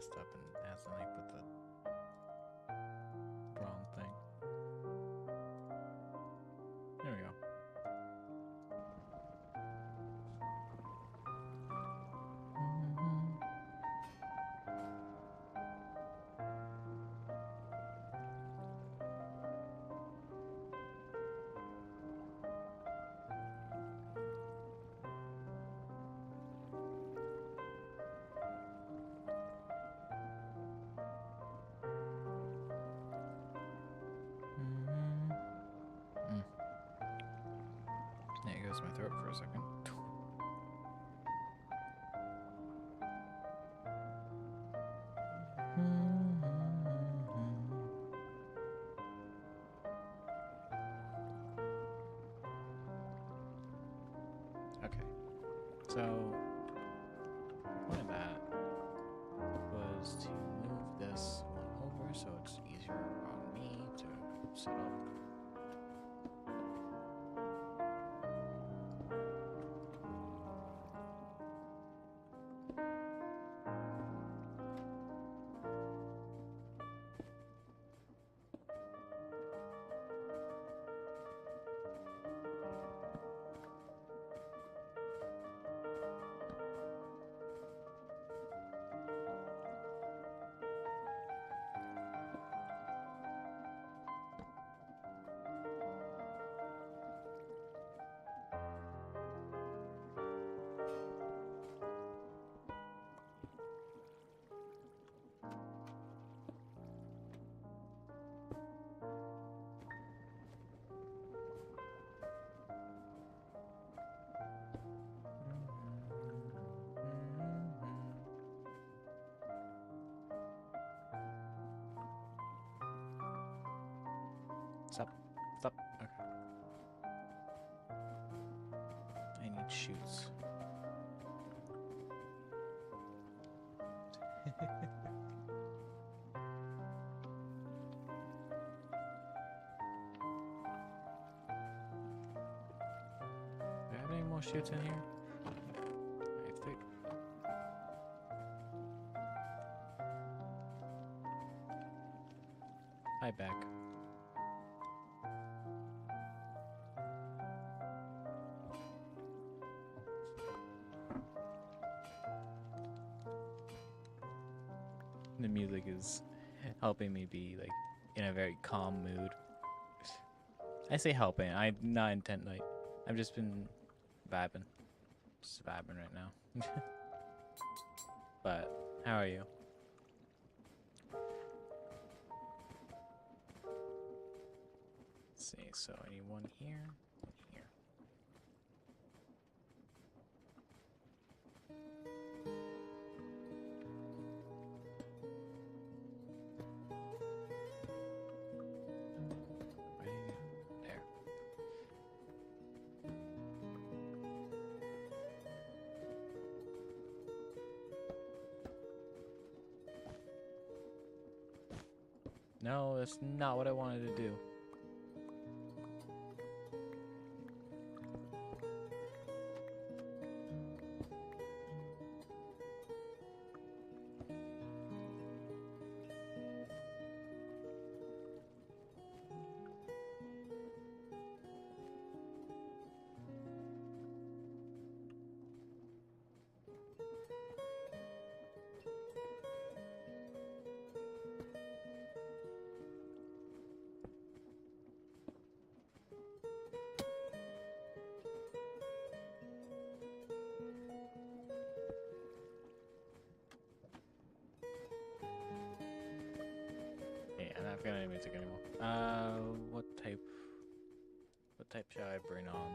messed up and accidentally put the wrong thing. There we go. There goes my throat for a second. Okay, so one of that was to move this one over so it's easier on me to set up. Stop. Stop. Okay. I need shoots. Do I have any more shoots in here? I have 3. Hi, back. The music is helping me be like in a very calm mood. I say helping, I'm not intent like I've just been vibing. Just vibing right now. But how are you? Let's see, so I need one here, one here. No, that's not what I wanted to do. Yeah, I'm not feeling any music anymore. What type shall I bring on?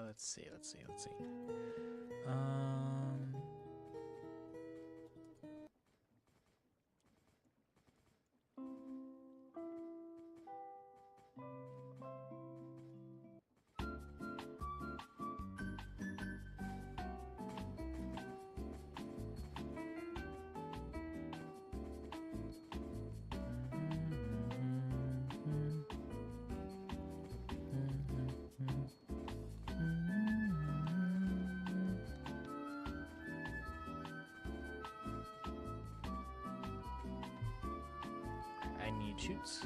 Let's see. I need shoots.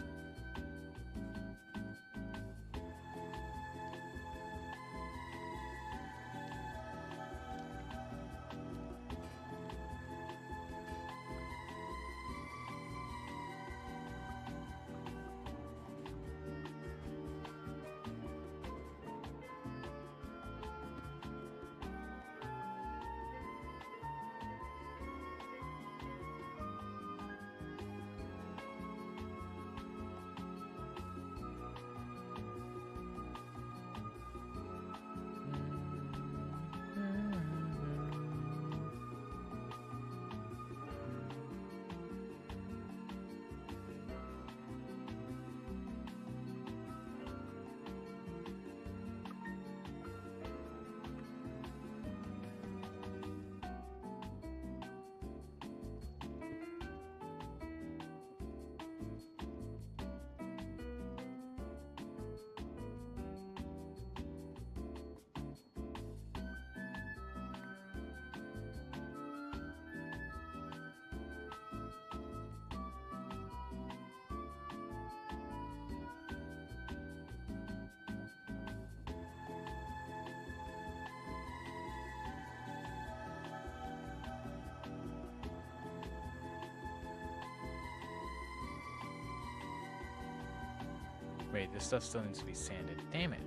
Wait, this stuff still needs to be sanded. Damn it.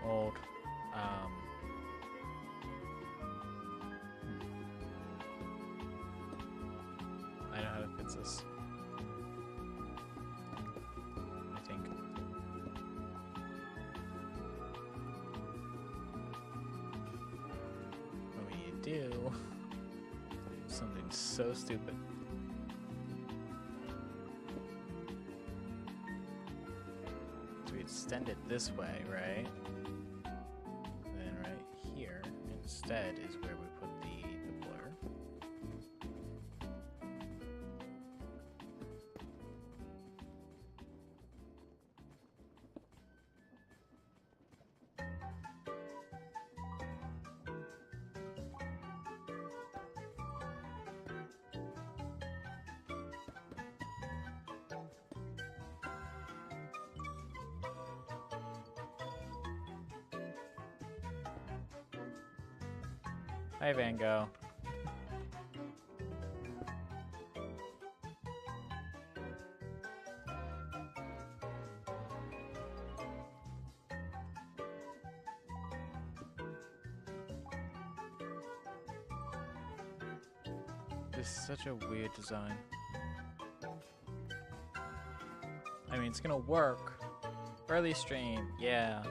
Old. I know how to fix this. I think. What you do? Something so stupid. So we extend it this way, right? And then right here instead is where we put the blur. Hi, Van Gogh. This is such a weird design. I mean, it's gonna work. Early stream, yeah.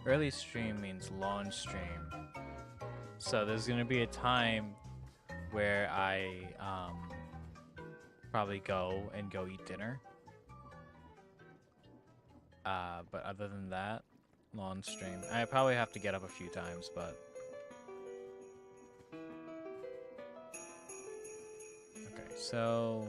Early stream means launch stream. So there's gonna be a time where I probably go eat dinner. But other than that, launch stream. I probably have to get up a few times, but okay, so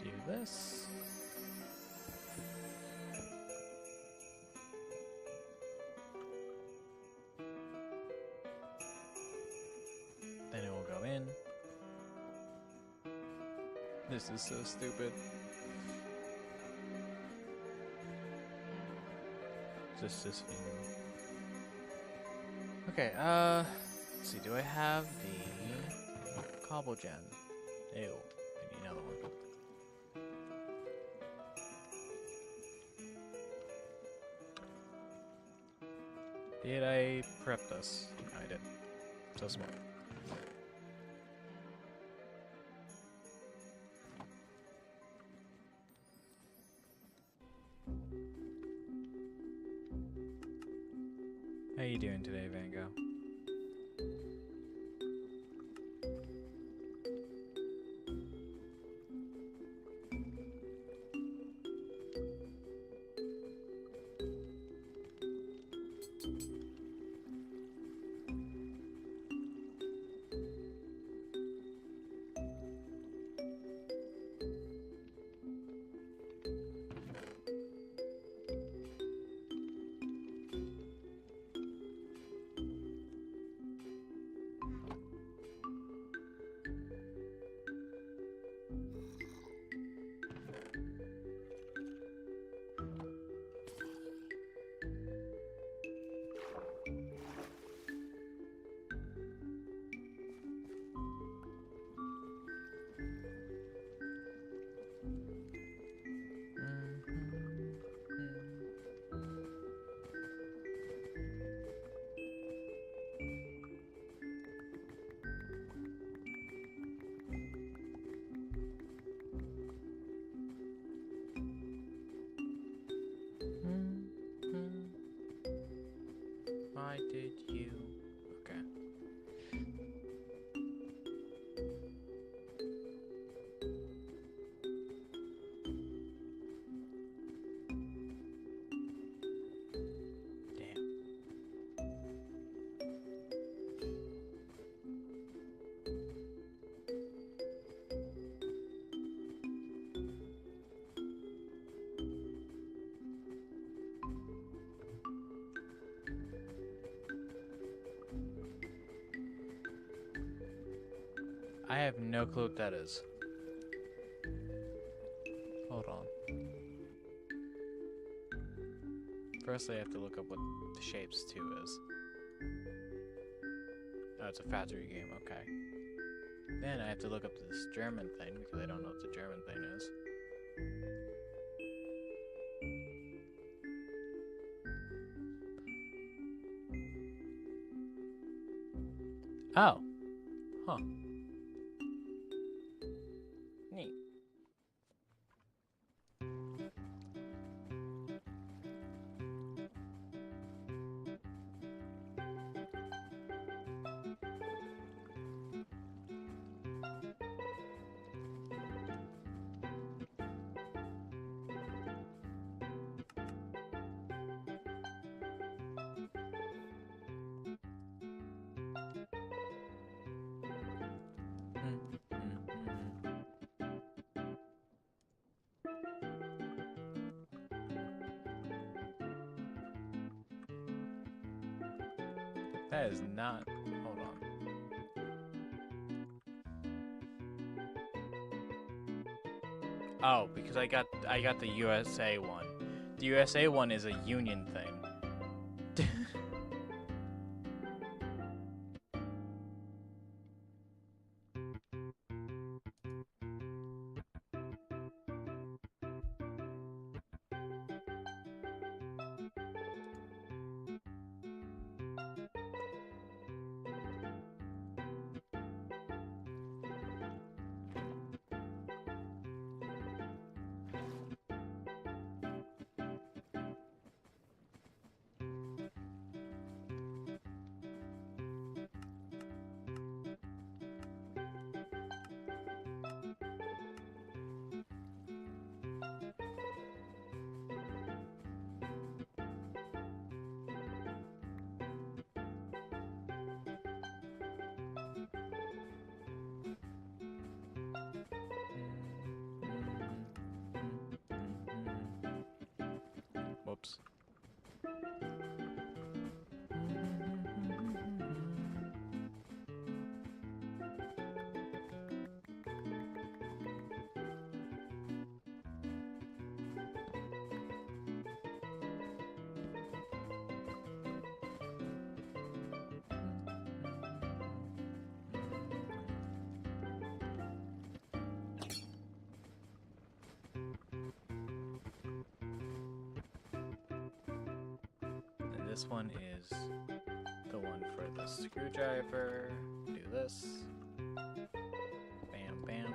do this. Then it will go in. This is so stupid. Just this view. Okay, let's see, do I have the cobble gem? Ew, I need another one. Did I prep this? I did. So smart. How you doing today, Van Gogh? Why did you? Okay. Damn. I have no clue what that is. Hold on. First, I have to look up what the Shapes 2 is. Oh, it's a factory game, okay. Then I have to look up this German thing, because I don't know what the German thing is. Oh. Huh. Neat. That is not. Hold on. Oh, because I got the USA one. The USA one is a union thing. Whoops. And this one is the one for the screwdriver. Do this. Bam, bam.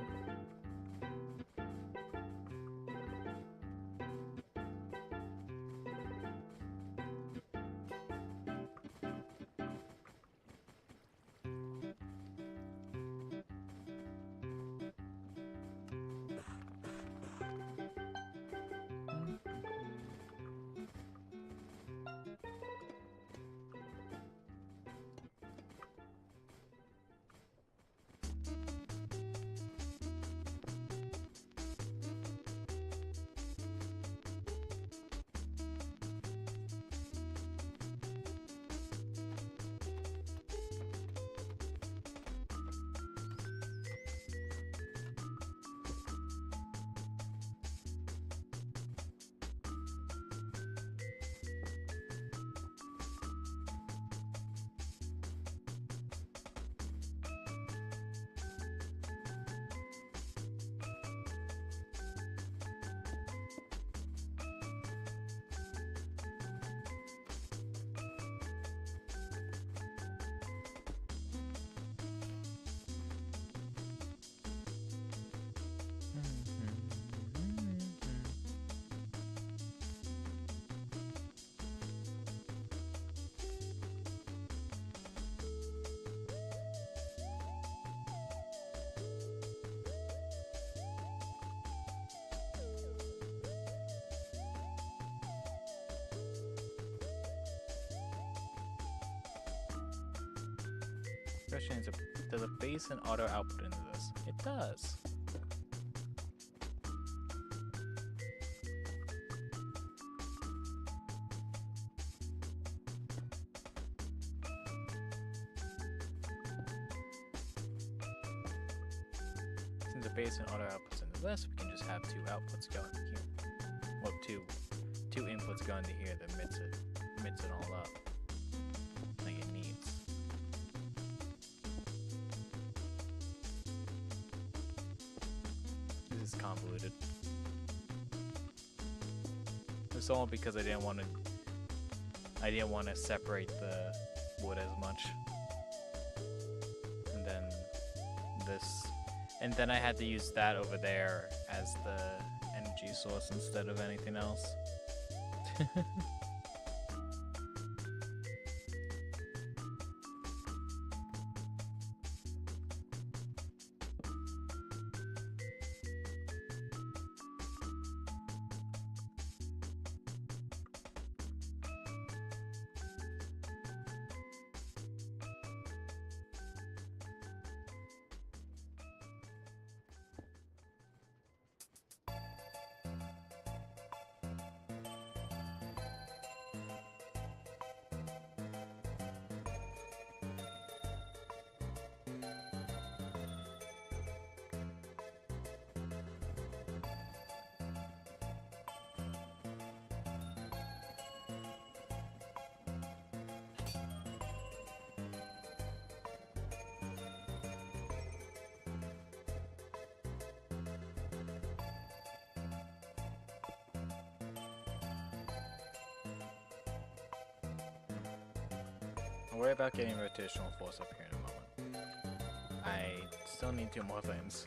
Question is, does a base and auto output into this? It does. Since the base and auto outputs into this, we can just have two outputs going here. Well, two inputs going to here that mix it all up like it needs. This is convoluted. It's all because I didn't want to separate the wood as much. And then this, and then I had to use that over there as the energy source instead of anything else. I'll worry about getting rotational force up here in a moment. I still need two more things.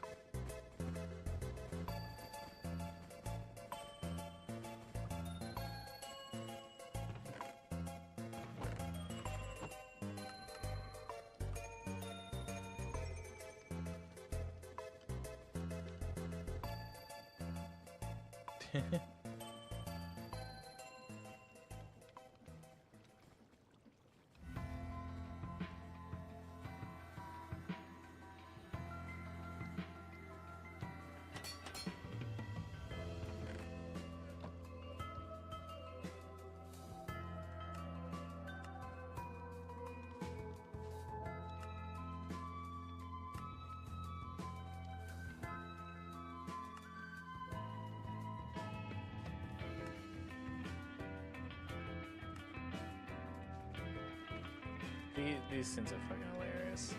These things are fucking hilarious.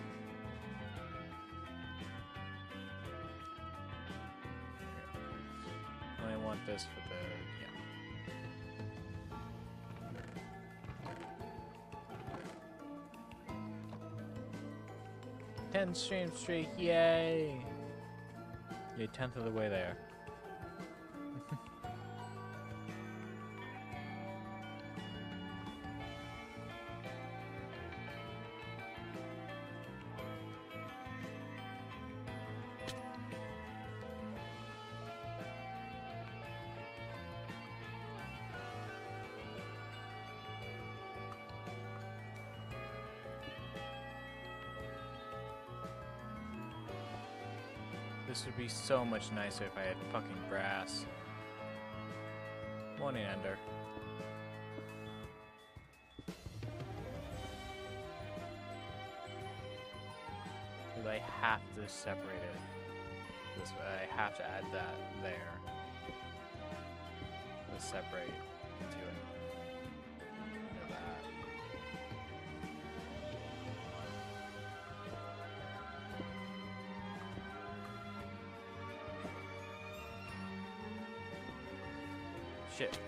I want this for the, yeah. 10 stream streak, yay! You're 10th of the way there. This would be so much nicer if I had fucking brass. Morning, Ender. Because I have to separate it this way. I have to add that there. To separate into it. Into that. Shit.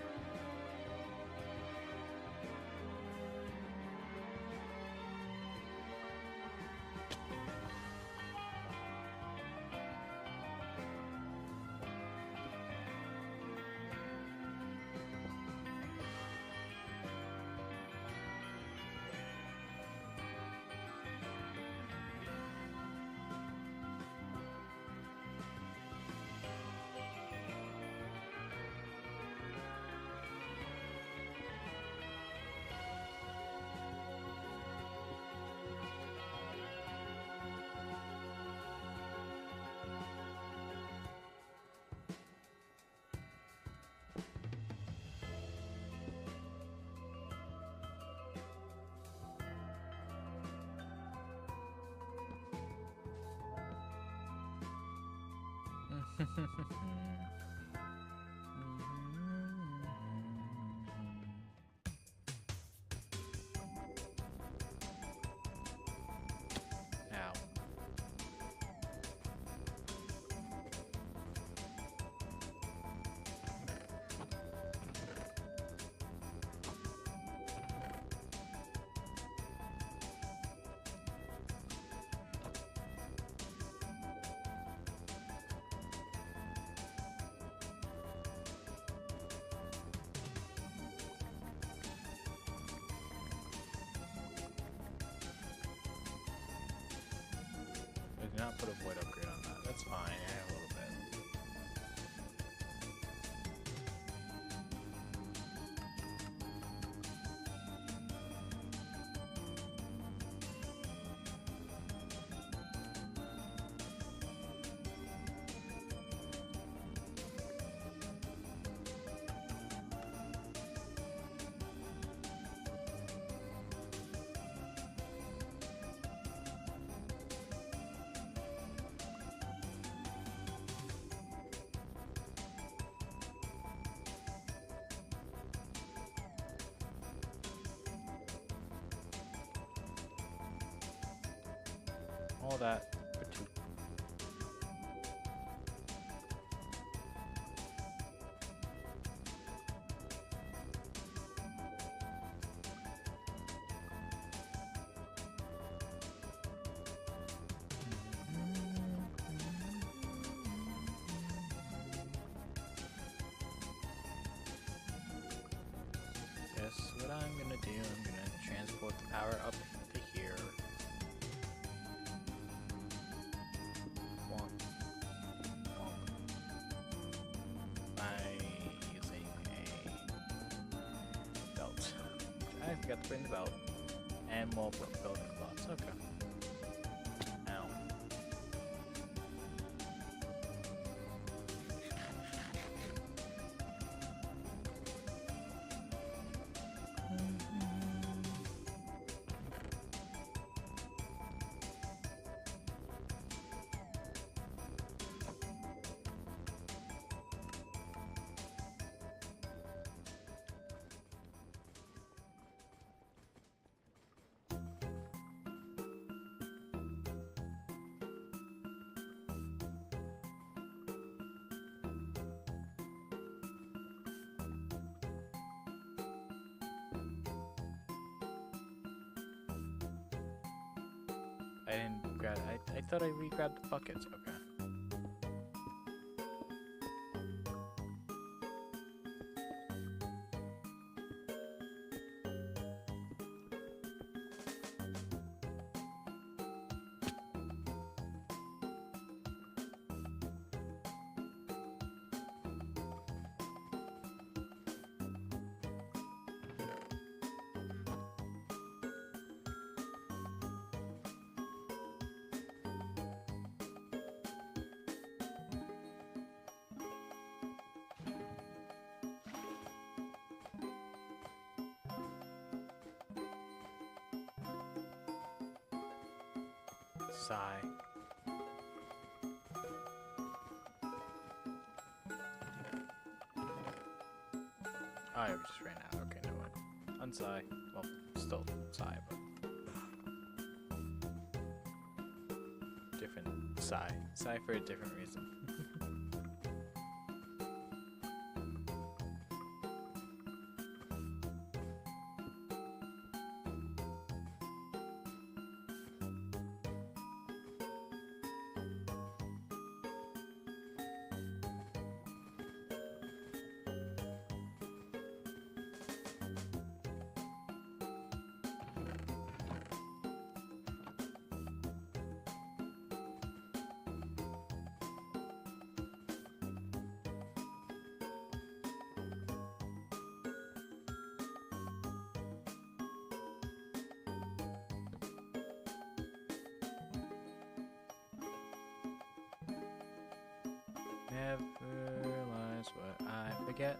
Ow. I did not put a void upgrade on that. That's fine. Yeah, a little bit. All that for 2. Guess what I'm gonna do? I'm gonna transport the power up to here. By using a belt. I forgot to bring the belt. And more belt cloths. Okay. Ow. I didn't grab. I thought I re-grabbed the buckets. Okay. Sigh. Oh, I just ran out. Okay, no one. Unsigh. Well, still sigh, but different sigh. Sigh for a different reason. Never realize what I forget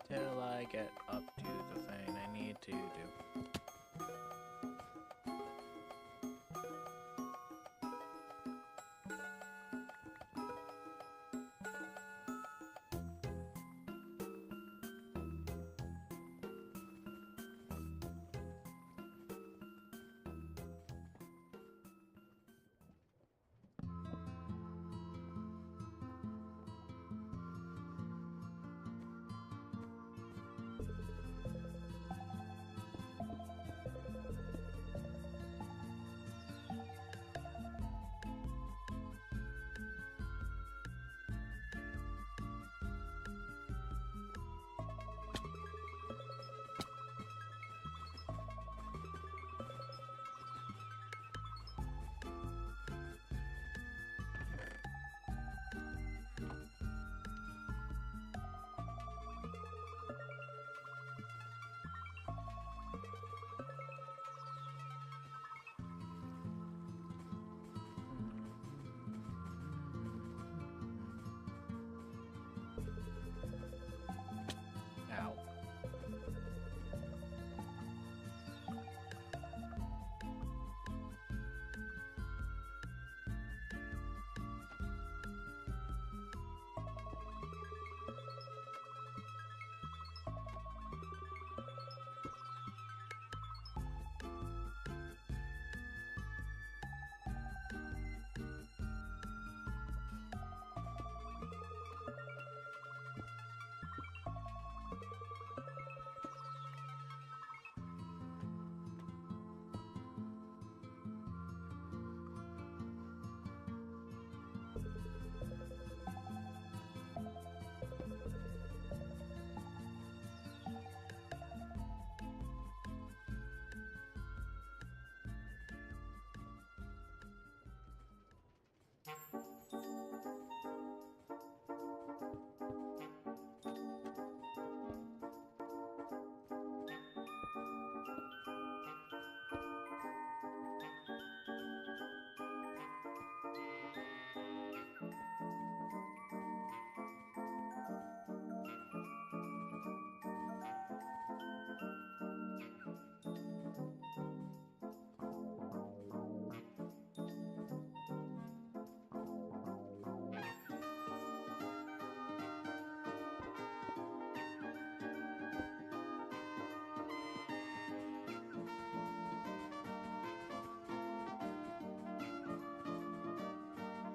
till I get up to the thing I need to do.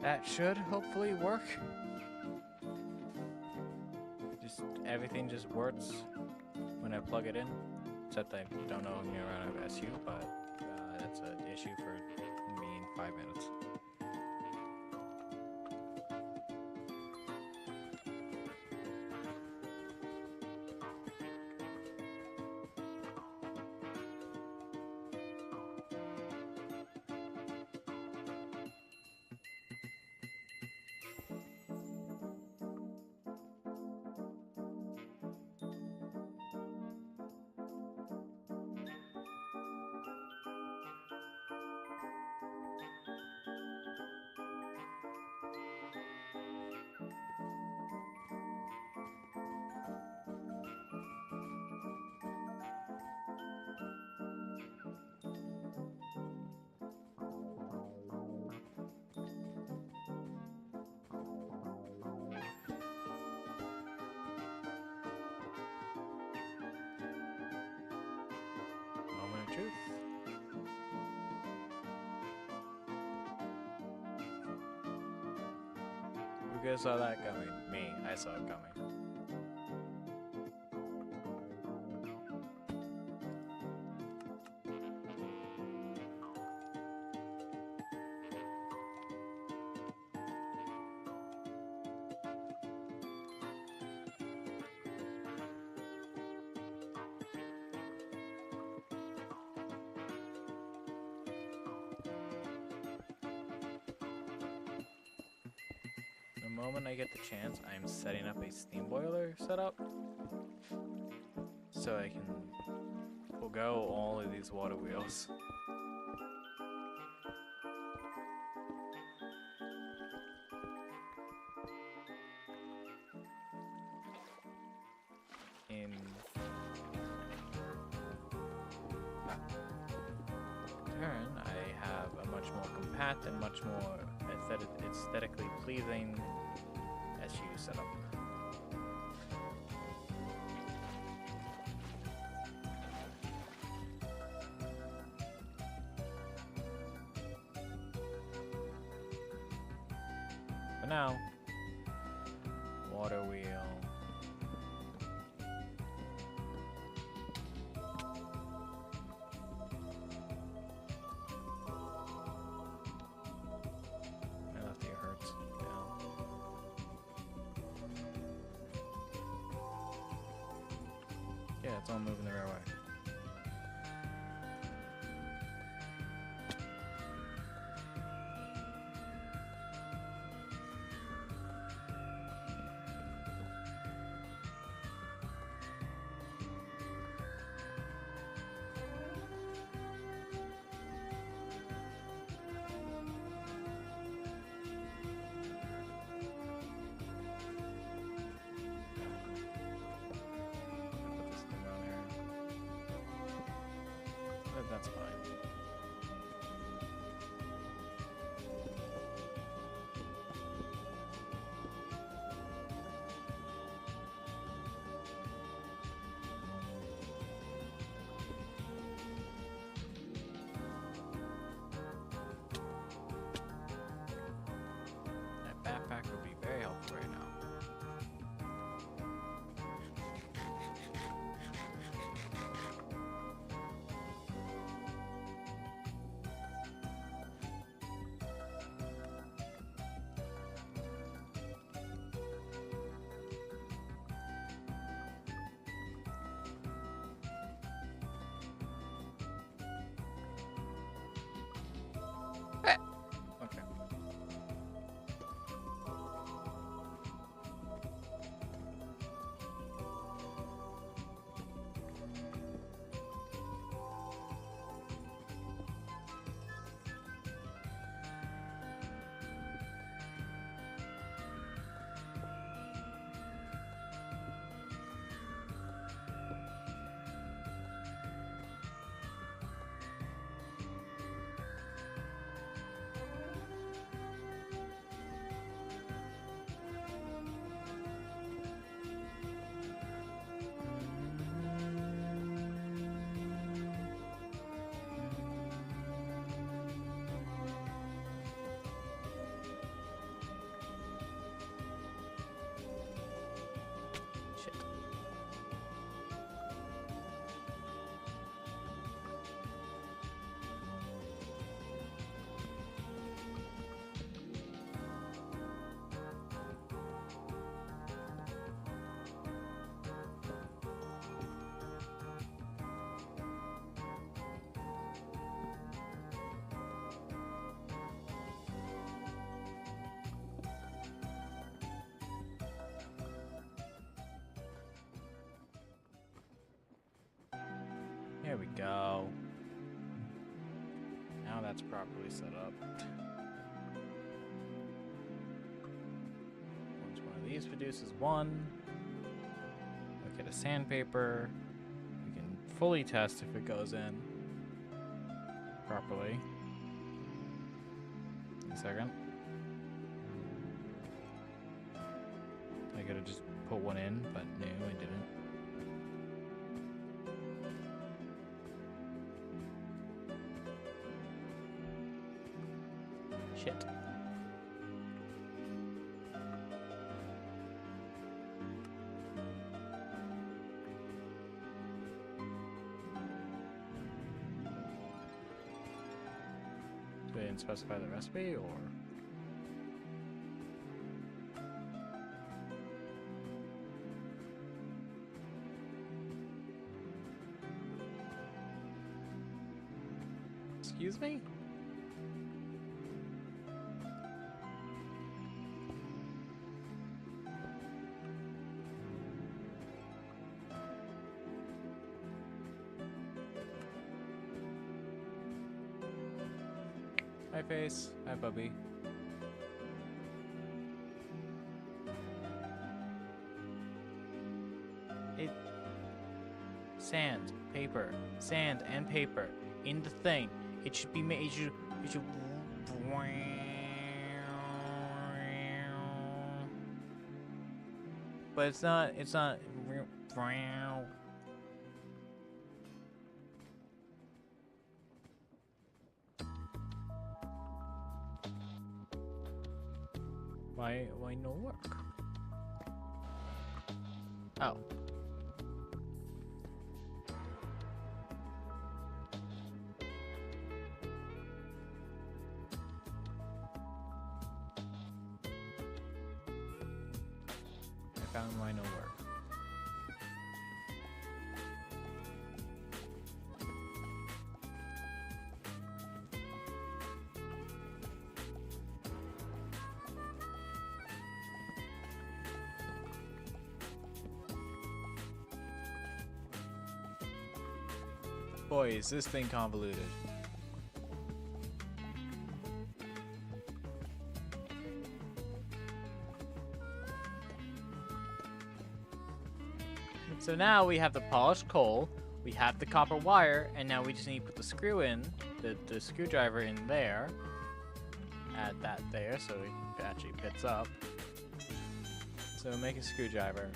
That should hopefully work. Just everything just works when I plug it in. Except I don't know if you're out of SU, but that's an issue for me in 5 minutes. Moment of truth. Who guys saw that coming? Me. I saw it coming. The moment I get the chance, I'm setting up a steam boiler setup so I can forgo all of these water wheels. In turn, I have a much more compact and much more aesthetically pleasing SU setup. For now, water wheel. My left ear hurts. Yeah, it's all moving the right way. That's fine. That backpack would be very helpful right now. There we go. Now that's properly set up. Once one of these produces one, look at a sandpaper. We can fully test if it goes in properly. A second. I could have just put one in, but no, I didn't. Shit. So they didn't specify the recipe, or? Excuse me? Hi, face. Hi, Bubby. Sand, paper, sand and paper in the thing. It should be made. It should. But it's not. It's not. Why no work? Oh. I found why no work. Boy, is this thing convoluted. So now we have the polished coal, we have the copper wire, and now we just need to put the screw in, the screwdriver in there. Add that there so it actually fits up. So make a screwdriver.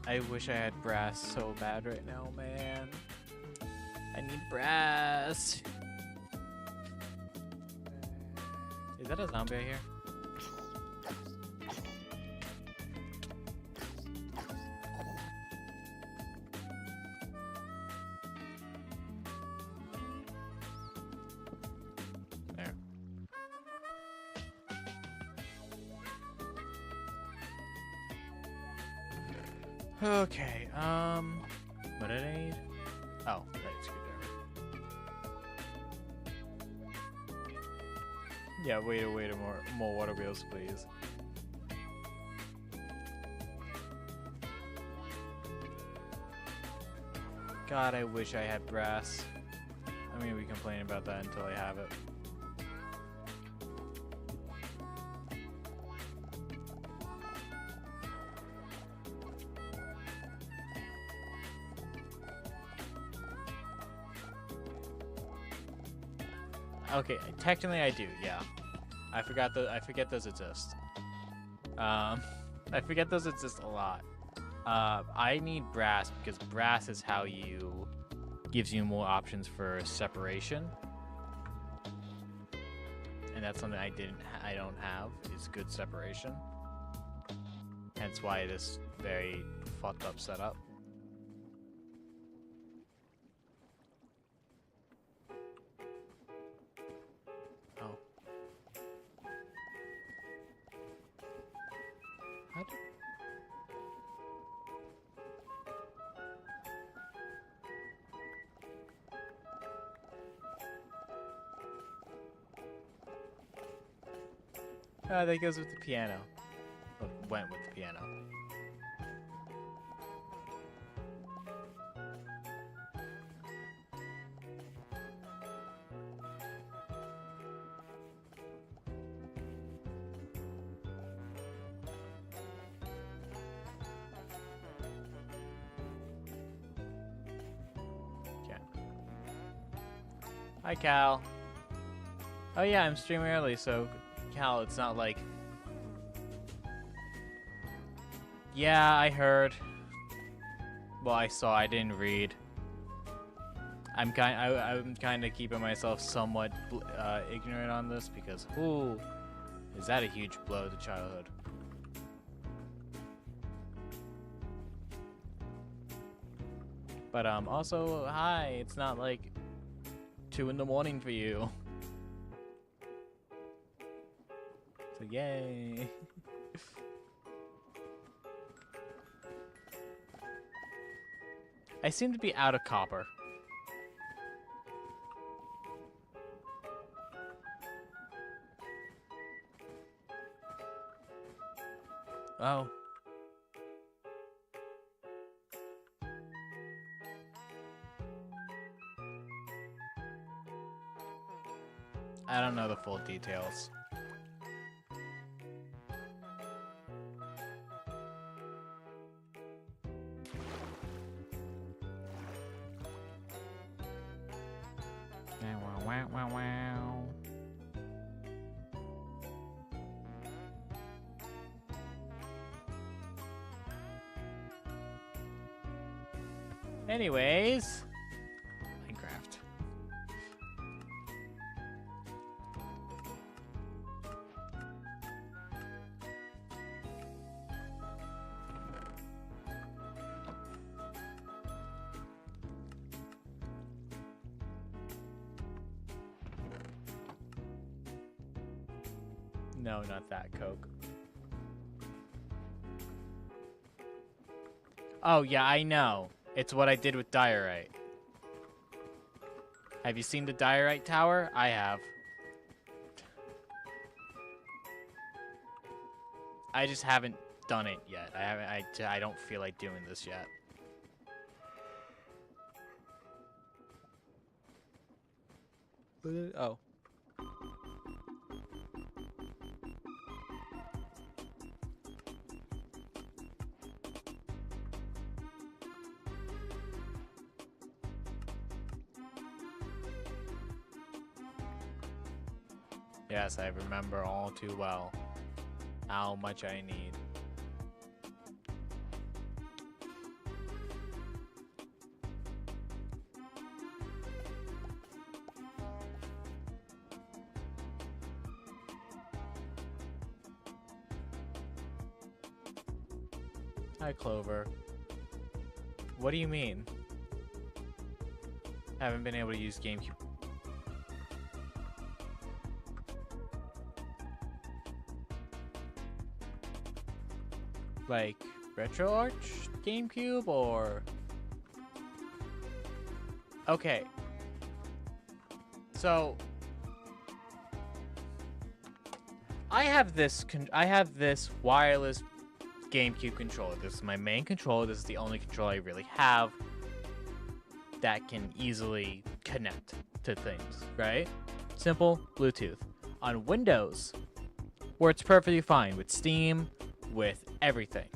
I wish I had brass so bad right now, man. I need brass. Is that a zombie I hear? There. Okay, what did I need? Oh, right, screwdriver. Yeah, wait more water wheels, please. God, I wish I had brass. I'm gonna be complaining about that until I have it. Okay, technically I do, yeah. I forget those exist. I forget those exist a lot. I need brass because brass is how gives you more options for separation. And that's something I don't have, is good separation. Hence why this very fucked up setup. That goes with the piano. Well, went with the piano. Okay. Hi, Cal. Oh yeah, I'm streaming early, so Cal, it's not like... Yeah, I heard. Well, I saw, I didn't read. I'm kind of keeping myself somewhat ignorant on this because, ooh, is that a huge blow to childhood? But also, hi, it's not like 2 in the morning for you. So yay. I seem to be out of copper. Oh. I don't know the full details. Wow, wow, wow. Anyways, Minecraft. No, not that Coke. Oh, yeah, I know. It's what I did with diorite. Have you seen the diorite tower? I have. I just haven't done it yet. I don't feel like doing this yet. Oh. Yes, I remember all too well how much I need. Hi, Clover. What do you mean? Haven't been able to use GameCube. Like, RetroArch GameCube, or... Okay. So... I have this wireless GameCube controller. This is my main controller. This is the only controller I really have that can easily connect to things, right? Simple Bluetooth. On Windows, where it's perfectly fine with Steam, with everything.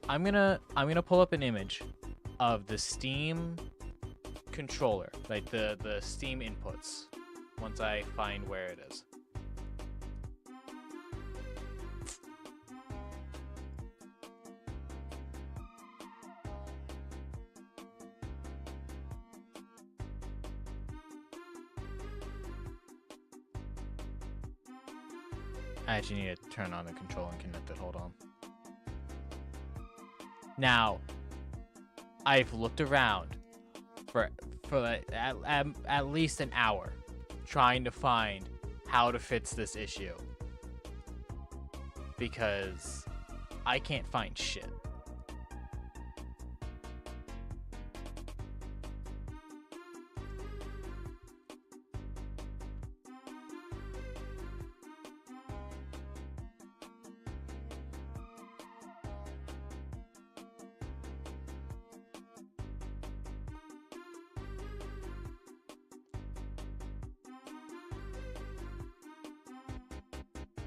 I'm gonna pull up an image of the Steam controller, like the Steam inputs, once I find where it is. I actually need to turn on the control and connect it. Hold on. Now, I've looked around for at least an hour trying to find how to fix this issue because I can't find shit.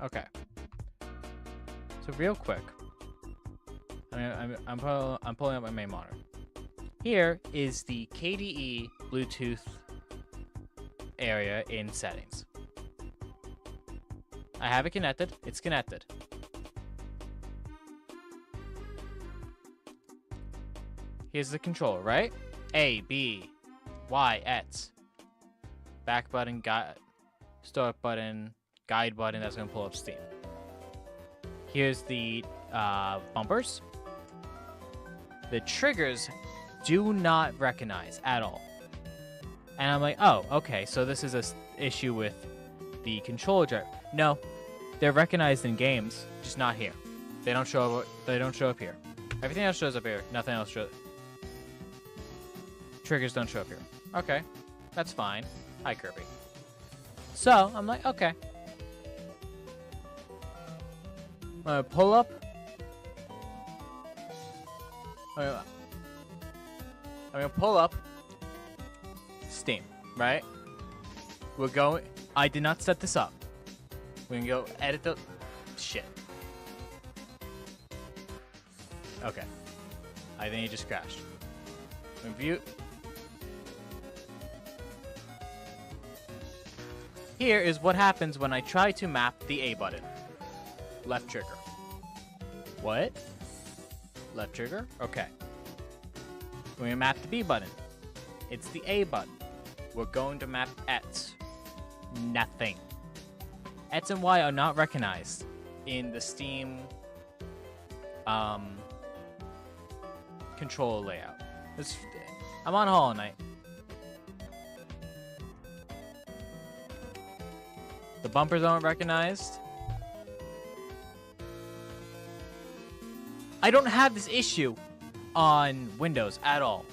Okay. So real quick, I'm pulling up my main monitor. Here is the KDE Bluetooth area in settings. I have it connected. It's connected. Here's the controller, right? A, B, Y, X. Back button, start button, guide button. That's going to pull up Steam. Here's the bumpers. The triggers do not recognize at all. And I'm like, oh, okay, so this is an issue with the controller driver. No, they're recognized in games, just not here. They don't show up. They don't show up here. Everything else shows up here. Nothing else shows. Triggers don't show up here. Okay, that's fine. Hi, Kirby. So I'm like, okay. I'm gonna pull up. I'm gonna pull up Steam, right? We're going. I did not set this up. We can go edit the shit. Okay. I think it just crashed. View. Here is what happens when I try to map the A button. Left trigger. What? Left trigger? Okay. We're gonna map the B button. It's the A button. We're going to map X. Nothing. X and Y are not recognized in the Steam control layout. I'm on Hollow Knight. The bumpers aren't recognized. I don't have this issue on Windows at all.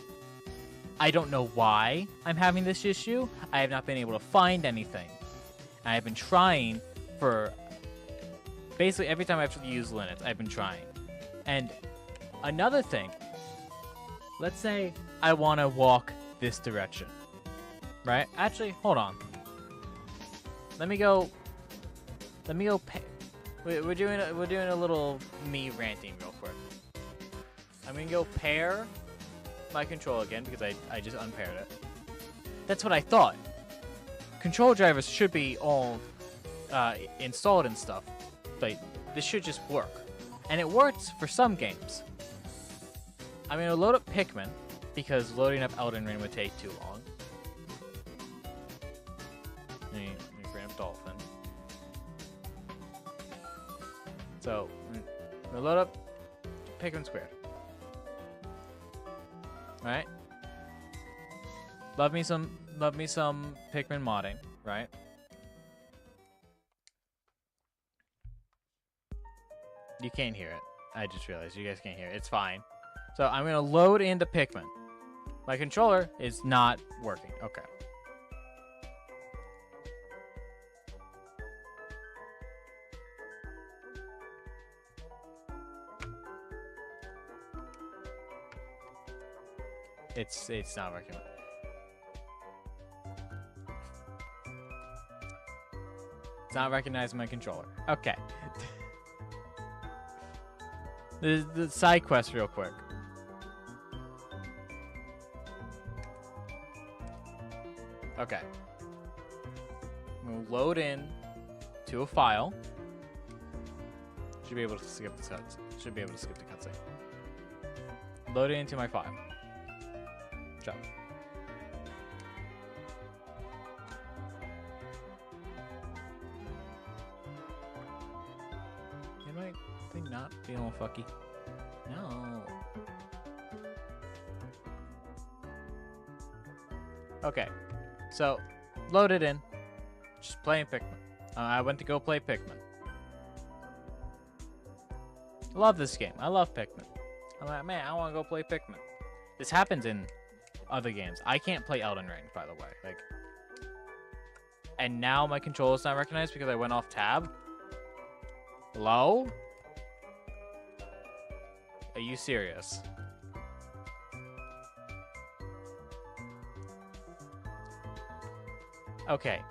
I don't know why I'm having this issue. I have not been able to find anything. I have been trying for basically every time I've used Linux, I've been trying. And another thing, let's say I want to walk this direction, right? Actually, hold on. Let me go. We're doing a little me ranting real quick. I'm gonna go pair my control again because I just unpaired it. That's what I thought. Control drivers should be all installed and stuff. Like, this should just work. And it works for some games. I'm gonna load up Pikmin because loading up Elden Ring would take too long. Let me bring up Dolphin. So, I'm gonna load up Pikmin Squared. Right? Love me some Pikmin modding, right? You can't hear it. I just realized you guys can't hear it. It's fine. So I'm gonna load into Pikmin. My controller is not working. Okay. It's not working. It's not recognizing my controller. Okay. The side quest real quick. Okay. We'll load in to a file. Should be able to skip the cutscene. Should be able to skip the cutscene. Load it into my file. Jump. Am I thing not feeling fucky? No. Okay. So, load it in. Just playing Pikmin. I went to go play Pikmin. I love this game. I love Pikmin. I'm like, man, I want to go play Pikmin. This happens in other games. I can't play Elden Ring, by the way. Like, and now my controller's not recognized because I went off tab. Hello? Are you serious? Okay.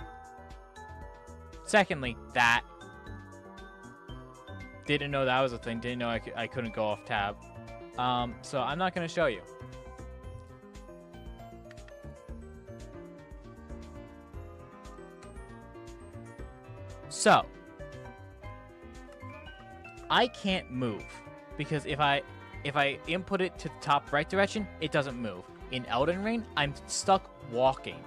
Secondly, that Didn't know that was a thing. Didn't know I couldn't go off tab. So I'm not going to show you. So, I can't move because if I input it to the top right direction, it doesn't move. In Elden Ring, I'm stuck walking.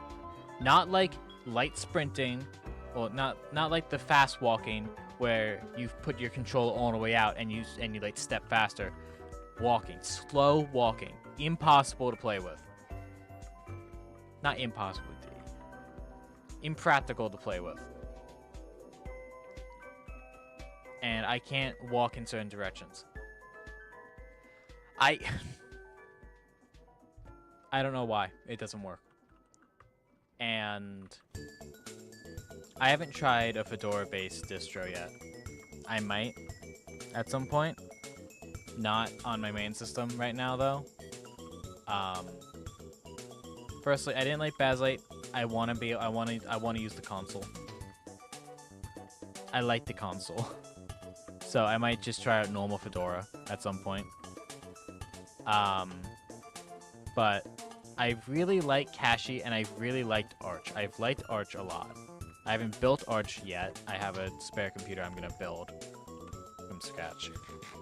Not like light sprinting, or not like the fast walking where you've put your controller all the way out and you like step faster. Walking, slow walking, impossible to play with. Not impossible, impractical to play with. And I can't walk in certain directions. I don't know why it doesn't work. And I haven't tried a Fedora-based distro yet. I might at some point. Not on my main system right now, though. Firstly, I didn't like Baslite. I want to use the console. I like the console. So I might just try out normal Fedora at some point. But I really like Kashi, and I really liked Arch. I've liked Arch a lot. I haven't built Arch yet. I have a spare computer I'm going to build from scratch.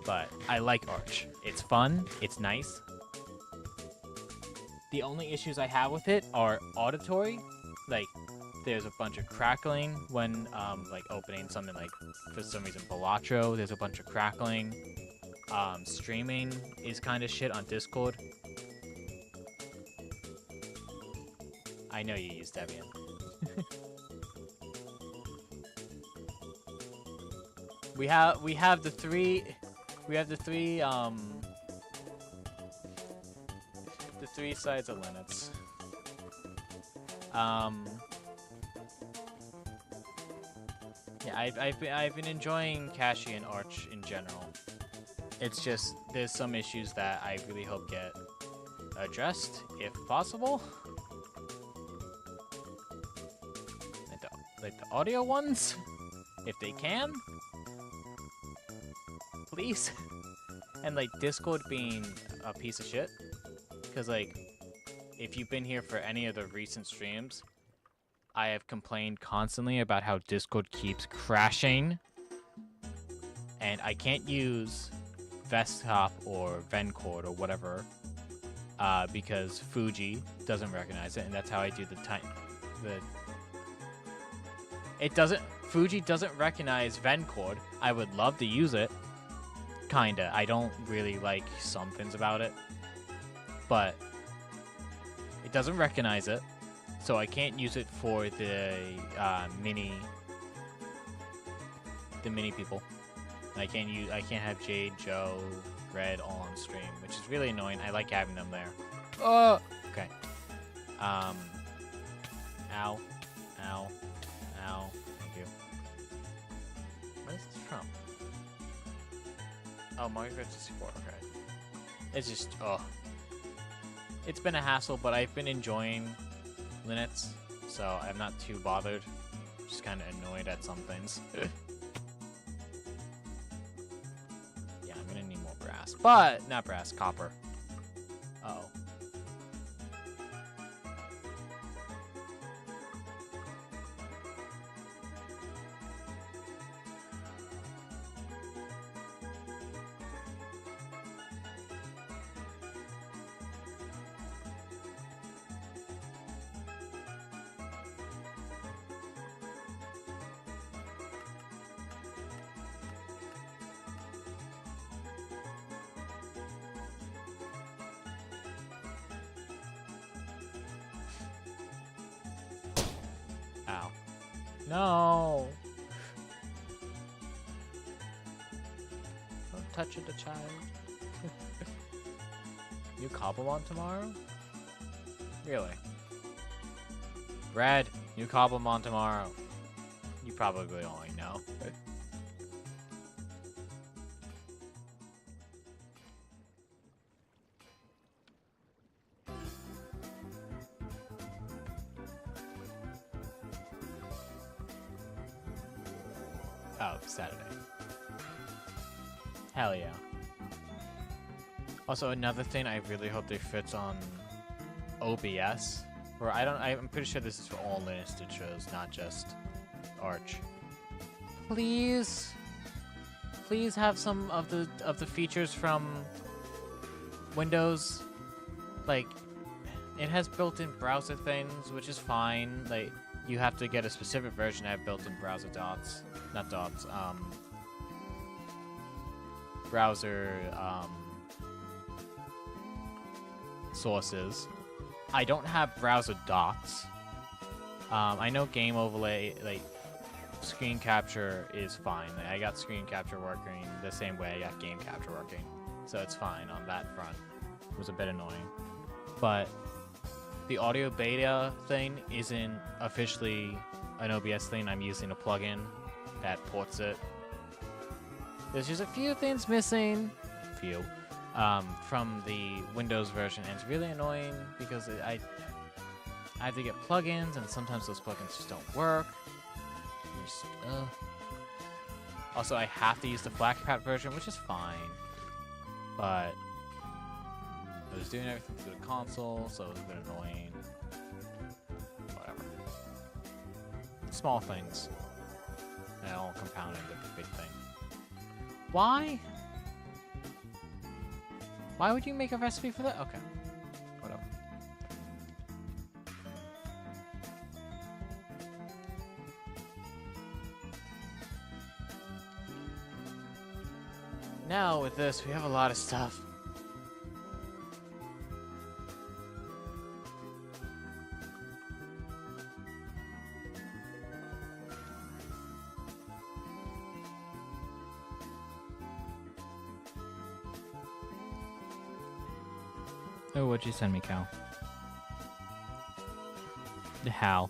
But I like Arch. It's fun. It's nice. The only issues I have with it are auditory. Like, there's a bunch of crackling when, like, opening something like, for some reason, Balatro. There's a bunch of crackling. Streaming is kind of shit on Discord. I know you use Debian. we have the three sides of Linux. Yeah, I've been enjoying Kashi and Arch in general. It's just there's some issues that I really hope get addressed if possible. Like the audio ones, if they can, please. And like Discord being a piece of shit, because like if you've been here for any of the recent streams, I have complained constantly about how Discord keeps crashing, and I can't use Desktop or Vencord or whatever because Fuji doesn't recognize it, and that's how I do Fuji doesn't recognize Vencord. I would love to use it. Kinda. I don't really like some things about it. But it doesn't recognize it. So I can't use it for the mini people. I can't have Jade, Joe, Red all on stream, which is really annoying. I like having them there. Oh, okay. Ow. Ow. Ow. Thank you. Where is this from? Oh, Mario Kart 64. Okay. It's just, it's been a hassle, but I've been enjoying Linux, so I'm not too bothered. Just kind of annoyed at some things. Yeah, I'm gonna need more brass. But, not brass, copper. Uh-oh. Ow. No! Don't touch it, the child. You Cobblemon tomorrow? Really? Red, you Cobblemon tomorrow. You probably only know. Oh, Saturday. Hell yeah. Also, another thing I really hope they fix on OBS, where I'm pretty sure this is for all Linux distros, not just Arch. Please have some of the features from Windows. Like, it has built-in browser things, which is fine. Like, you have to get a specific version to have built-in browser browser sources. I don't have browser dots. I know game overlay, like, screen capture is fine. Like, I got screen capture working the same way I got game capture working. So it's fine on that front. It was a bit annoying. But the audio beta thing isn't officially an OBS thing. I'm using a plugin that ports it. There's just a few things missing. From the Windows version, and it's really annoying because I have to get plugins, and sometimes those plugins just don't work. Also, I have to use the Flatpak version, which is fine, but I was doing everything through the console, so it was a bit annoying. Whatever. Small things. And it all compounded into a big thing. Why? Why would you make a recipe for that? Okay. Whatever. Now with this, we have a lot of stuff. Oh, what'd you send me, Cal? How?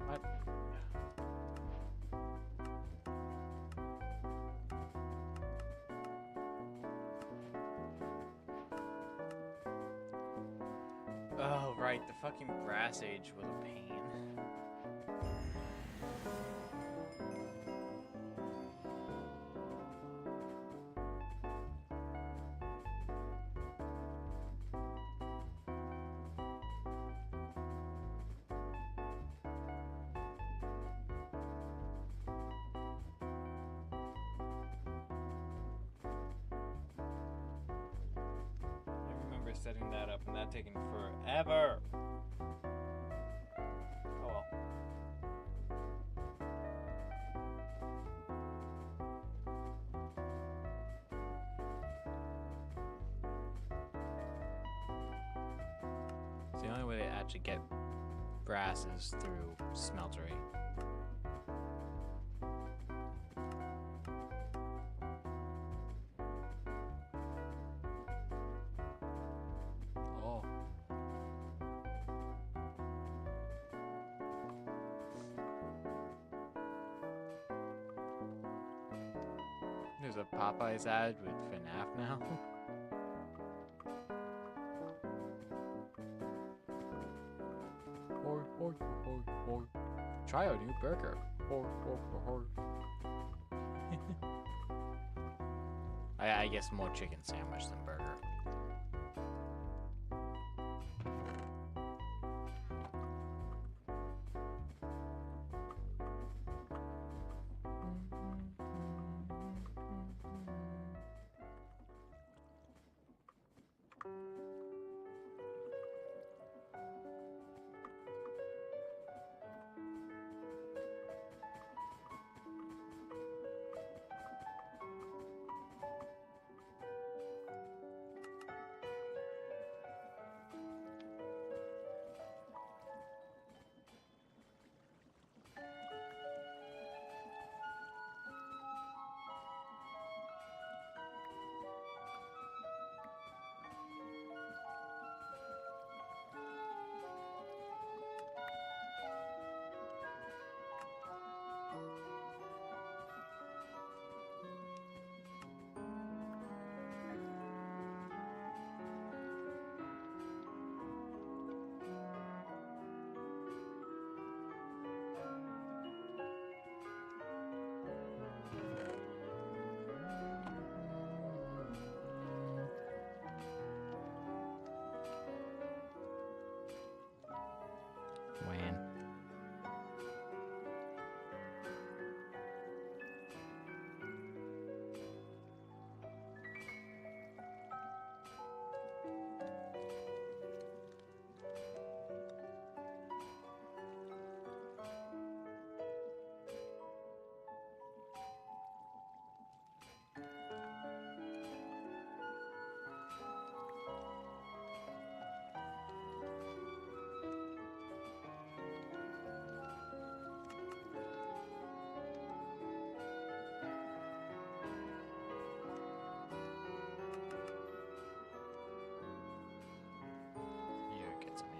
What? Oh, right, the fucking brass age was a pain. I remember setting that up and that taking forever. Oh well. It's the only way to actually get brass is through smeltery. Oh. There's a Popeyes ad with FNAF now. Try our new burger. I guess more chicken sandwich than burger. When?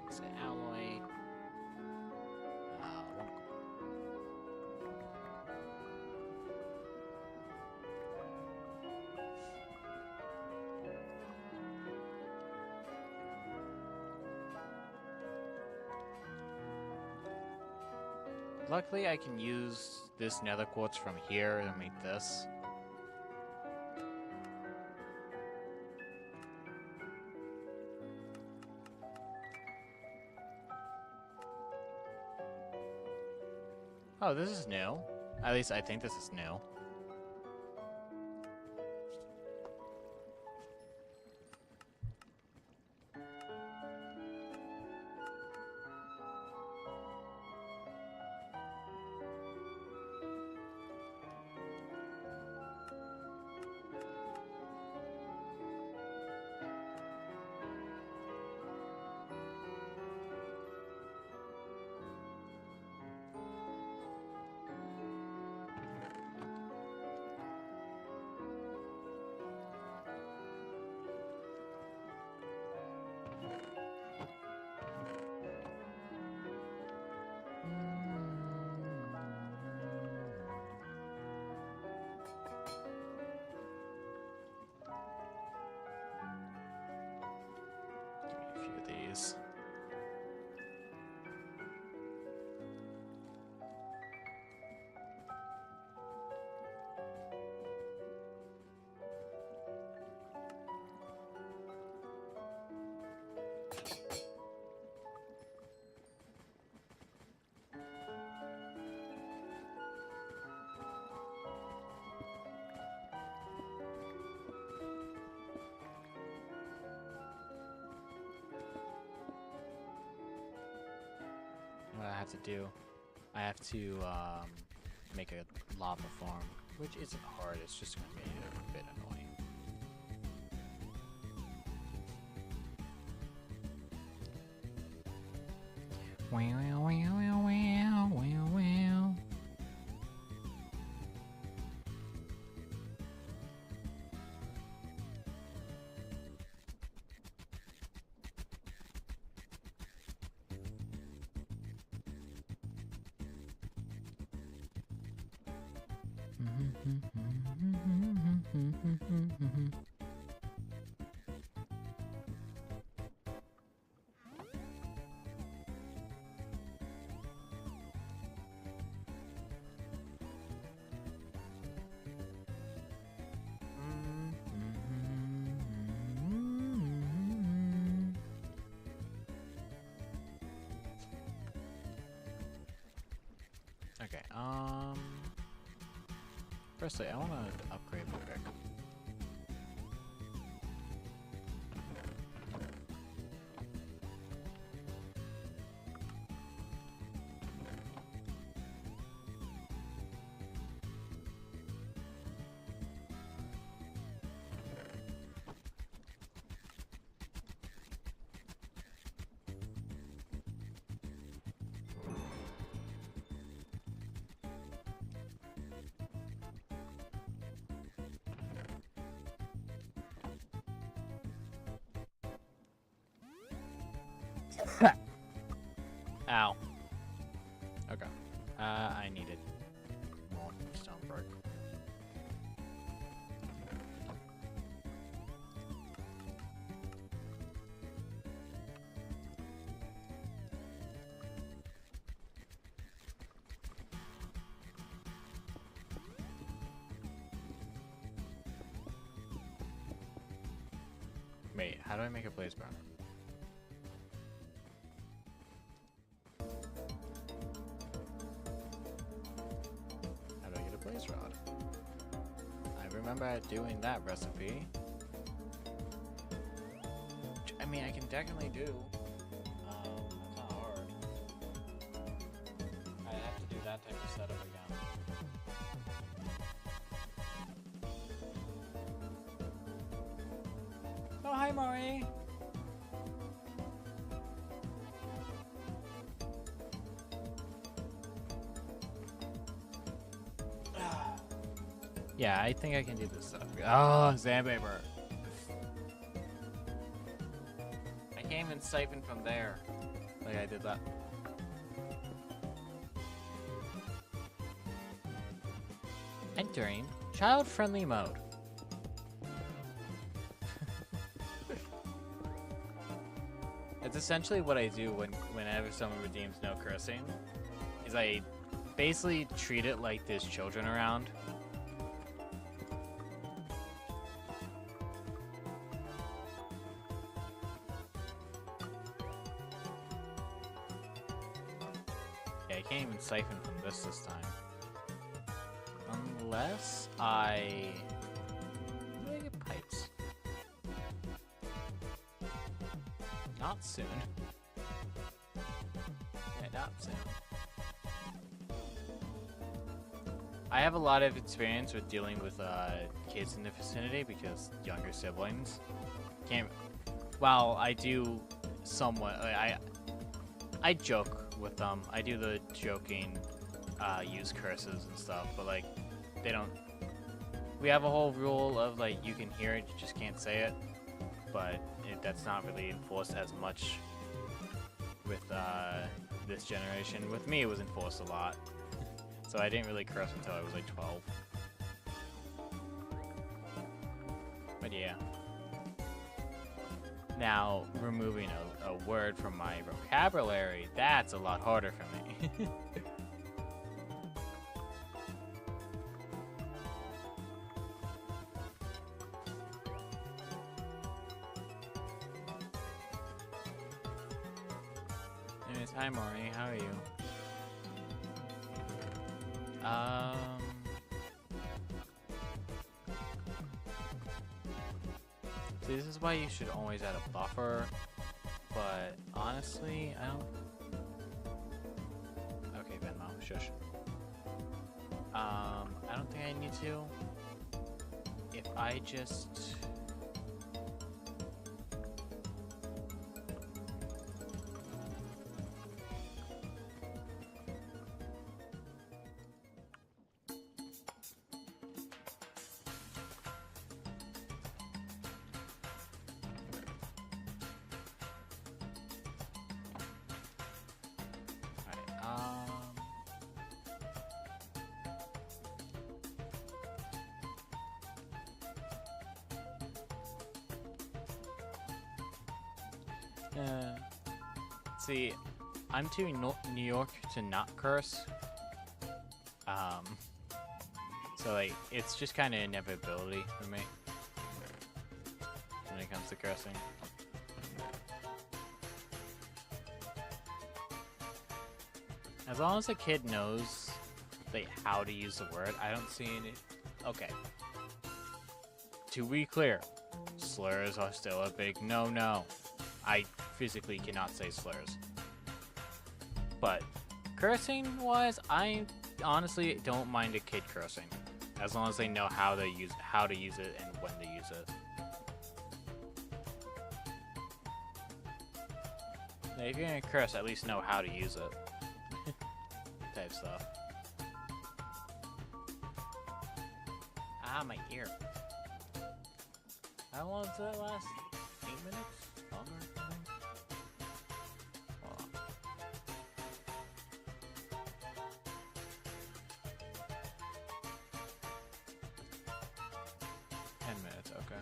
It's an alloy. Luckily, I can use this nether quartz from here to make this. Oh, this is new. At least I think this is new. These. What I have to do, I have to make a lava farm, which isn't hard, it's just going to be a bit annoying. Wow, wow, wow, wow, wow, wow. Okay, firstly, I want to upgrade my pick. Ow. Okay. I needed more stone brick. Wait, how do I make a blaze burner? How do I get a blaze rod? I remember doing that recipe. I mean, I can definitely do. That's not hard. I have to do that type of setup again. Oh, hi, Maury. Yeah, I think I can do this stuff. Oh, Zandpaper. I can't even siphon from there. Like I did that. Entering child-friendly mode. It's essentially what I do whenever someone redeems no cursing. Is I basically treat it like there's children around. Yeah, I can't even siphon from this time. Unless I... How do I get pipes? Not soon. Yeah, not soon. I have a lot of experience with dealing with kids in the vicinity because younger siblings can't. Well, I do somewhat. I joke with them. I do the joking, use curses and stuff, but like they don't. We have a whole rule of like you can hear it, you just can't say it, but that's not really enforced as much with this generation. With me, it was enforced a lot. So I didn't really curse until I was like 12. But yeah. Now, removing a word from my vocabulary, that's a lot harder for me. Anyways, hi Maury, how are you? See, this is why you should always add a buffer, but honestly, I don't... Okay, Venmo, shush. I don't think I need to. If I just... see, I'm too New York to not curse. So like, it's just kind of inevitability for me when it comes to cursing. As long as a kid knows like how to use the word. I don't see any. Okay. To be clear, slurs are still a big no-no. I physically cannot say slurs. But cursing-wise, I honestly don't mind a kid cursing, as long as they know how to use it and when to use it. Now, if you're gonna curse, at least know how to use it. Type stuff. Ah, my ear. How long does that last? 8 minutes? Longer? I think? Hold on. 10 minutes, okay.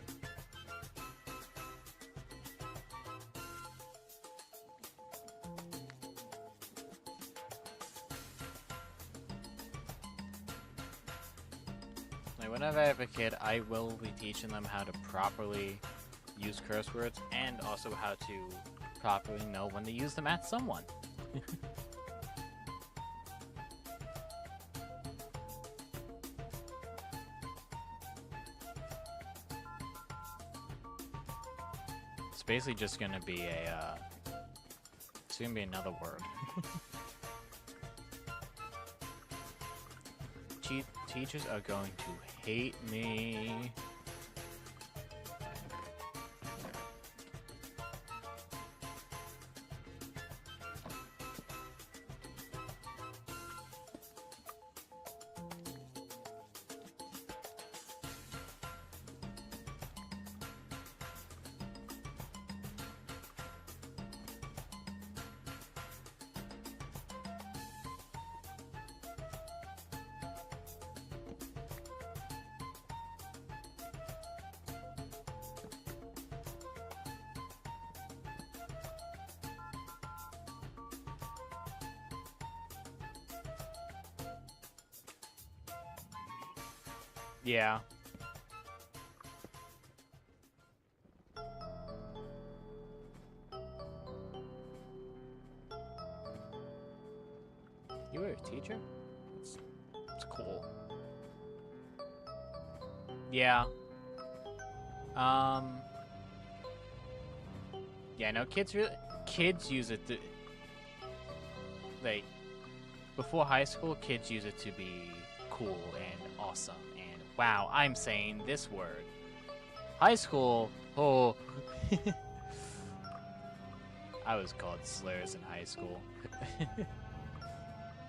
Like, whenever I have a kid, I will be teaching them how to properly use curse words and also how to properly know when to use them at someone. It's basically just gonna be a, it's gonna be another word. Teachers are going to hate me. Yeah. You were a teacher? It's cool. Yeah. Yeah, no, kids use it to, like, before high school, kids use it to be cool and awesome and wow, I'm saying this word. High school, oh. I was called slurs in high school.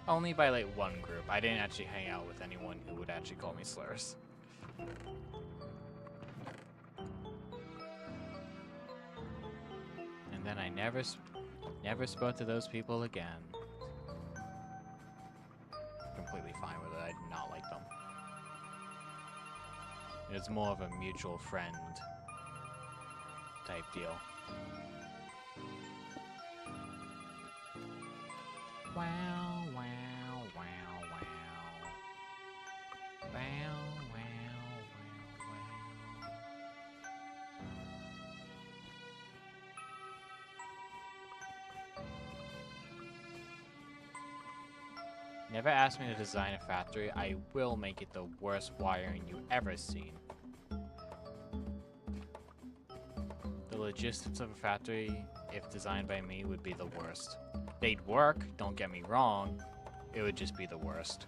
Only by like one group. I didn't actually hang out with anyone who would actually call me slurs. And then I never spoke to those people again. Completely fine with it. I did not like them. It's more of a mutual friend type deal. Wow, wow, wow, wow. Wow, wow, wow, wow. Never ask me to design a factory. I will make it the worst wiring you ever seen. The logistics of a factory, if designed by me, would be the worst. They'd work, don't get me wrong. It would just be the worst.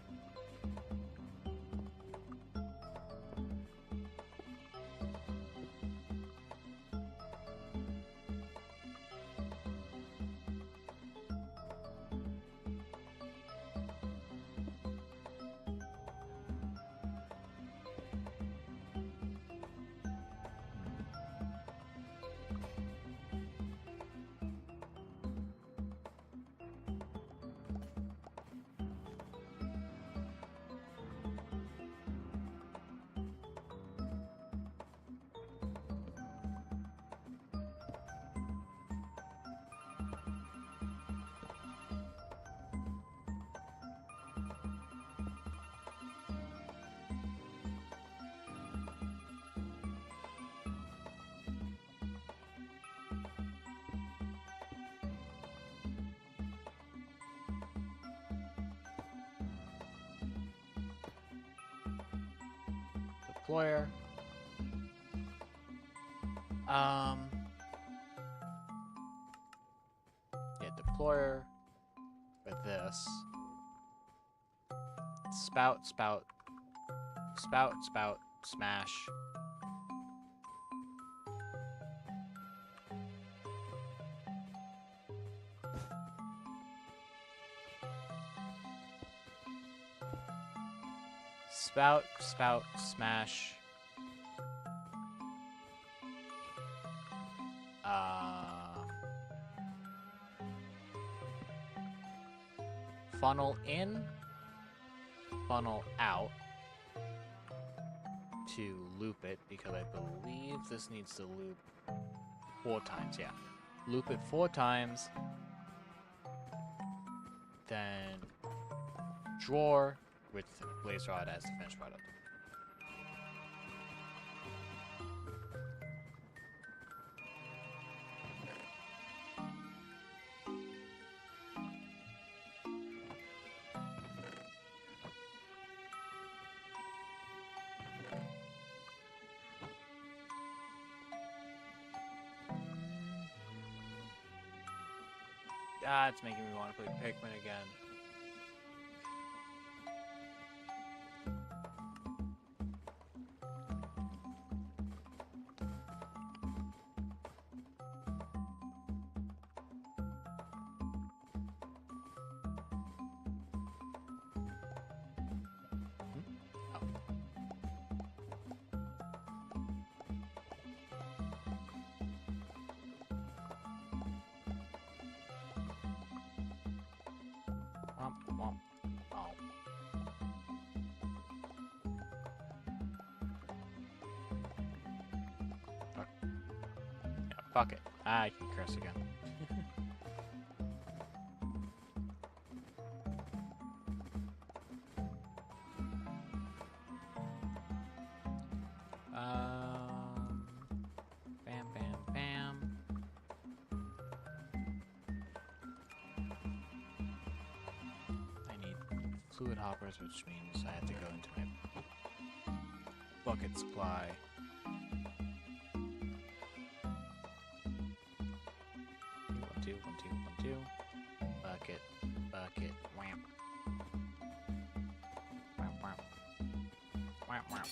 deployer. Yeah, deployer with this. Spout, spout, spout, spout, smash. Spout, spout, smash. Funnel in, funnel out to loop it, because I believe this needs to loop 4 times, yeah. Loop it 4 times, then drawer with blaze rod as the finished product. Ah, it's making me want to play Pikmin again. Womp, womp. Oh. Fuck. Yeah, fuck it. I can curse again. Bam, bam, bam. I need fluid hoppers, which means I have to go into my bucket supply. One, two, one, two, one, two. Bucket, bucket, wham. Wham, wham. Wham, wham.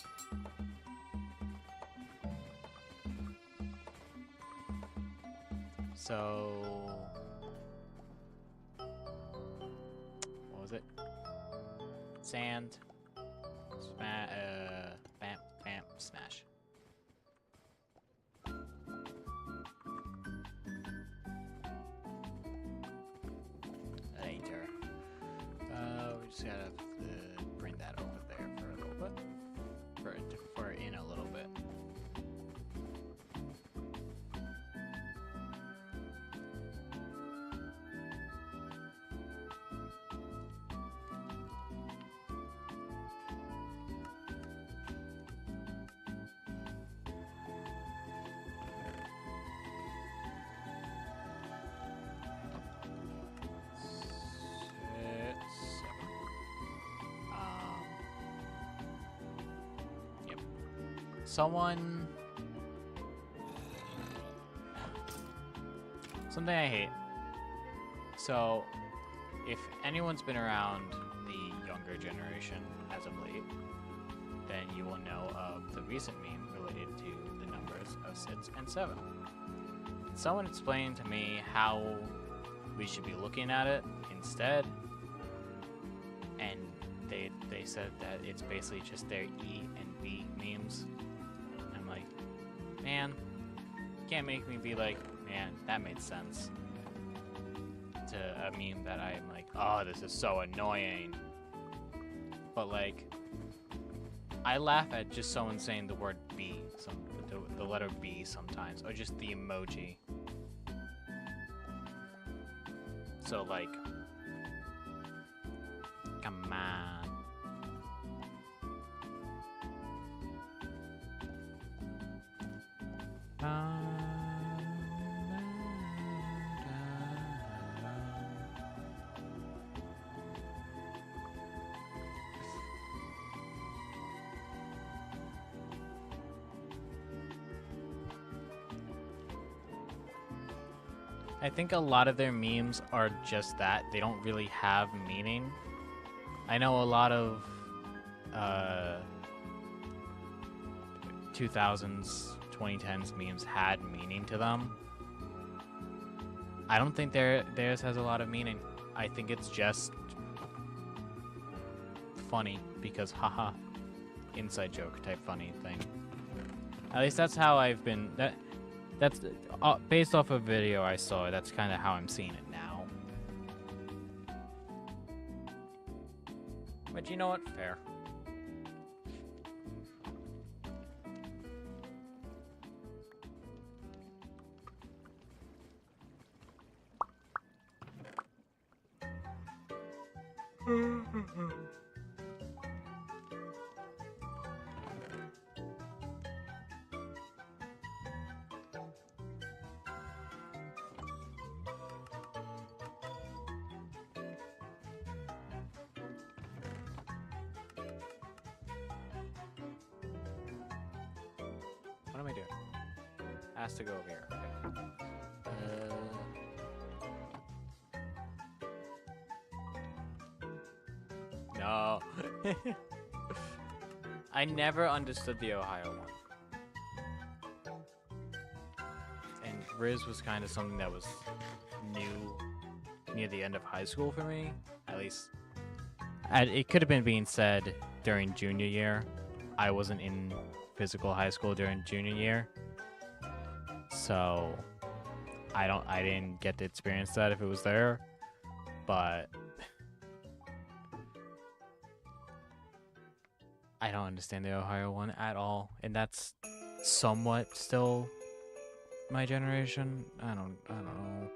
So, what was it? Sand, bam, bam, smash. Later. We just gotta bring that over there for a little bit. For in a little bit. Yep. Something I hate. So, if anyone's been around the younger generation as of late, then you will know of the recent meme related to the numbers of 6 and 7. Someone explained to me how we should be looking at it instead, and they said that it's basically just their E and B memes. I'm like, man, you can't make me be like, man, that made sense, to a meme that I'm like, oh, this is so annoying. But like, I laugh at just someone saying the word B, the letter B sometimes, or just the emoji. So like, come on. I think a lot of their memes are just that. They don't really have meaning. I know a lot of 2000s, 2010s memes had meaning to them. I don't think theirs has a lot of meaning. I think it's just funny because haha, inside joke type funny thing. At least that's how I've been. That's based off a video I saw. That's kind of how I'm seeing it now. But you know what? Fair. What am I doing? Has to go over here. Okay. No. I never understood the Ohio one. And Riz was kind of something that was new near the end of high school for me. At least, it could have been being said during junior year. I wasn't in physical high school during junior year, so I didn't get to experience that if it was there, but I don't understand the Ohio one at all, and that's somewhat still my generation. I don't know.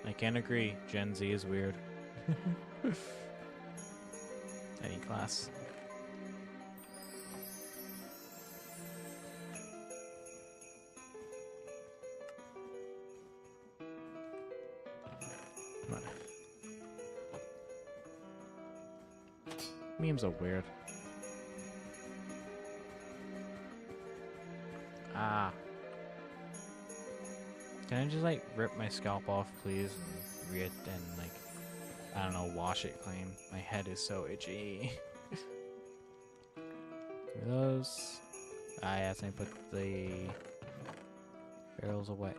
I can't agree. Gen Z is weird. Any class. Come on. Memes are weird. Ah. Can I just, like, rip my scalp off, please, and re it and, like, I don't know, wash it clean? My head is so itchy. Give me those. I accidentally put the barrels away.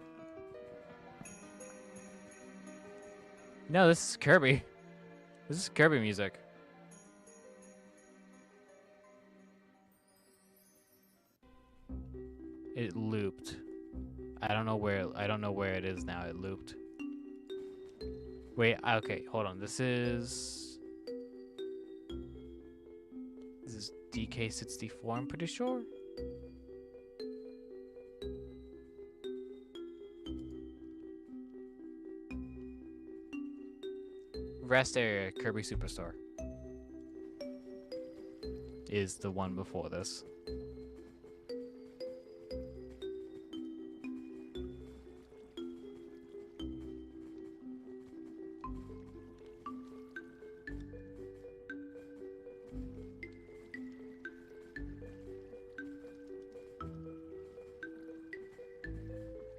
No, this is Kirby. This is Kirby music. It looped. I don't know where it is now. It looped. Wait, okay, hold on. This is DK64, I'm pretty sure. Rest area, Kirby Superstar is the one before this.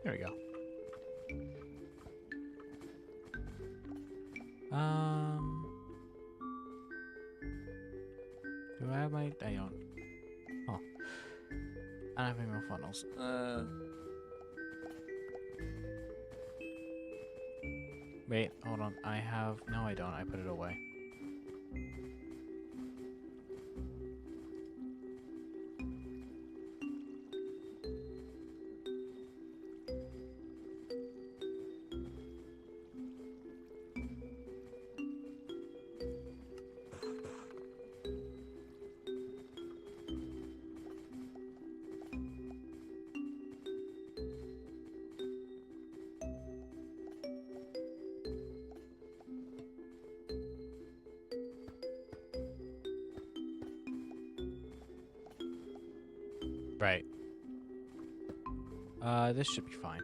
There we go. Do I have my... I don't... Oh. I don't have any more funnels. Wait, hold on. I have... No, I don't. I put it away. Right. This should be fine.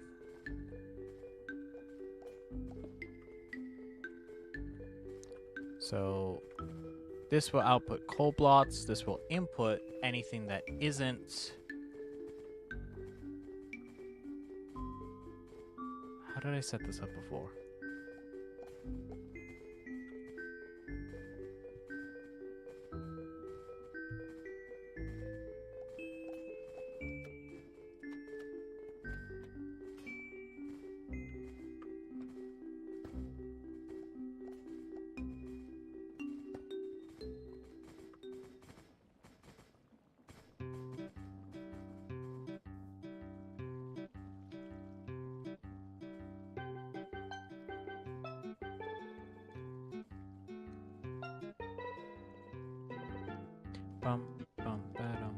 So, This will output coal blots. This will input anything that isn't. How did I set this up before? Bum, bum, ba-dum.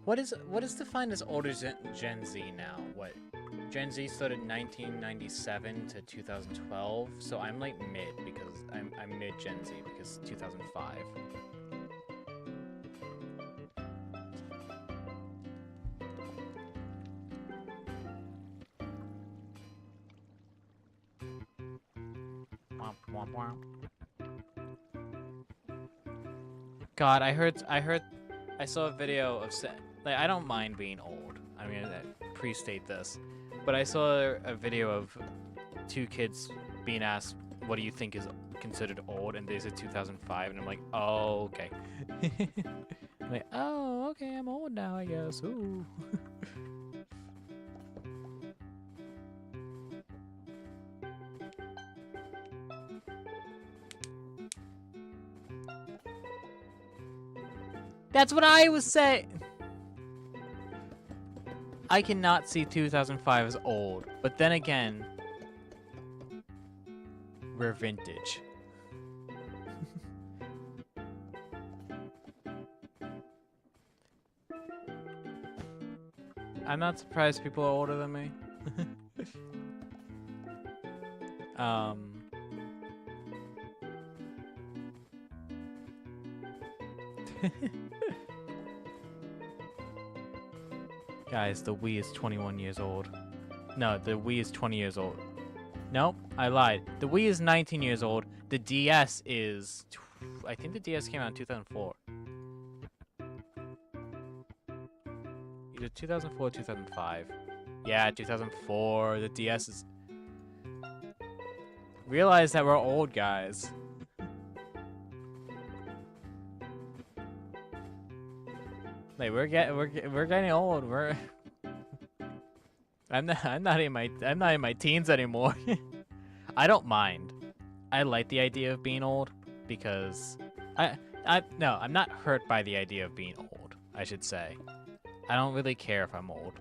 What is defined as older Gen Z now? What? Gen Z started 1997 to 2012, so I'm like mid because I'm mid Gen Z because 2005. Womp, womp, womp. God, I saw a video of like I don't mind being old. I'm gonna pre-state this, but I saw a video of two kids being asked, "What do you think is considered old?" and they said 2005, and I'm like, "Oh, okay." I'm like, "Oh, okay, I'm old now, I guess." Ooh. That's what I was saying. I cannot see 2005 as old, but then again, we're vintage. I'm not surprised people are older than me. Guys, the Wii is 21 years old. No, the Wii is 20 years old. Nope, I lied. The Wii is 19 years old. The DS is... I think the DS came out in 2004. Either 2004 or 2005. Yeah, 2004. The DS is... Realize that we're old, guys. Like we're getting old. I'm not in my teens anymore. I don't mind. I like the idea of being old because no, I'm not hurt by the idea of being old, I should say. I don't really care if I'm old.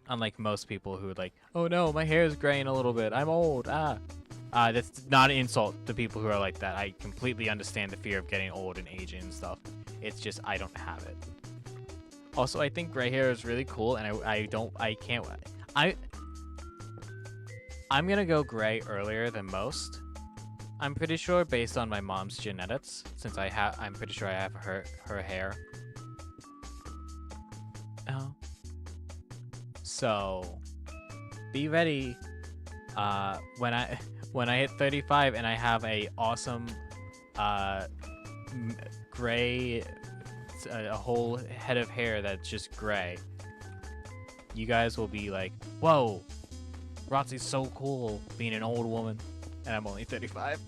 Unlike most people who are like, "Oh no, my hair is graying a little bit. I'm old." That's not an insult to people who are like that. I completely understand the fear of getting old and aging and stuff. It's just I don't have it. Also, I think gray hair is really cool, and I'm gonna go gray earlier than most. I'm pretty sure based on my mom's genetics, since I'm pretty sure I have her hair. Oh. So, be ready. When I hit 35 and I have a awesome, gray, a whole head of hair that's just gray. You guys will be like, "Whoa, Rotsy's so cool being an old woman," and I'm only 35.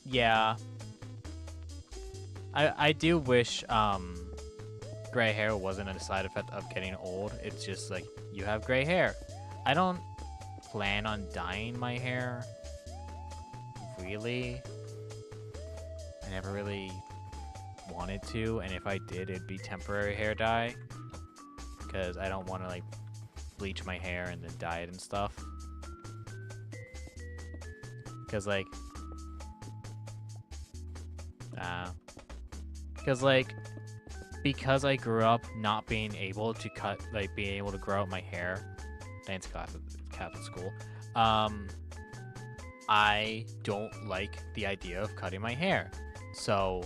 Yeah. I do wish gray hair wasn't a side effect of getting old. It's just like you have gray hair. I don't plan on dyeing my hair. Really? I never really wanted to, and if I did, it'd be temporary hair dye. Because I don't want to like bleach my hair and then dye it and stuff. Because like, because I grew up not being able to cut, like being able to grow out my hair, thanks to Catholic school, I don't like the idea of cutting my hair. So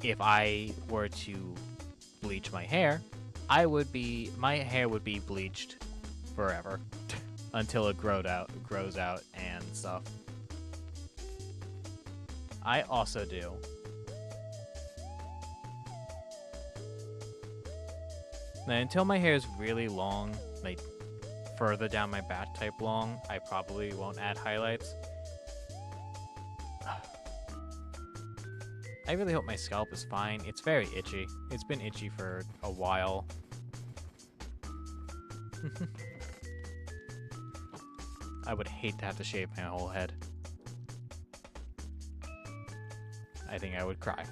if I were to bleach my hair, my hair would be bleached forever until it grows out and stuff. I also do. Now, until my hair is really long, like further down my back type long, I probably won't add highlights. I really hope my scalp is fine. It's very itchy. It's been itchy for a while. I would hate to have to shave my whole head. I think I would cry.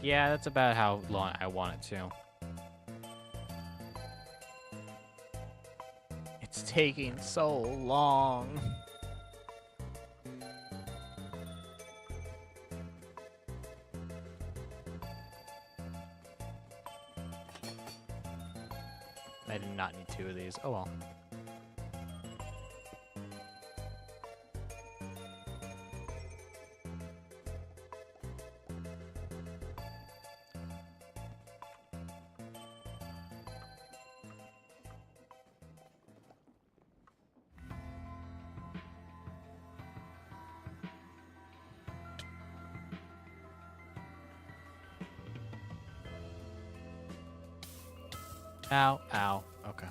Yeah, that's about how long I want it to. It's taking so long. I did not need 2 of these. Oh well. Ow, ow. Okay.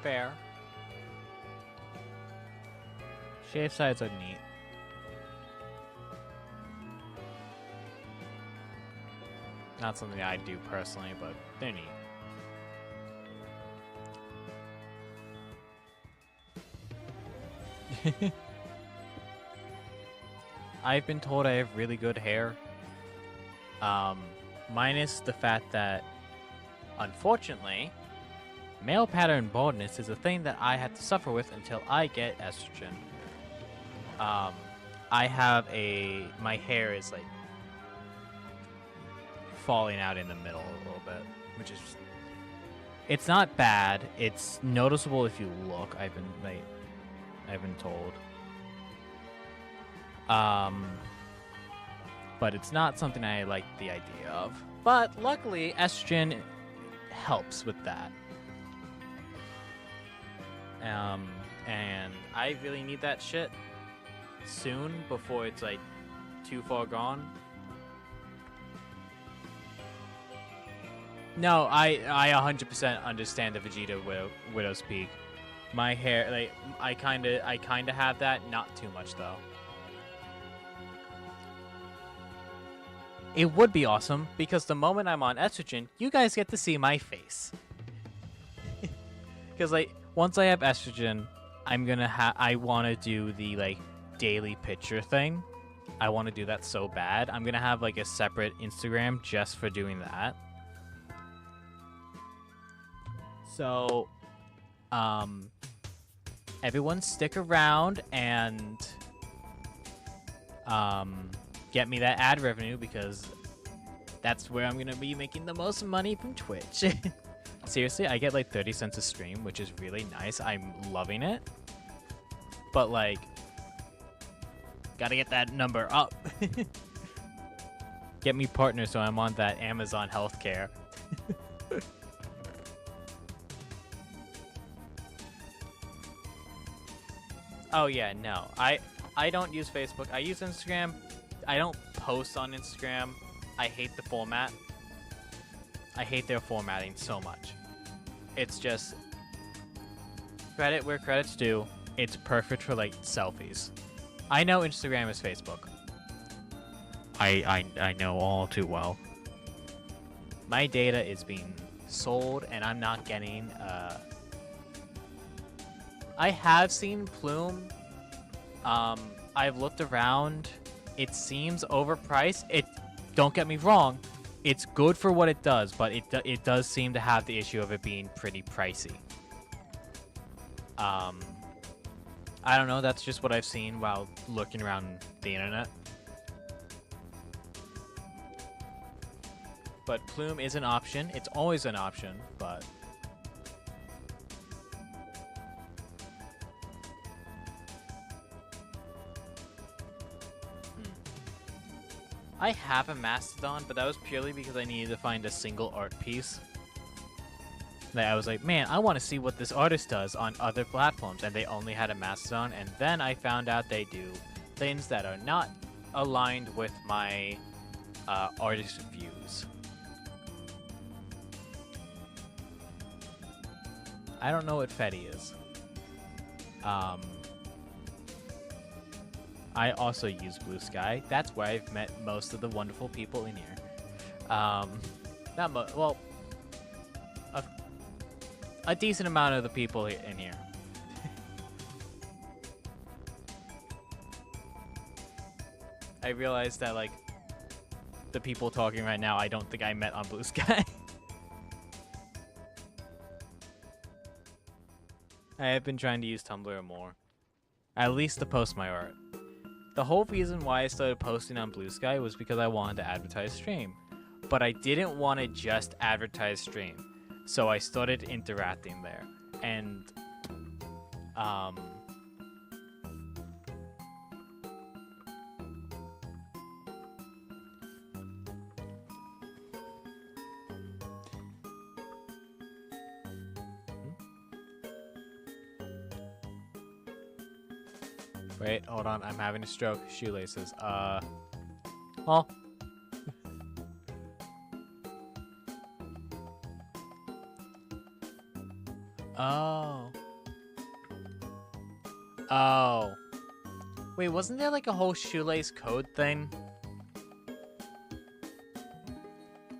Fair. Shave sides are neat. Not something I do personally, but they're neat. I've been told I have really good hair. Minus the fact that, unfortunately, male pattern baldness is a thing that I have to suffer with until I get estrogen. My hair is like falling out in the middle a little bit, which is, it's not bad. It's noticeable if you look. I've been told. But it's not something I like the idea of. But luckily, estrogen helps with that. And I really need that shit soon before it's like too far gone. No, I 100% understand the Vegeta Widow's Peak. My hair, like, I kinda have that, not too much though. It would be awesome because the moment I'm on estrogen, you guys get to see my face. Because like once I have estrogen, I want to do the like daily picture thing. I want to do that so bad. I'm gonna have like a separate Instagram just for doing that. So, everyone stick around and get me that ad revenue, because that's where I'm gonna be making the most money from Twitch. Seriously, I get like 30 cents a stream, which is really nice. I'm loving it. But like, gotta get that number up. Get me partners so I'm on that Amazon healthcare. Oh yeah, no. I don't use Facebook. I use Instagram. I don't post on Instagram. I hate the format. I hate their formatting so much. It's just credit where credit's due. It's perfect for like selfies. I know Instagram is Facebook. I know all too well. My data is being sold and I'm not getting I have seen Plume. I've looked around. It seems overpriced. Don't get me wrong. It's good for what it does, but it does seem to have the issue of it being pretty pricey. I don't know. That's just what I've seen while looking around the internet. But Plume is an option. It's always an option, but... I have a Mastodon, but that was purely because I needed to find a single art piece. That I was like, man, I want to see what this artist does on other platforms, and they only had a Mastodon, and then I found out they do things that are not aligned with my artist views. I don't know what Fetty is. I also use Blue Sky. That's where I've met most of the wonderful people in here. Well, a decent amount of the people in here. I realized that, like, the people talking right now, I don't think I met on Blue Sky. I have been trying to use Tumblr more. At least to post my art. The whole reason why I started posting on Blue Sky was because I wanted to advertise stream. But I didn't want to just advertise stream. So I started interacting there. And, Wait, hold on. I'm having a stroke. Shoelaces. Well. Oh. Oh. Wait, wasn't there like a whole shoelace code thing?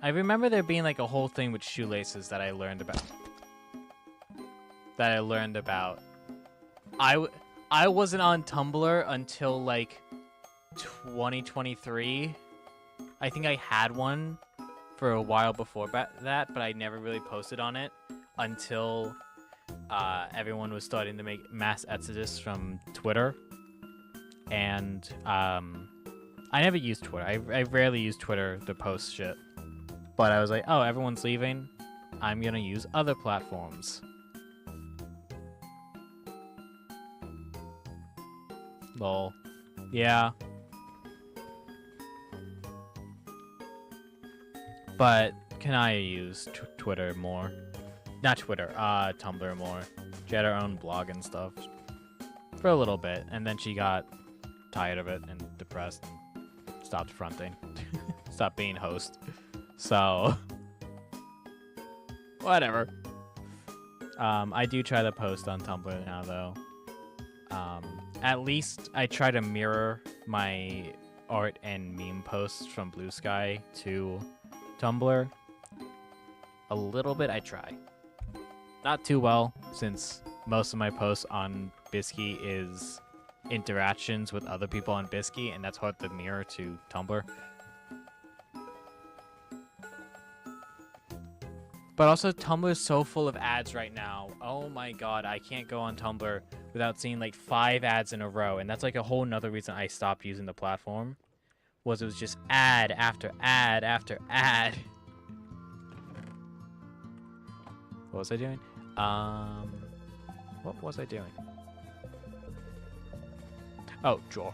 I remember there being like a whole thing with shoelaces that I learned about. I wasn't on Tumblr until like 2023. I think I had one for a while before that, but I never really posted on it until everyone was starting to make mass exodus from Twitter. And I never used Twitter. I rarely use Twitter to post shit. But I was like, oh, everyone's leaving. I'm gonna use other platforms. Lol. Yeah. But can I use Twitter more? Not Twitter, Tumblr more. She had her own blog and stuff for a little bit, and then she got tired of it and depressed and stopped fronting. Stopped being host. So, whatever. I do try to post on Tumblr now, though. At least I try to mirror my art and meme posts from Blue Sky to Tumblr. A little bit, I try. Not too well, since most of my posts on Bisky is interactions with other people on Bisky, and that's hard to mirror to Tumblr. But also, Tumblr is so full of ads right now. Oh my god, I can't go on Tumblr without seeing like 5 ads in a row, and that's like a whole nother reason I stopped using the platform. Was it was just ad after ad after ad. What was I doing? What was I doing? Oh, draw.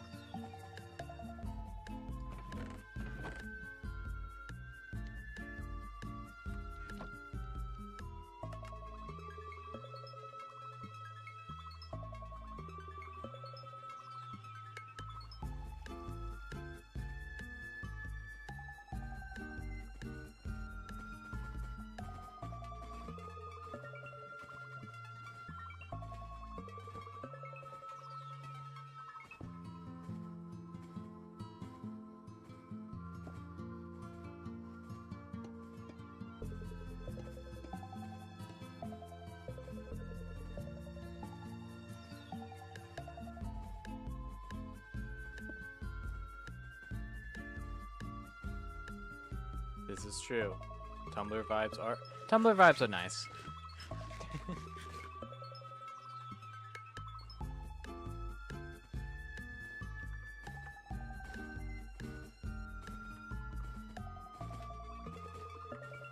This is true. Tumblr vibes are nice.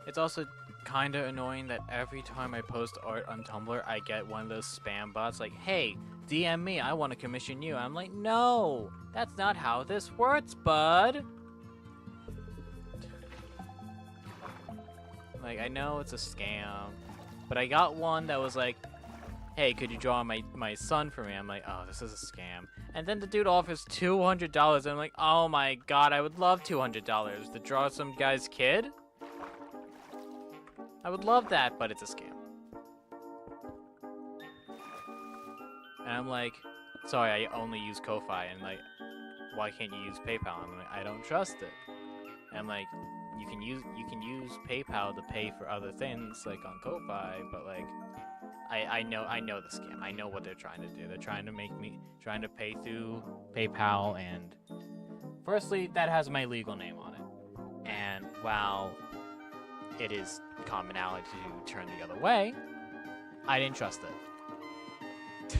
It's also kind of annoying that every time I post art on Tumblr, I get one of those spam bots like, hey, DM me, I want to commission you. I'm like, no, that's not how this works, bud. Like, I know it's a scam, but I got one that was like, hey, could you draw my son for me? I'm like, oh, this is a scam. And then the dude offers $200. I'm like, oh my god, I would love $200 to draw some guy's kid. I would love that, but it's a scam. And I'm like, sorry, I only use Ko-Fi. And like, why can't you use PayPal? I'm like, I don't trust it. And I'm like, you can use PayPal to pay for other things like on Ko-Fi, but like, I know the scam. I know what they're trying to do. They're trying to pay through PayPal, and firstly, that has my legal name on it. And while it is commonality to turn the other way, I didn't trust it.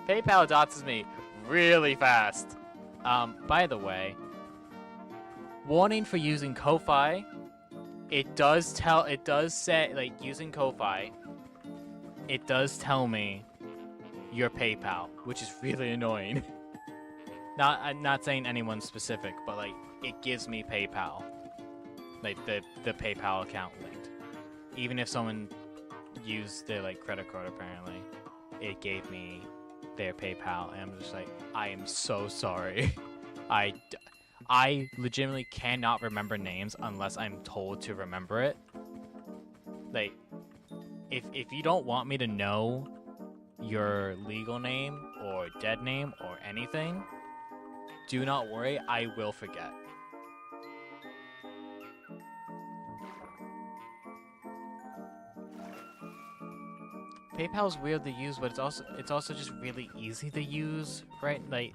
PayPal doxes me really fast. By the way, warning for using Ko-Fi. It does say, like, using Ko-Fi, it does tell me your PayPal, which is really annoying. I'm not saying anyone specific, but like, it gives me PayPal. Like the PayPal account linked. Even if someone used their like credit card, apparently, it gave me their PayPal, and I'm just like, I am so sorry. I legitimately cannot remember names unless I'm told to remember it. Like, if you don't want me to know your legal name or dead name or anything, do not worry, I will forget. PayPal's weird to use, but it's also just really easy to use, right? Like,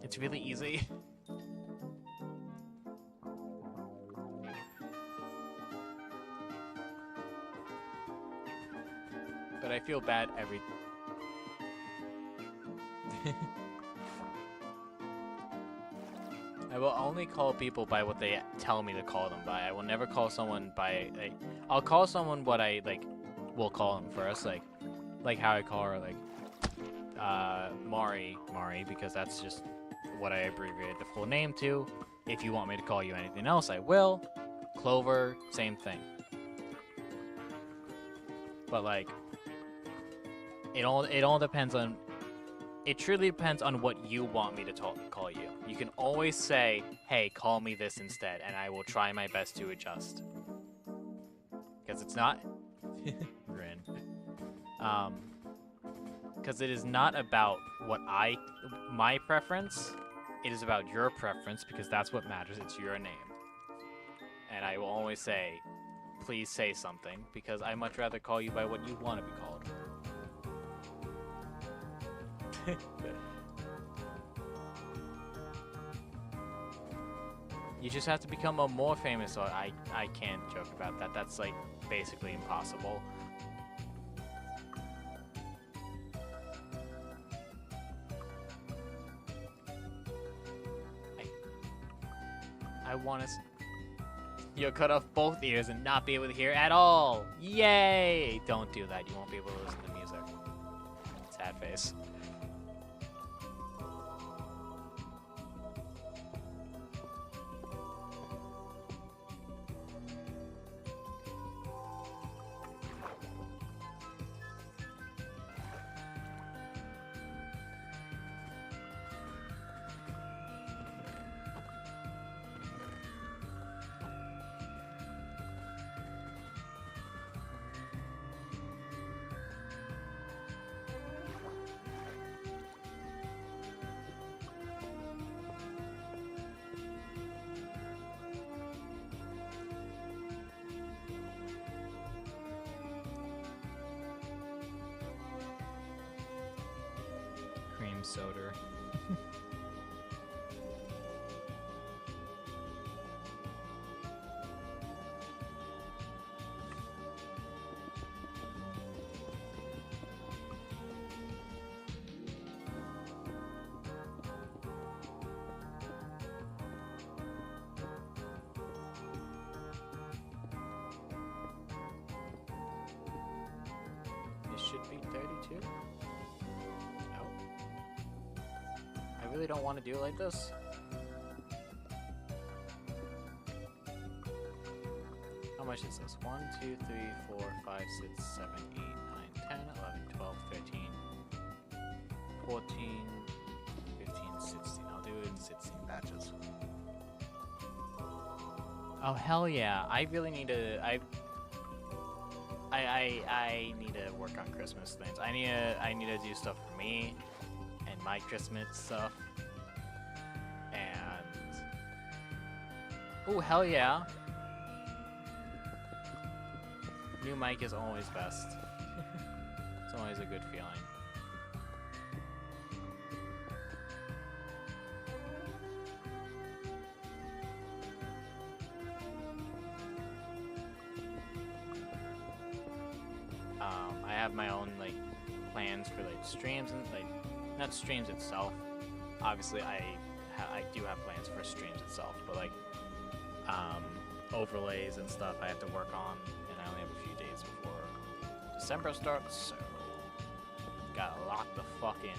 it's really easy. But I feel bad every... I will only call people by what they tell me to call them by. I will never call someone by... Like, I'll call someone what I, like, will call them first. Like how I call her, like, Mari, because that's just what I abbreviated the full name to. If you want me to call you anything else, I will. Clover, same thing. But, like... It all depends on... It truly depends on what you want me to call you. You can always say, hey, call me this instead, and I will try my best to adjust. Because it's not... Grin. Because it is not about my preference. It is about your preference, because that's what matters. It's your name. And I will always say, please say something, because I much rather call you by what you want to be called. You just have to become a more famous. So I can't joke about that. That's like basically impossible. I want to. You'll cut off both ears and not be able to hear at all. Yay! Don't do that. You won't be able to listen to music. Sad face. Cream soda. This should be 32. I really don't want to do it like this. How much is this? 1, 2, 3, 4, 5, 6, 7, 8, 9, 10, 11, 12, 13, 14, 15, 16. I'll do it in 16 batches. Oh hell yeah. I really need to I need to work on Christmas things. I need to do stuff for me and my Christmas stuff. And oh hell yeah. New mic is always best. It's always a good feeling. I have my own like plans for like streams and like not streams itself. Obviously, I do have plans for streams itself, but like overlays and stuff I have to work on, and I only have a few days before December starts, so gotta lock the fuck in.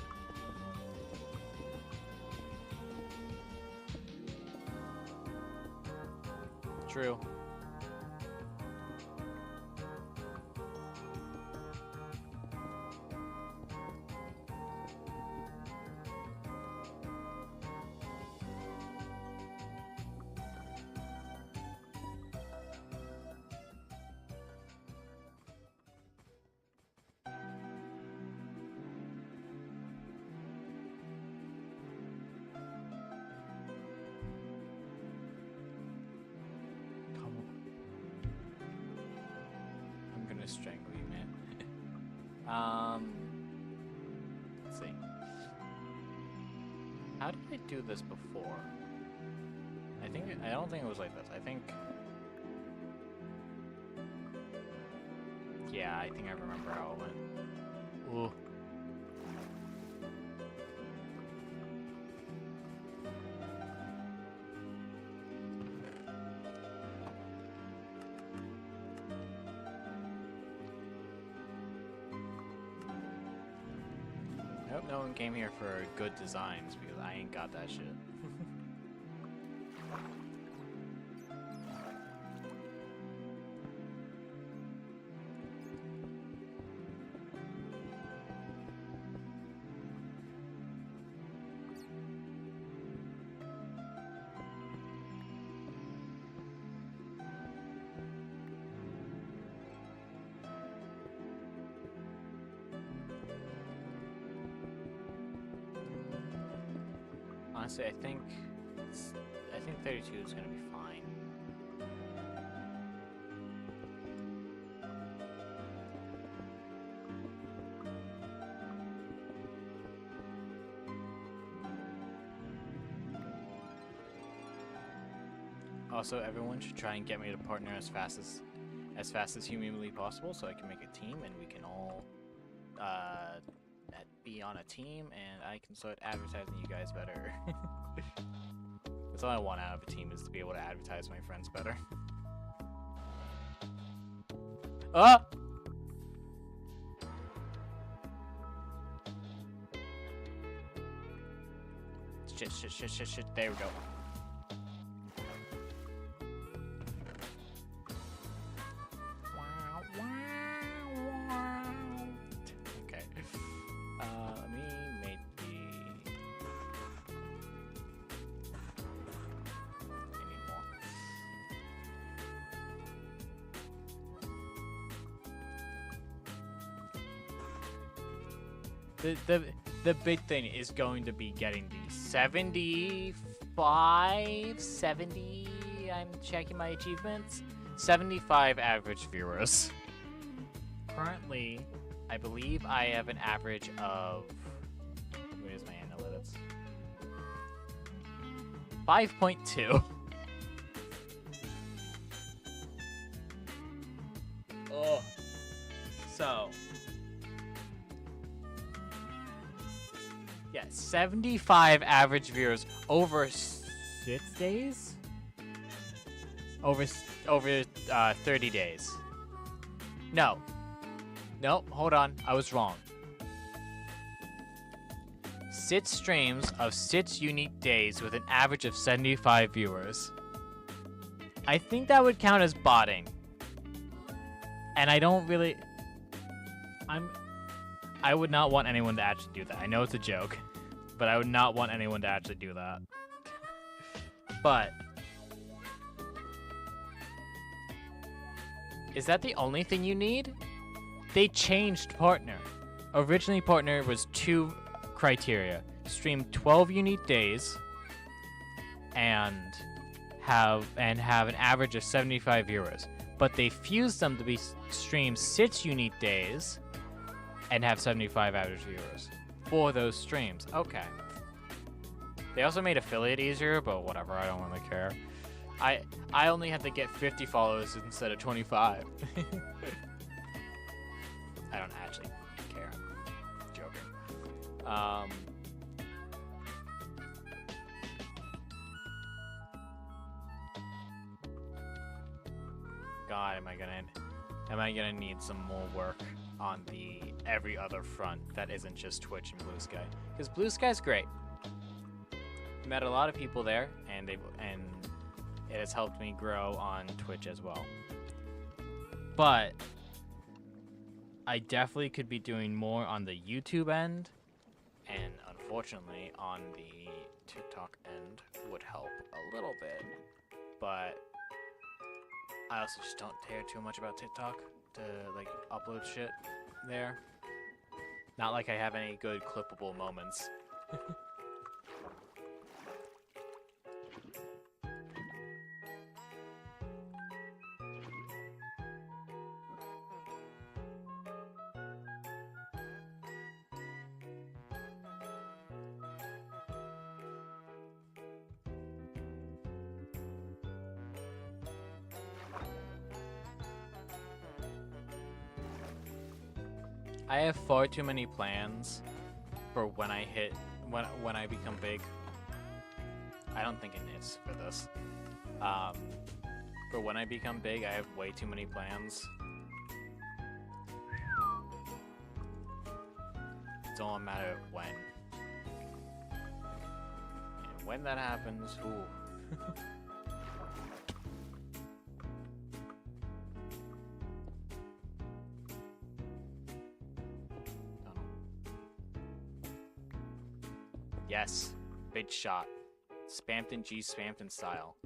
True. Strangle you, man. Let's see. How did I do this before? I don't think it was like this. I think. Yeah, I think I remember how it went. Ooh. I hope no one came here for good designs, because I ain't got that shit. Honestly, I think 32 is gonna be fine. Also, everyone should try and get me to partner as fast as humanly possible, so I can make a team and we can all be on a team, and I can start advertising you guys better. That's all I want out of a team, is to be able to advertise my friends better. Ah! Shit. There we go. Okay. Let me make the... I need more. The big thing is going to be getting the 70, I'm checking my achievements, 75 average viewers. Currently, I believe I have an average of, where's my analytics? 5.2. Oh. So. Yeah, 75 average viewers over 6 days? Over 30 days. No, hold on. I was wrong. 6 streams of 6 unique days with an average of 75 viewers. I think that would count as botting. And I don't really... I would not want anyone to actually do that. I know it's a joke, but I would not want anyone to actually do that. But... is that the only thing you need? They changed partner. Originally, partner was 2 criteria. Stream 12 unique days and have an average of 75 viewers. But they fused them to be stream 6 unique days and have 75 average viewers for those streams. Okay. They also made affiliate easier, but whatever, I don't really care. I only have to get 50 followers instead of 25. I don't actually care. I'm joking. God, am I gonna need some more work on the every other front that isn't just Twitch and Blue Sky, because Blue Sky's great. Met a lot of people there, and it has helped me grow on Twitch as well. But I definitely could be doing more on the YouTube end, and unfortunately on the TikTok end would help a little bit. But I also just don't care too much about TikTok to like upload shit there. Not like I have any good clippable moments. I have far too many plans for when I become big. I don't think it is for this. For when I become big, I have way too many plans. It's all a matter of when. And when that happens, ooh. Yes, big shot. Spampton G Spampton style.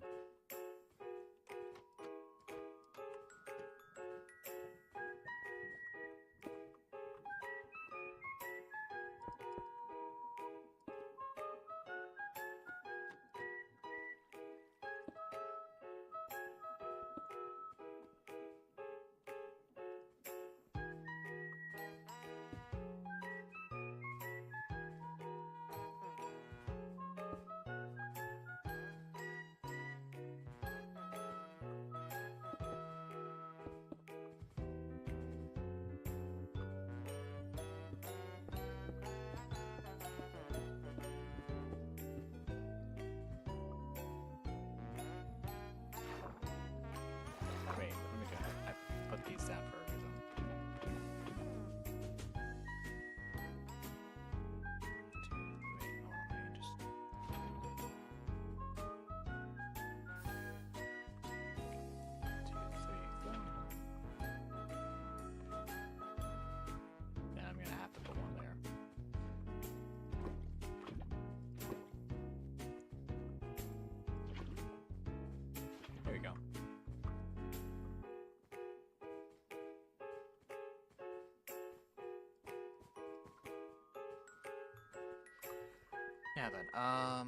Now then, ah.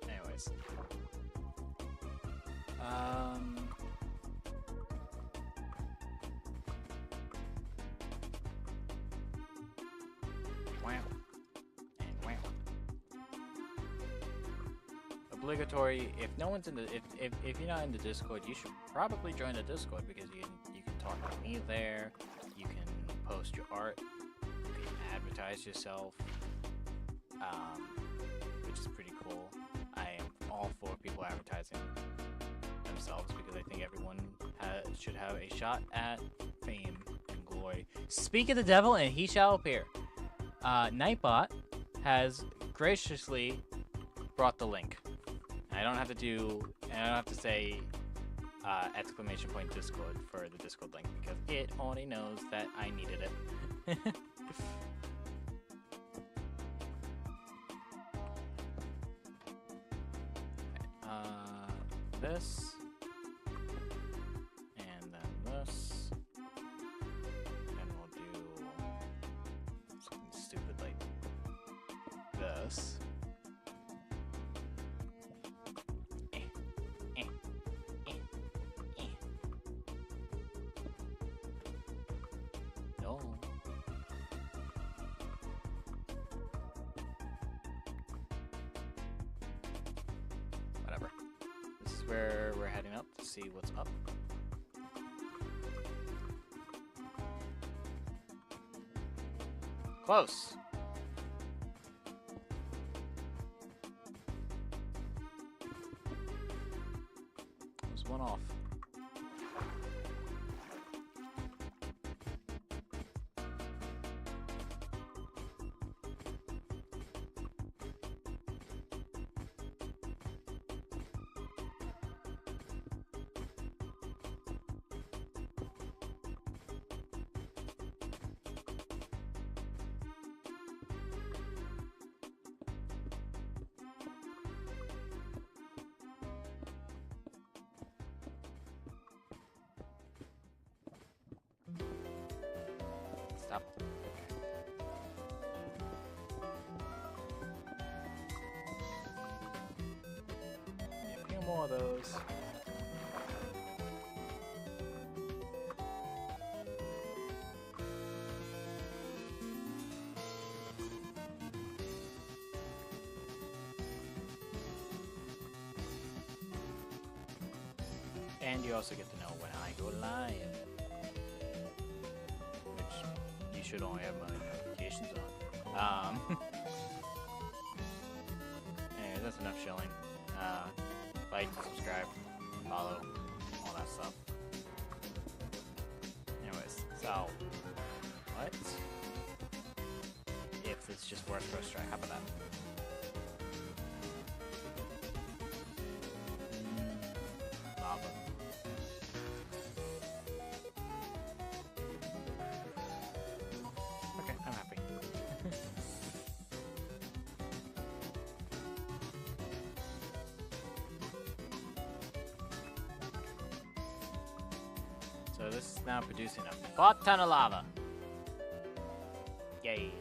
Anyways. Wow. And wow. Obligatory. If no one's in the if you're not in the Discord, you should probably join the Discord because you can talk to me there. You can post your art. You can advertise yourself. Which is pretty cool. I am all for people advertising themselves because I think everyone should have a shot at fame and glory. Speak of the devil and he shall appear. Nightbot has graciously brought the link. I don't have to say exclamation point Discord for the Discord link because it already knows that I needed it. This, and then this, and we'll do something stupid like this. No. Whatever. This is where we're heading up to see what's up. Close. There's one off. Stop. Yeah, a few more of those. And you also get to know when I go live. Which you should only have my notifications on. Anyways, that's enough shilling. Like, subscribe, follow, all that stuff. Anyways, so what if it's just worth first try? How about that? Lava. Okay, I'm happy. So this is now producing a butt ton of lava. Yay.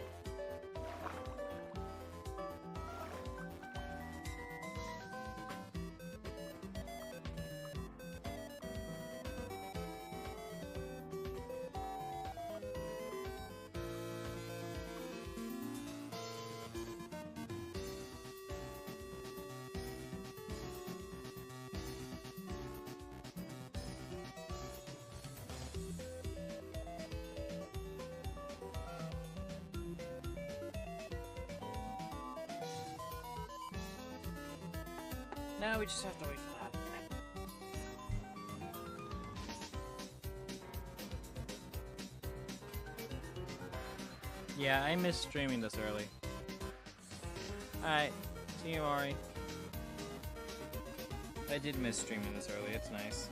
Now we just have to wait for that. Yeah, I miss streaming this early. Alright, see you, Ari. I did miss streaming this early, it's nice.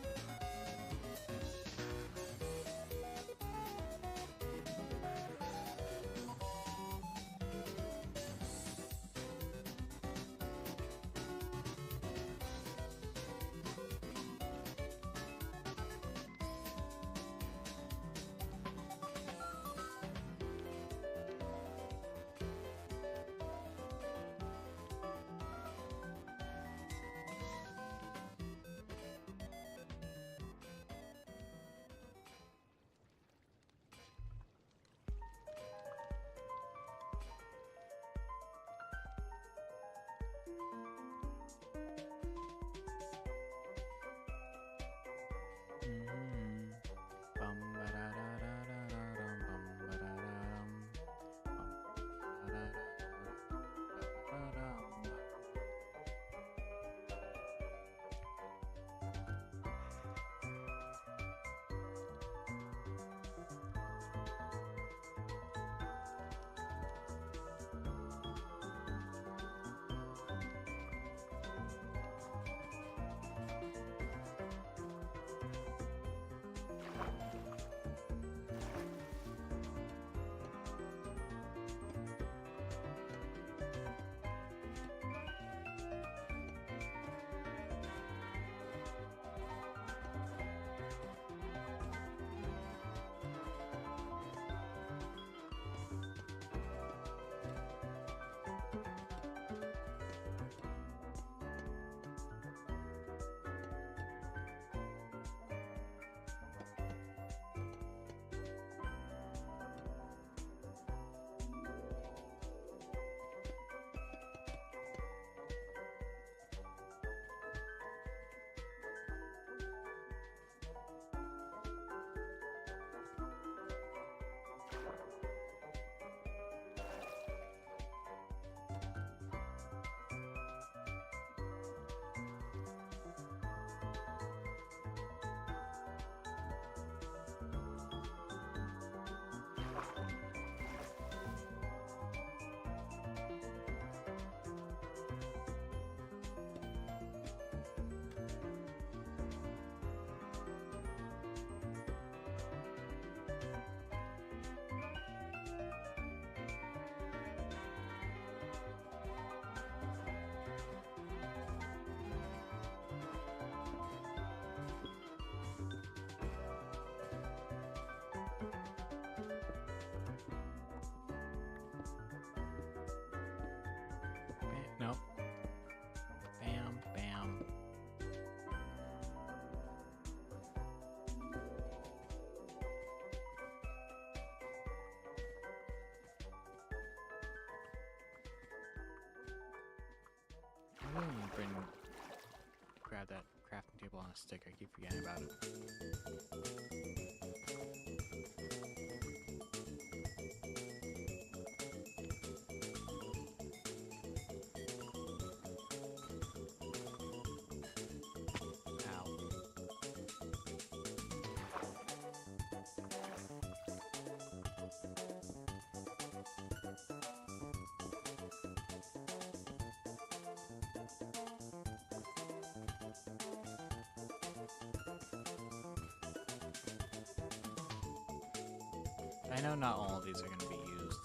Nope. Bam, bam. Grab that crafting table on a stick. I keep forgetting about it. I know not all of these are going to be used.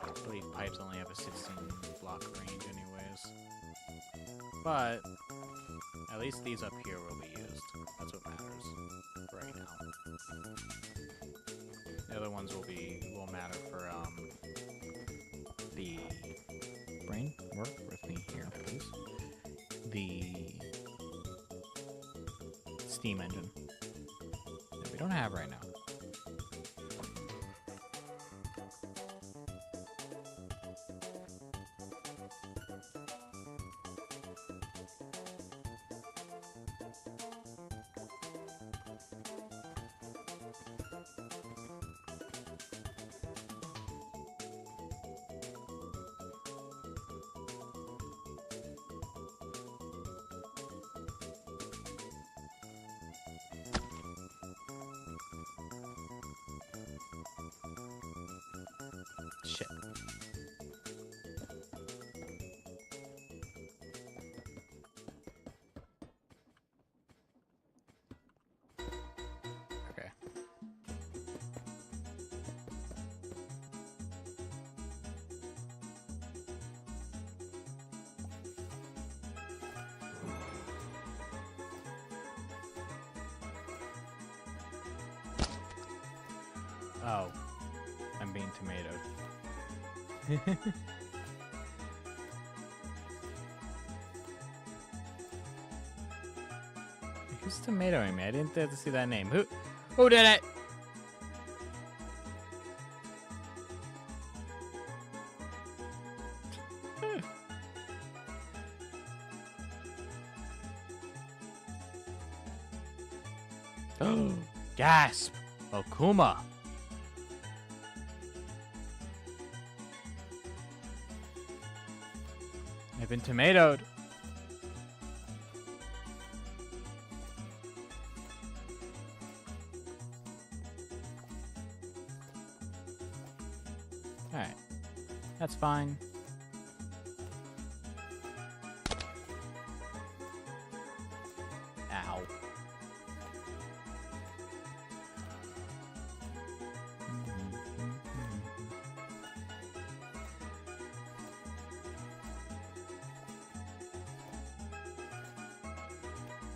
I believe pipes only have a 16 block range anyways. But at least these up here will be used. That's what matters right now. The other ones will matter for the brain. Work with me here, please. The steam engine that we don't have right now. Oh, I'm being tomatoed. Who's tomatoing me? I didn't get to see that name. Who did it? Oh, gasp! Okuma. I've been tomatoed. Alright. That's fine. Ow.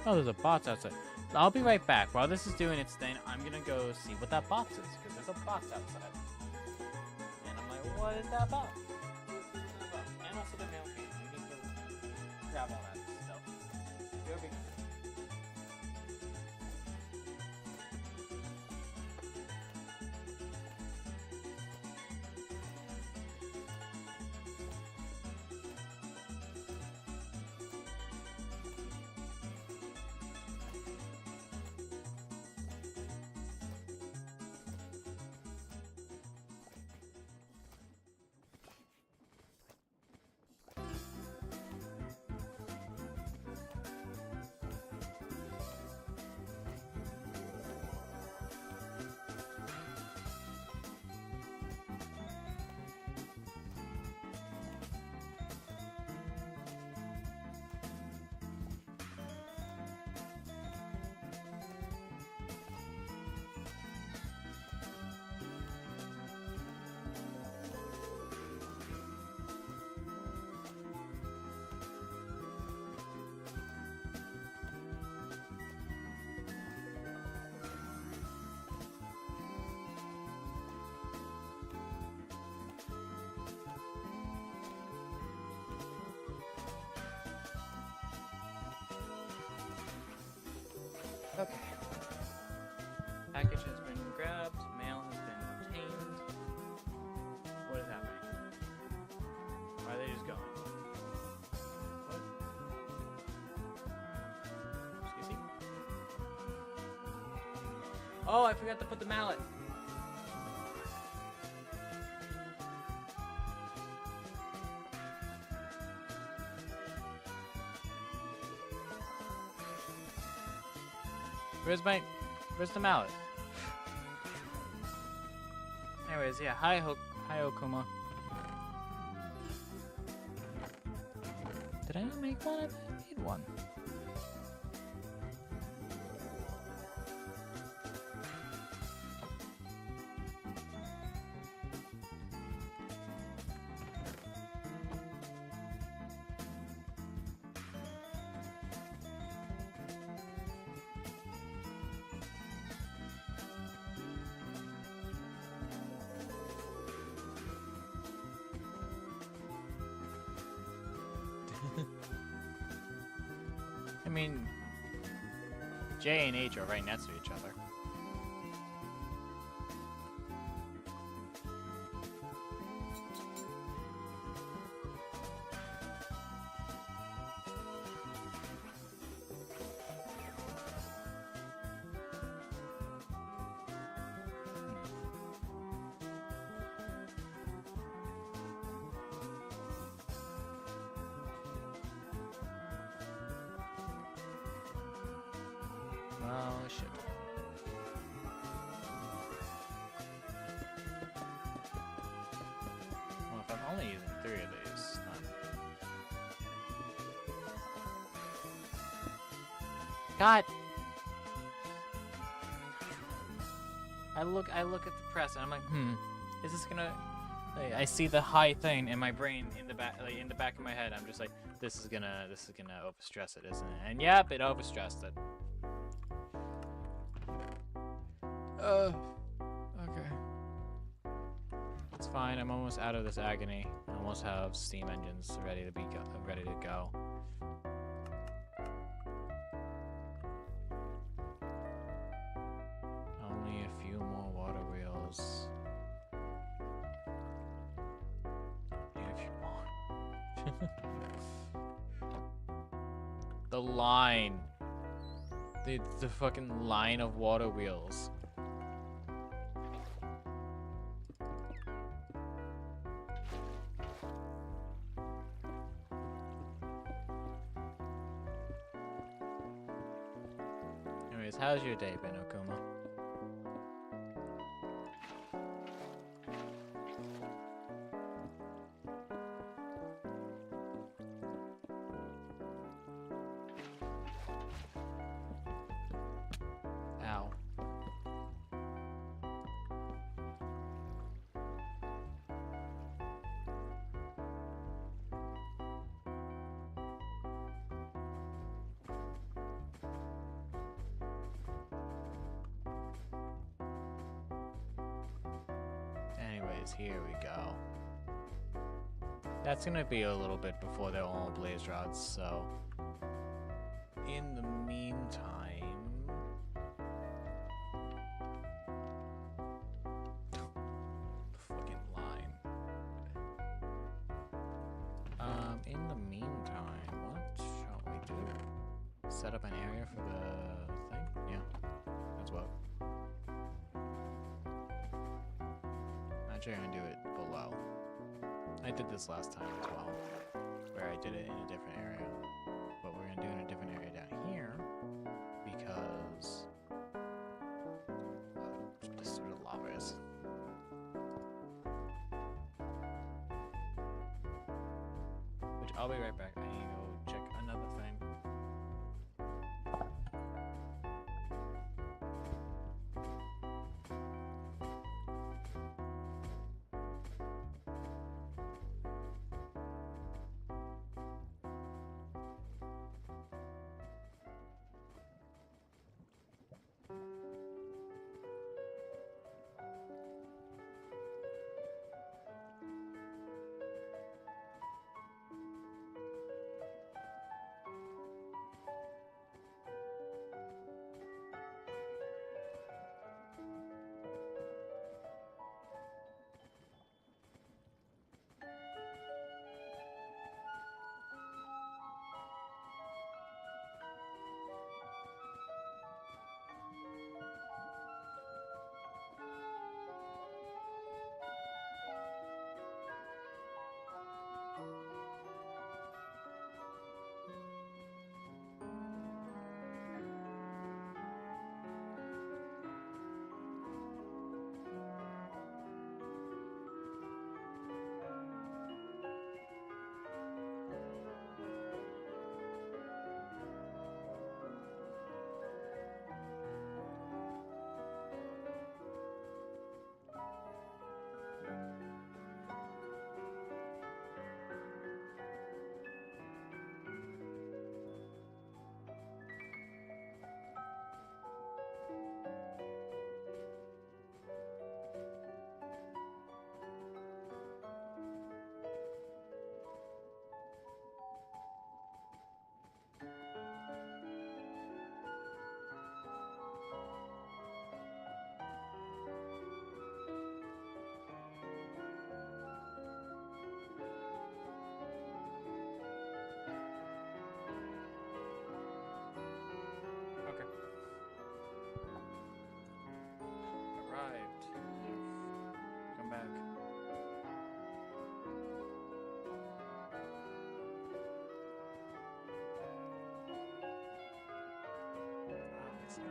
Oh, there's a box outside. I'll be right back. While this is doing its thing, I'm gonna go see what that box is, because there's a box outside. And I'm like, what is that box? And also the mail came. I need to grab all that stuff. You'll be okay. Package has been grabbed. Mail has been obtained. What is happening? Why are they just going? What? Excuse me? Oh, I forgot to put the mallet. Where's the mallet? Anyways, yeah, hi Okuma. Did I not make one? I made one. I mean, J and H are right next to each other. Oh, shit. Well, if I'm only using 3 of these, God! I look at the press and I'm like, is this gonna... Like, I see the high thing in my brain in the back, like, in the back of my head. I'm just like, this is gonna overstress it, isn't it? And yep, it overstressed it. Okay. fine. I'm almost out of this agony. I almost have steam engines ready to go. Only a few more water wheels. Need a few more. The line. The fucking line of water wheels. Anyways, how's your day been, Okuma? Ow. Anyways, here we go. That's gonna be a little bit before they're all blaze rods, so in the meantime, the fucking line. In the meantime, what shall we do? Set up an area for the thing? Yeah, that's what. Actually, I'm gonna do it below. I did this last time as well, where I did it in a different area. But we're gonna do it in a different area down here because this is where the lava is. Which I'll be right back. I need to go check another thing. Okay. Arrived. Come back. Let's go.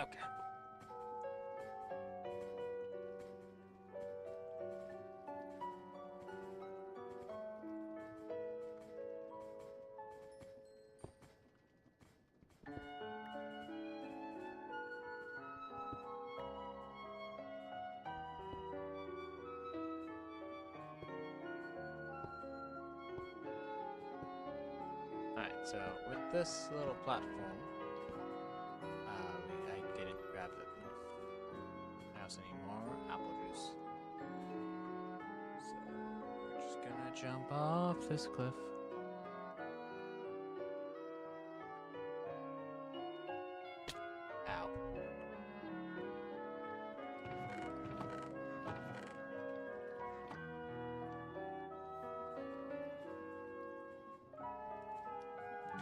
Okay. So with this little platform, I didn't grab it. I also need more apple juice. So we're just gonna jump off this cliff. Ow.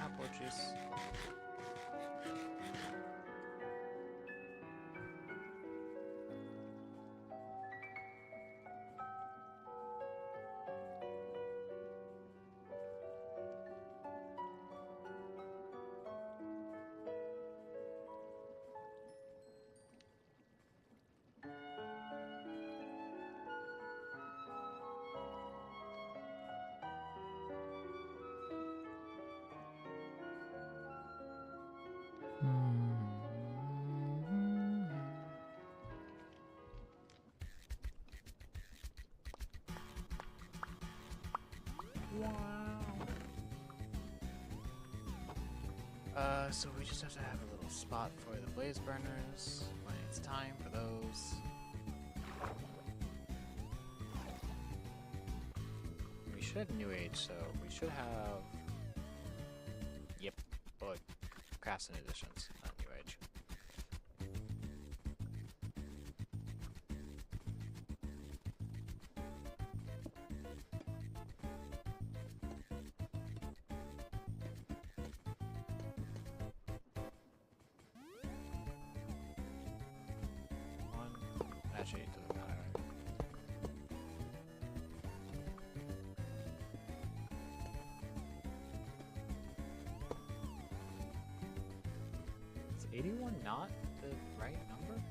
Apple juice. So we just have to have a little spot for the blaze burners when it's time for those. We should have New Age, so we should have. Yep, but crafts and additions, not New Age. Actually, it doesn't matter. Is 81 not the right number?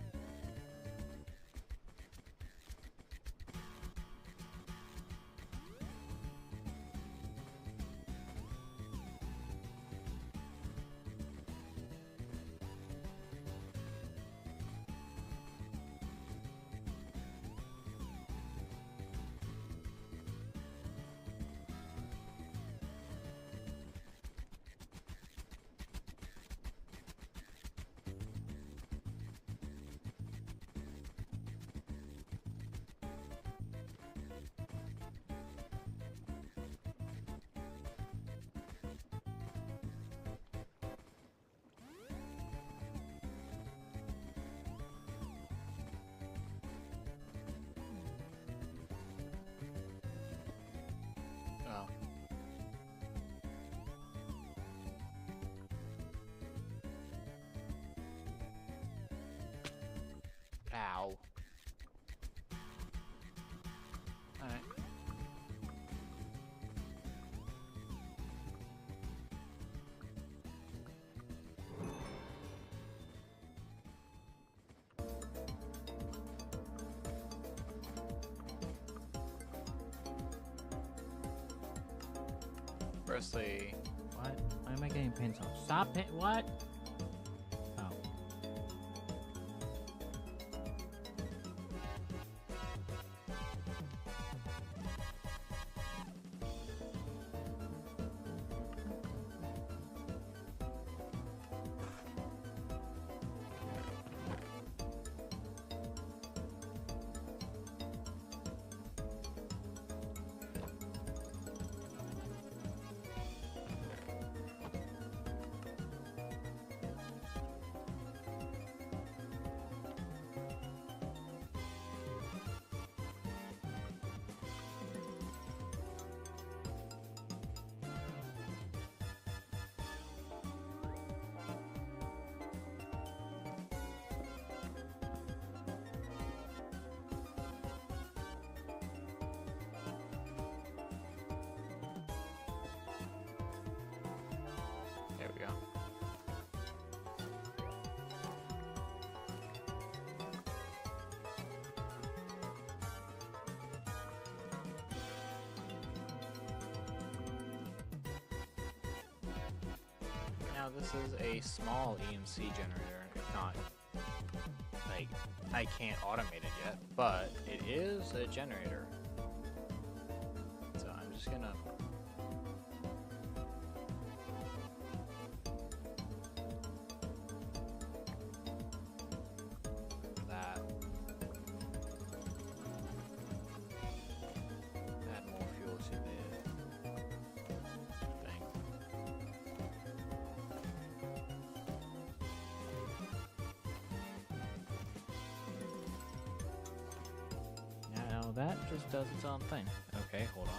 Oh. Ow. Alright. Firstly, What? Why am I getting pinned off? Stop it! What? Oh. there we go. Now this is a small EMC generator, if not, like, I can't automate it yet, but it is a generator. So I'm just gonna that just does its own thing. Okay, hold on.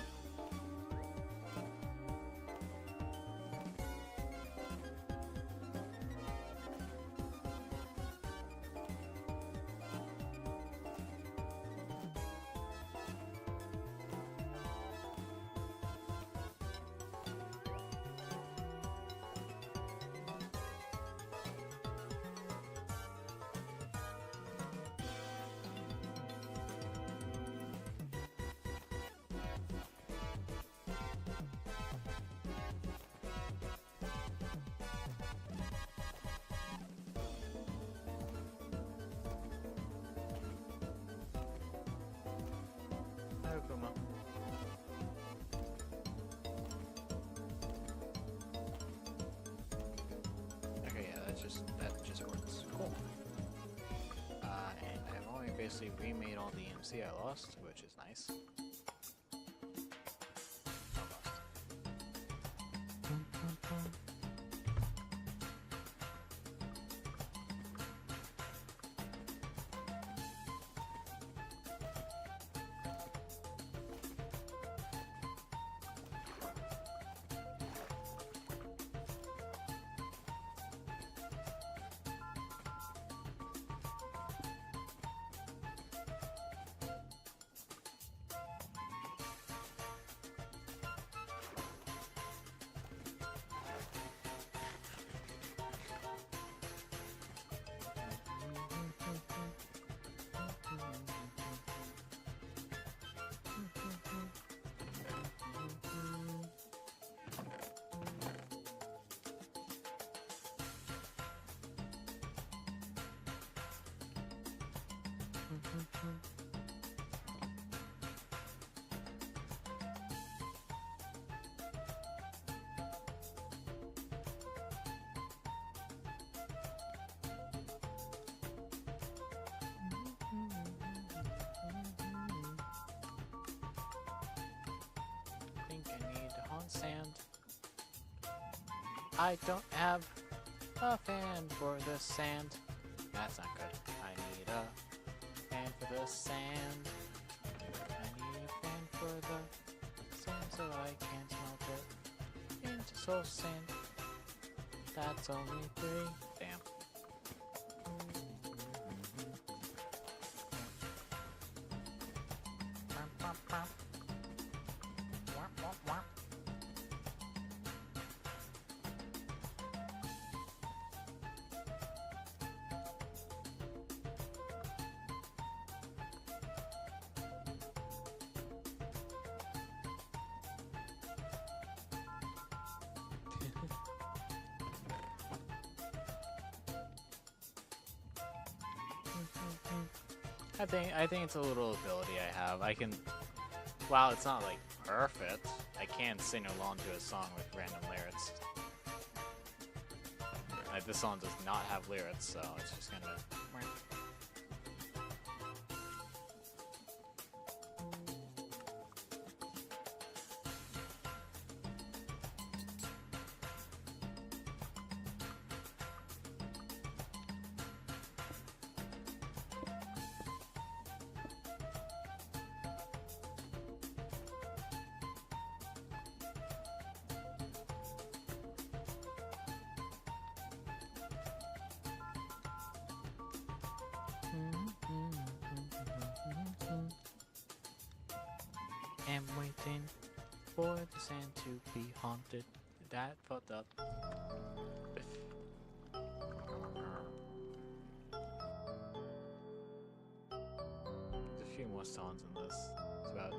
Hi, Kuma. Okay, yeah, that just works. Cool. And I've only basically remade all the EMC I lost, which is nice. Almost. Think I need to hunt sand. I don't have a fan for the sand. That's not good. I need a fan for the sand. I need a fan for the sand so I can smelt it into soul sand. That's only 3. Damn. I think it's a little ability I have. I can, while it's not like perfect, I can sing along to a song with random lyrics. Like this song does not have lyrics, so it's just gonna. Am waiting for the sand to be haunted. That fucked up. There's a few more songs in this. It's about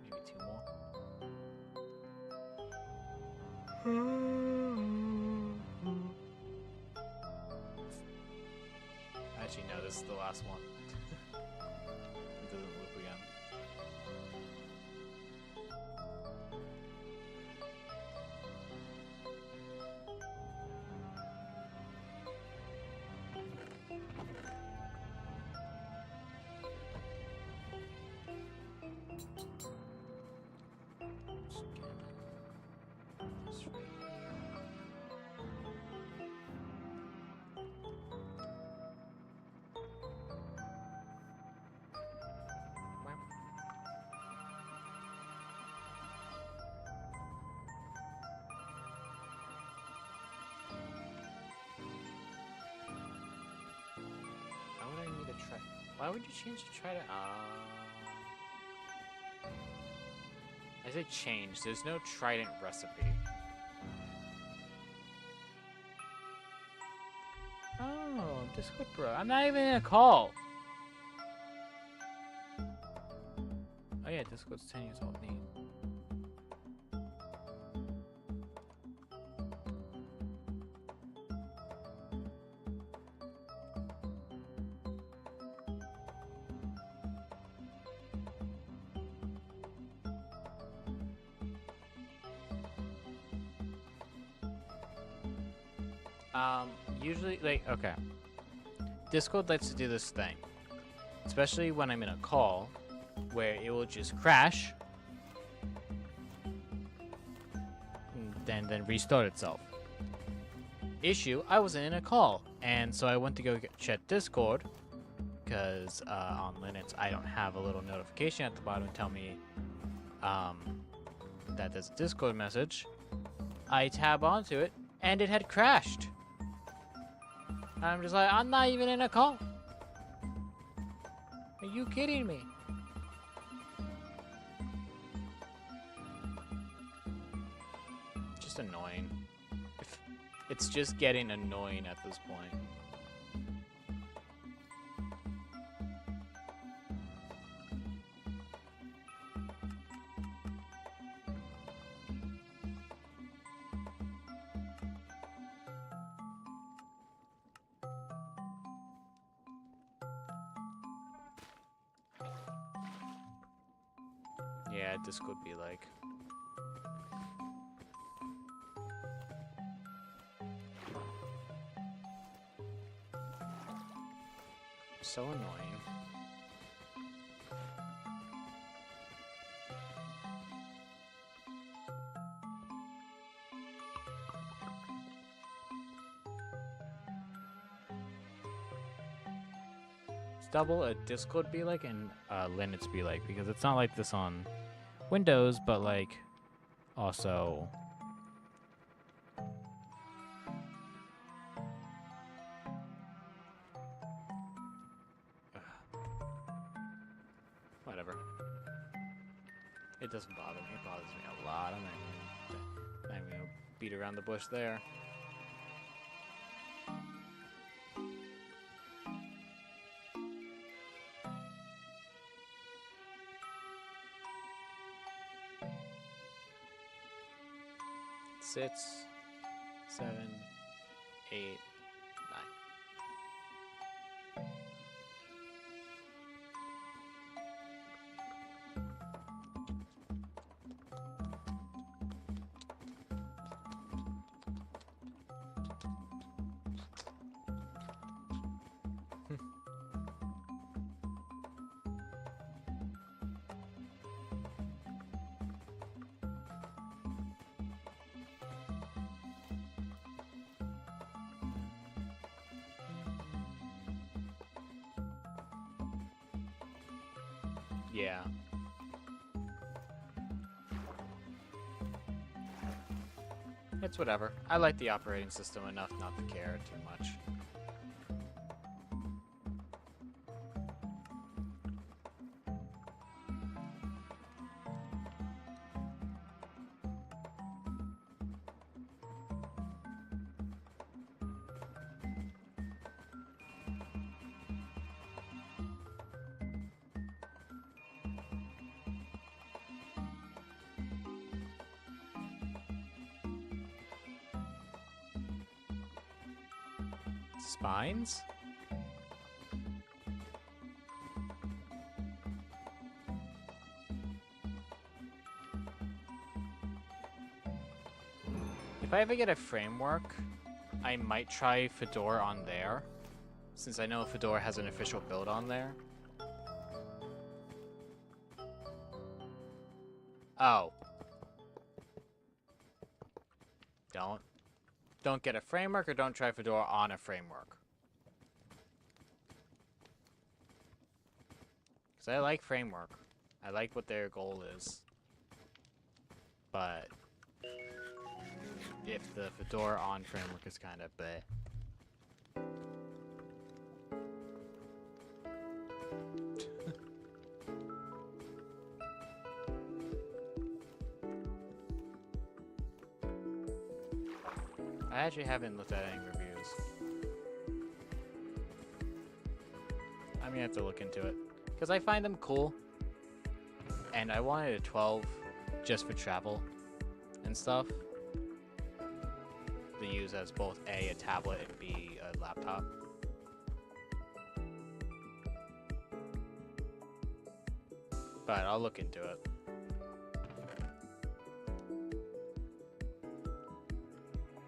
maybe 2 more. Actually, no, this is the last one. It doesn't loop again. Why would you change to try to? I say change. There's no trident recipe. Oh, Discord bro. I'm not even in a call. Oh yeah, Discord's 10 years old. Neat. Usually, like, okay. Discord likes to do this thing, especially when I'm in a call, where it will just crash, and then restart itself. Issue, I wasn't in a call, and so I went to go check Discord, because on Linux I don't have a little notification at the bottom to tell me that there's a Discord message. I tab onto it, and it had crashed. I'm just like, I'm not even in a call. Are you kidding me? Just annoying. It's just getting annoying at this point. Yeah, this could be like. So annoying. Double a Discord be like and Linux be like, because it's not like this on Windows, but like also whatever. It doesn't bother me. It bothers me a lot. I'm gonna beat around the bush there. Six, 7, 8, 9. Yeah. It's whatever. I like the operating system enough not to care too much. Spines? If I ever get a framework, I might try Fedora on there, since I know Fedora has an official build on there. Oh. Don't get a framework or don't try Fedora on a framework. Because I like framework. I like what their goal is. But if the Fedora on framework is kind of bleh. I actually haven't looked at any reviews. I'm gonna have to look into it. Because I find them cool. And I wanted a 12 just for travel and stuff. To use as both A tablet, and B, a laptop. But I'll look into it.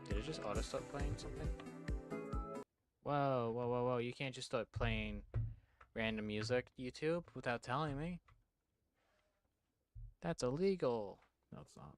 Did it just auto start playing something? Whoa, whoa, whoa, whoa. You can't just start playing random music, YouTube, without telling me. That's illegal. No, it's not.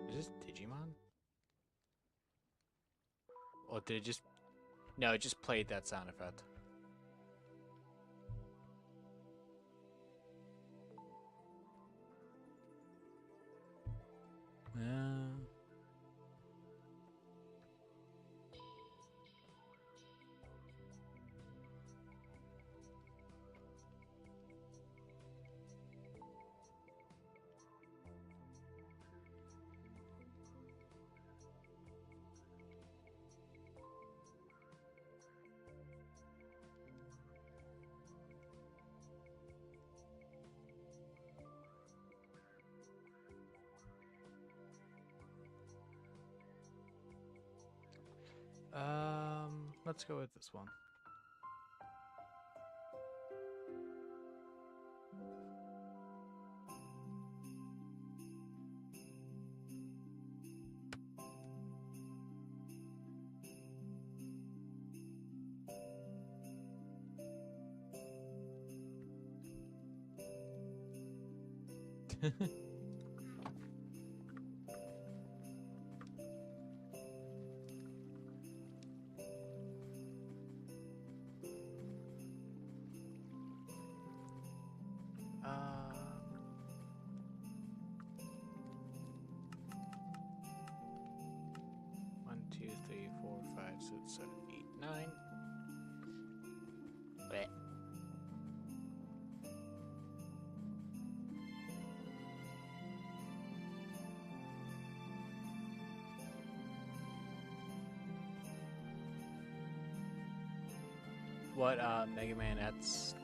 Is this Digimon? Or did it just... No, it just played that sound effect. Let's go with this one. One, two, three, 4, 5, 6, 7, 8, 9. Bleh. What Mega Man X?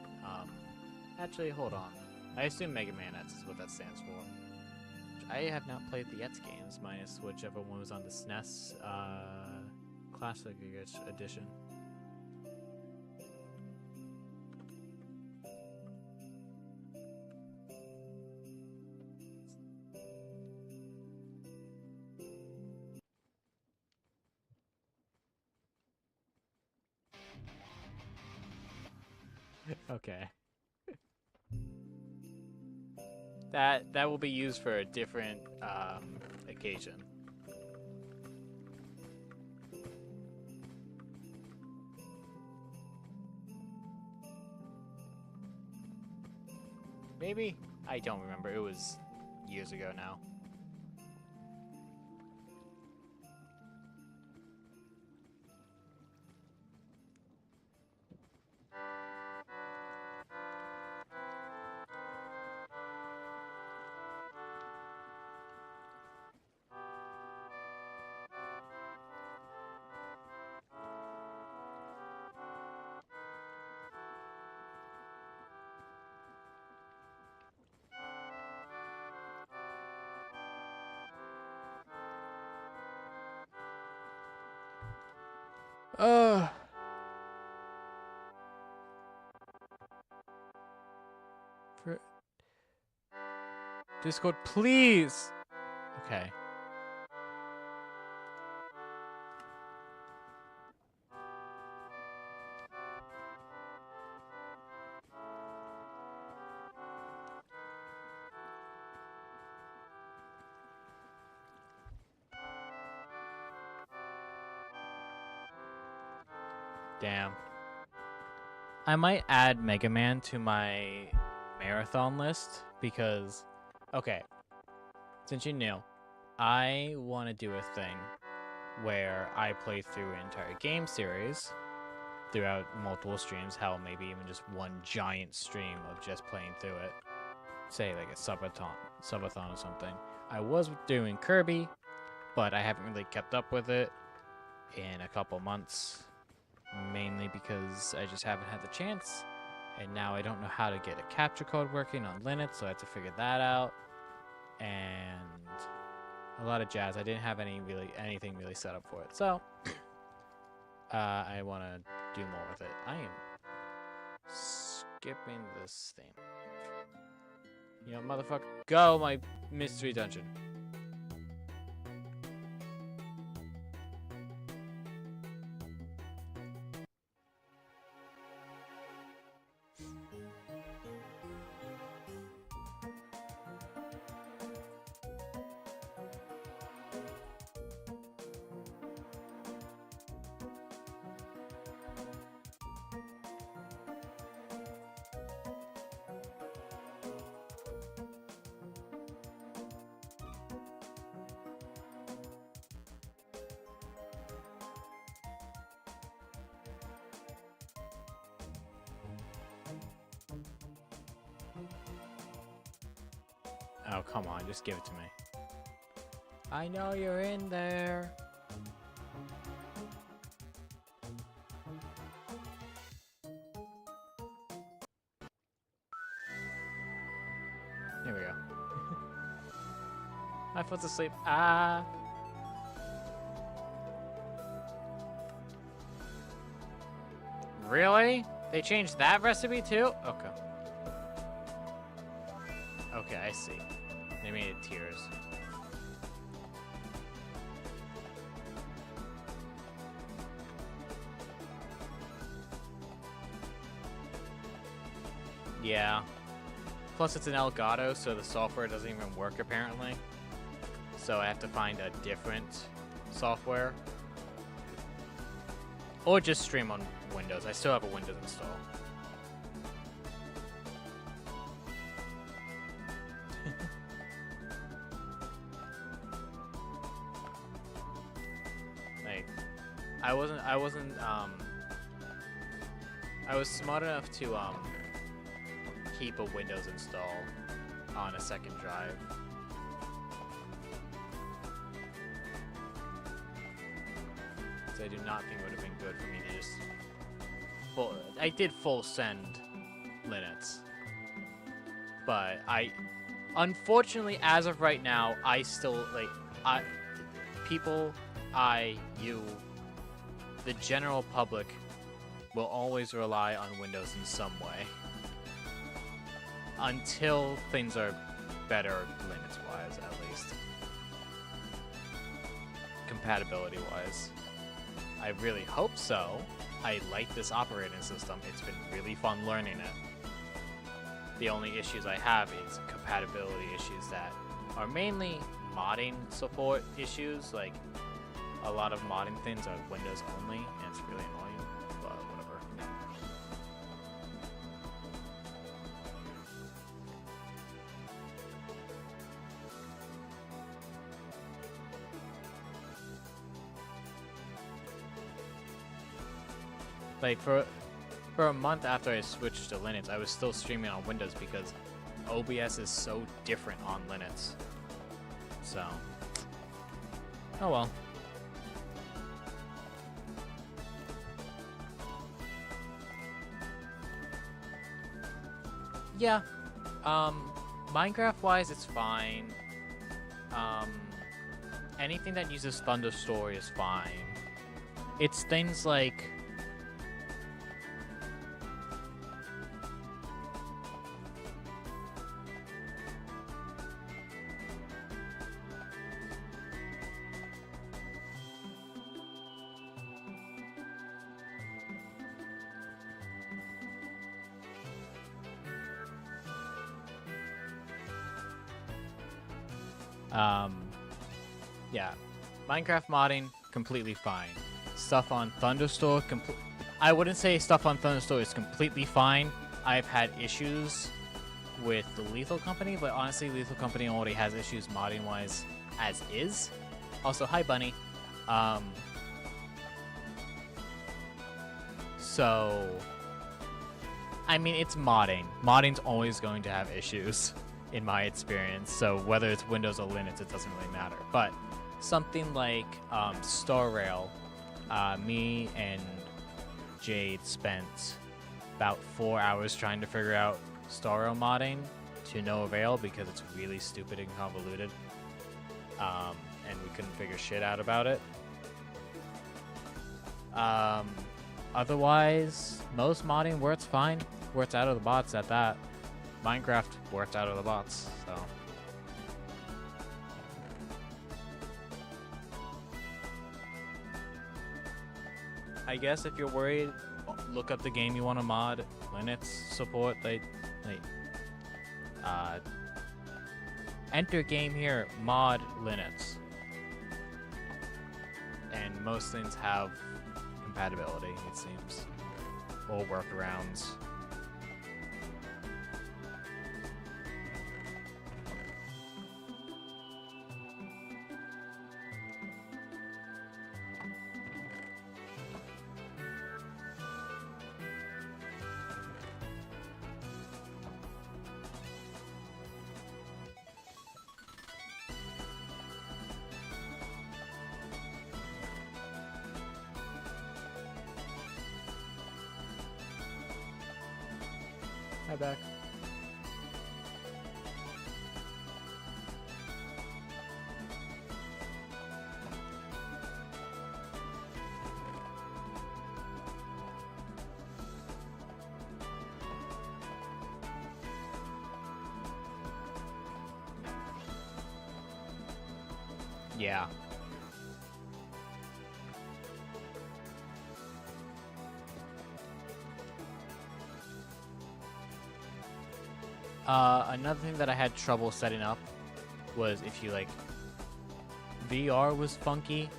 Actually, hold on. I assume Mega Man X is what that stands for. I have not played the X games, minus whichever one was on the SNES Classic Edition. Okay. That will be used for a different occasion. Maybe? I don't remember. It was years ago now. For Discord, please. Okay. Damn. I might add Mega Man to my marathon list because, okay, since you knew, I want to do a thing where I play through an entire game series throughout multiple streams, hell, maybe even just one giant stream of just playing through it. Say like a subathon or something. I was doing Kirby, but I haven't really kept up with it in a couple months, mainly because I just haven't had the chance, and now I don't know how to get a capture code working on Linux, so I have to figure that out, and a lot of jazz. I didn't have anything really set up for it, so I want to do more with it. I am skipping this thing. You know, motherfucker, go my mystery dungeon. Oh, come on, just give it to me. I know you're in there. Here we go. My foot's asleep. Ah. Really? They changed that recipe too? Okay. Okay, I see. They made it tiers. Yeah. Plus it's an Elgato, so the software doesn't even work apparently. So I have to find a different software. Or just stream on Windows. I still have a Windows install. Like, I was smart enough to keep a Windows install on a second drive. So I do not think it would have been good for me to just I did full send Linux, but unfortunately, as of right now, I still you, the general public, will always rely on Windows in some way until things are better Linux-wise, at least compatibility-wise. I really hope so. I like this operating system. It's been really fun learning it. The only issues I have is compatibility issues that are mainly modding support issues. Like, a lot of modding things are Windows only, and it's really annoying, but whatever. Like, for a month after I switched to Linux, I was still streaming on Windows because OBS is so different on Linux. So, oh well. Yeah, Minecraft-wise, it's fine. Anything that uses Thunderstory is fine. It's things like yeah, Minecraft modding, completely fine. Stuff on Thunderstore, I wouldn't say stuff on Thunderstore is completely fine. I've had issues with the Lethal Company, but honestly, Lethal Company already has issues modding-wise as is. Also, hi, Bunny. So, I mean, it's modding. Modding's always going to have issues, in my experience. So whether it's Windows or Linux, it doesn't really matter. But something like Star Rail, me and Jade spent about 4 hours trying to figure out Star Rail modding to no avail because it's really stupid and convoluted. And we couldn't figure shit out about it. Otherwise, most modding works fine. Works out of the bots at that. Minecraft worked out of the bots, so. I guess if you're worried, look up the game you want to mod. Linux support, enter game here, mod Linux. And most things have compatibility, it seems, or workarounds. Hi, back. Yeah. Another thing that I had trouble setting up was if you VR was funky.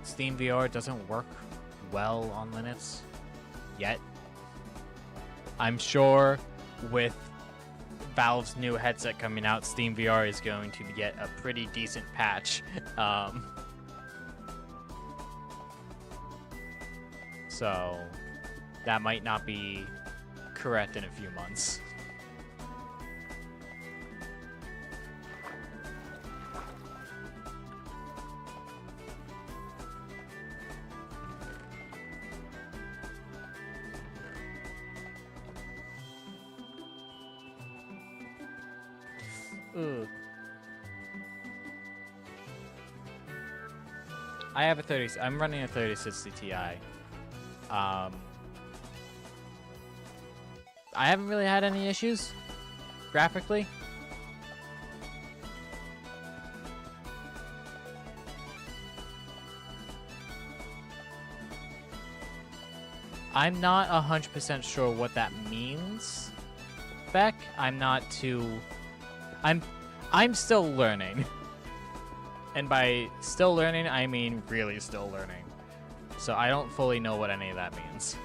Steam VR doesn't work well on Linux yet. I'm sure with Valve's new headset coming out, Steam VR is going to get a pretty decent patch. So that might not be correct in a few months. Ooh. I have a I'm running a 3060 Ti. I haven't really had any issues graphically. I'm not 100% sure what that means, Beck. I'm still learning. And by still learning, I mean really still learning. So I don't fully know what any of that means.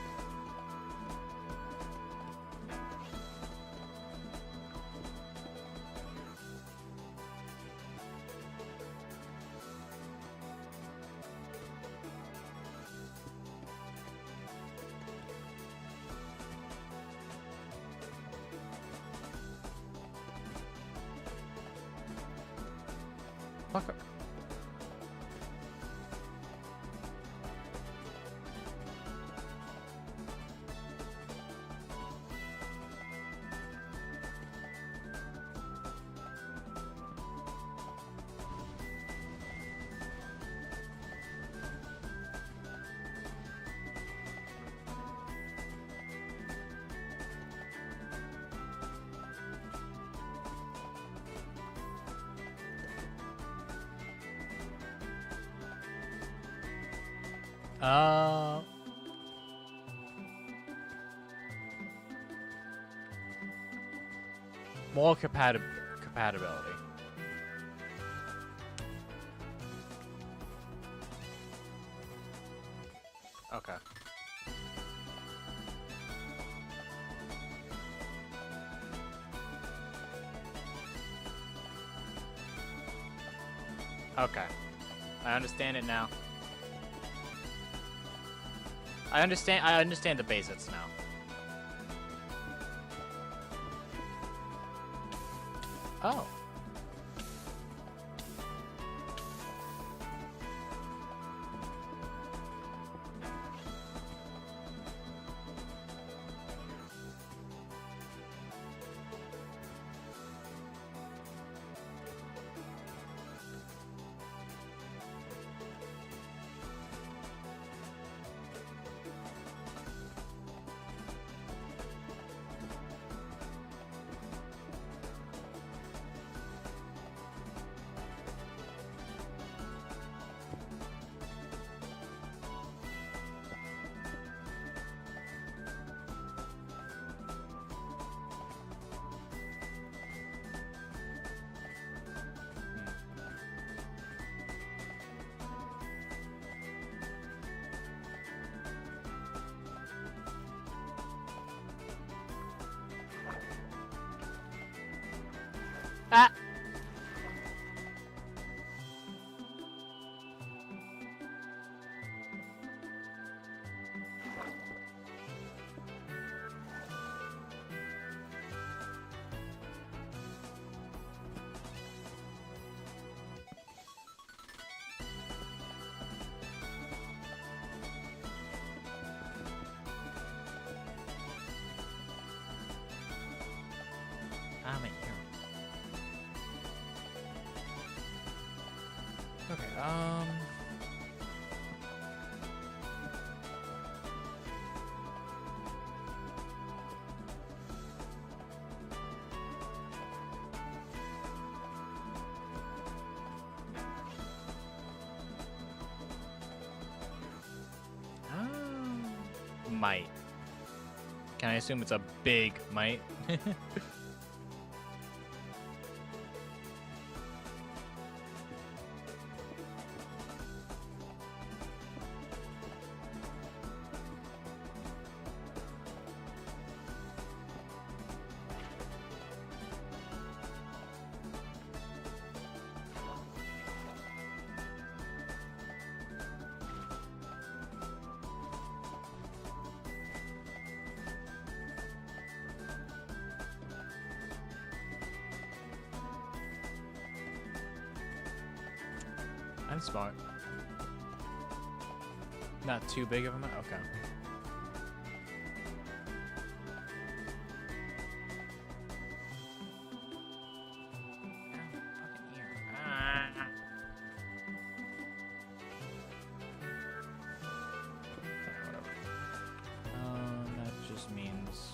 Fuck. More compatibility. Okay. Okay. I understand it now. I understand the basics now. Oh. Ah! I'm in here. Okay, Might. Can I assume it's a big might? I'm smart. Not too big of a might? Okay. That just means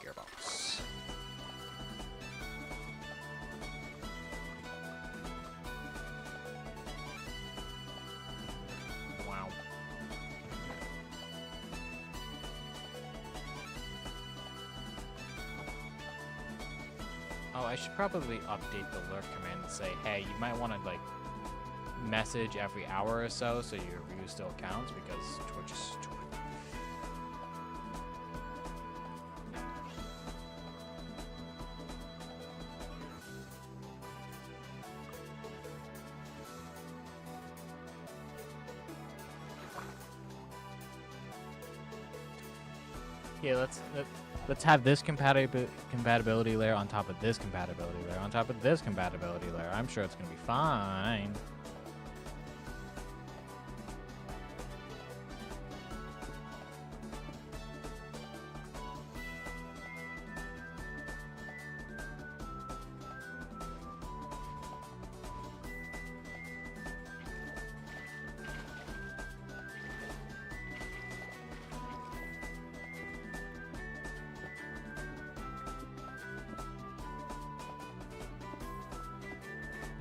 gearbox. Wow. Oh, I should probably update the lurk command and say, hey, you might want to like message every hour or so your review still counts because Twitch is stupid. Yeah, let's have this compatibility layer on top of this compatibility layer on top of this compatibility layer. I'm sure it's gonna be fine.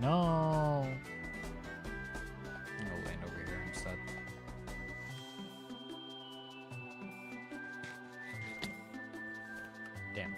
No. I'm gonna land over here instead. Damn.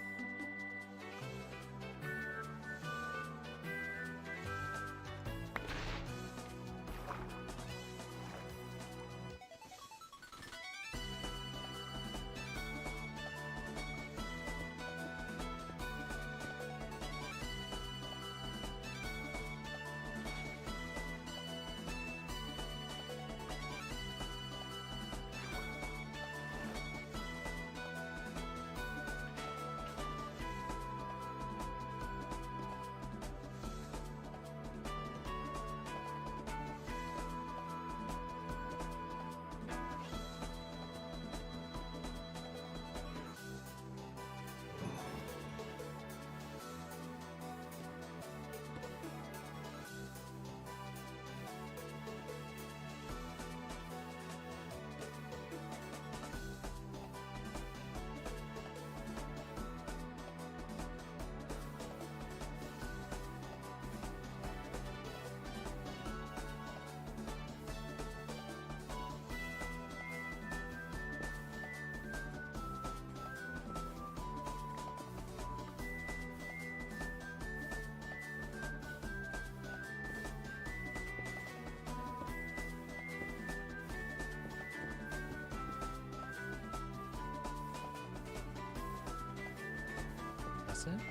that's it.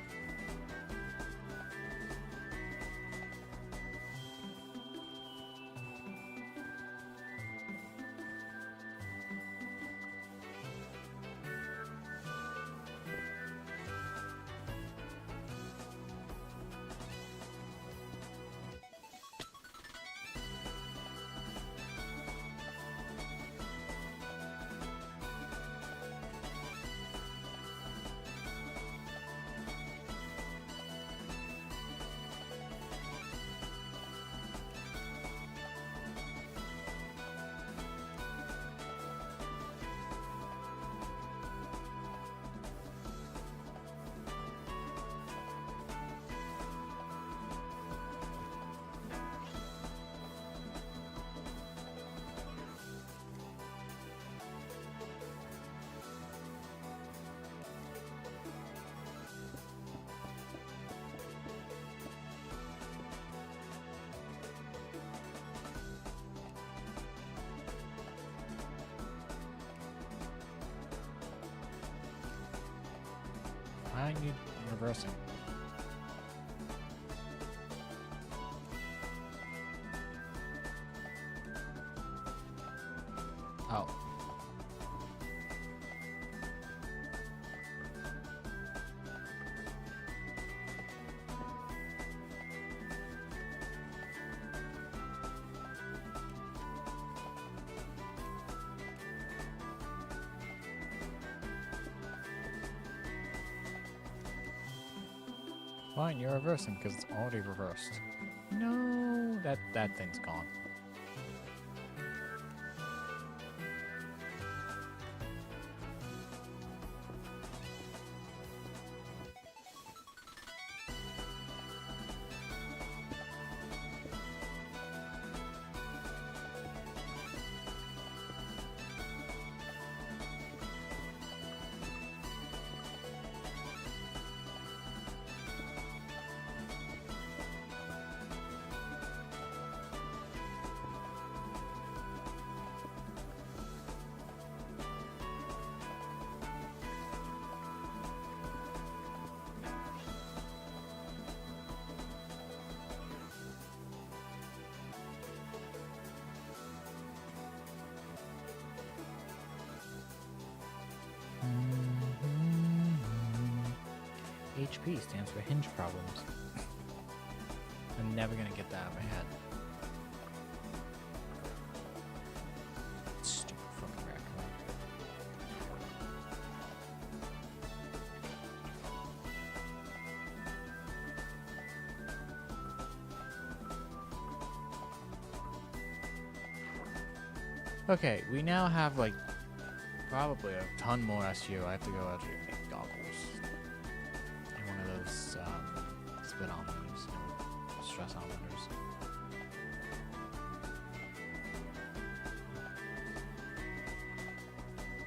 I need reversing. Oh. Fine, you're reversing because it's already reversed. No, that thing's gone. HP stands for hinge problems. I'm never gonna get that out of my head. Stupid fucking raccoon. Okay, we now have like probably a ton more SU. I have to go out and make goggles. And one of those speedometers, stressometers.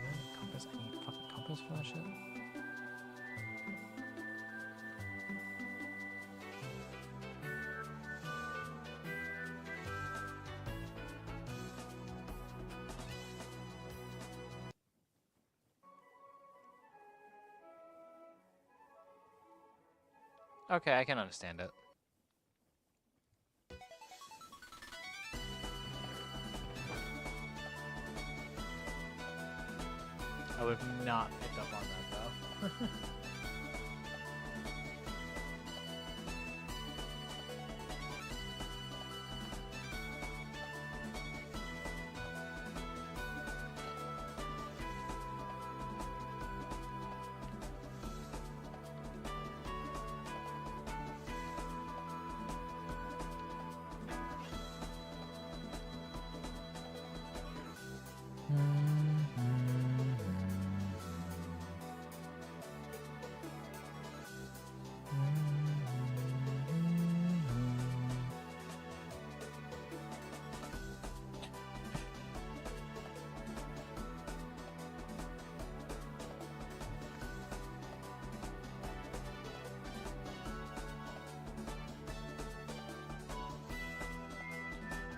Really? Compass? I need a fucking compass for that shit? Okay, I can understand it. I would have not picked up on that though.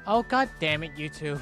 Oh, god damn it, you two.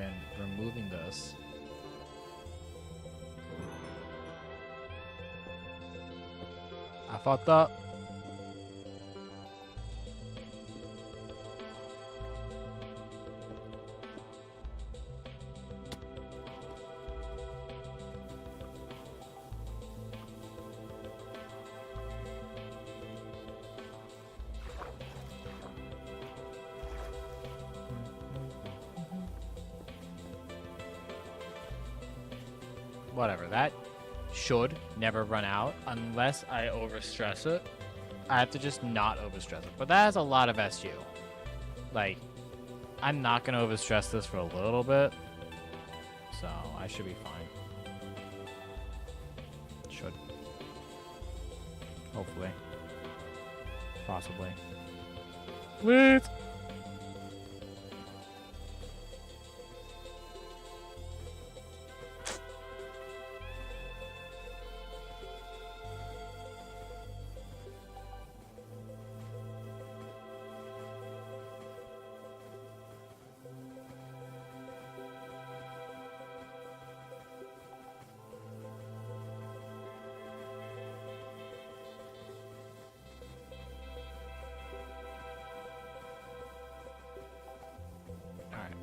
and removing this. I fucked up. Whatever, that should never run out unless I overstress it. I have to just not overstress it. But that has a lot of SU. Like, I'm not going to overstress this for a little bit. So, I should be fine. Should. Hopefully. Possibly. Please! Alright.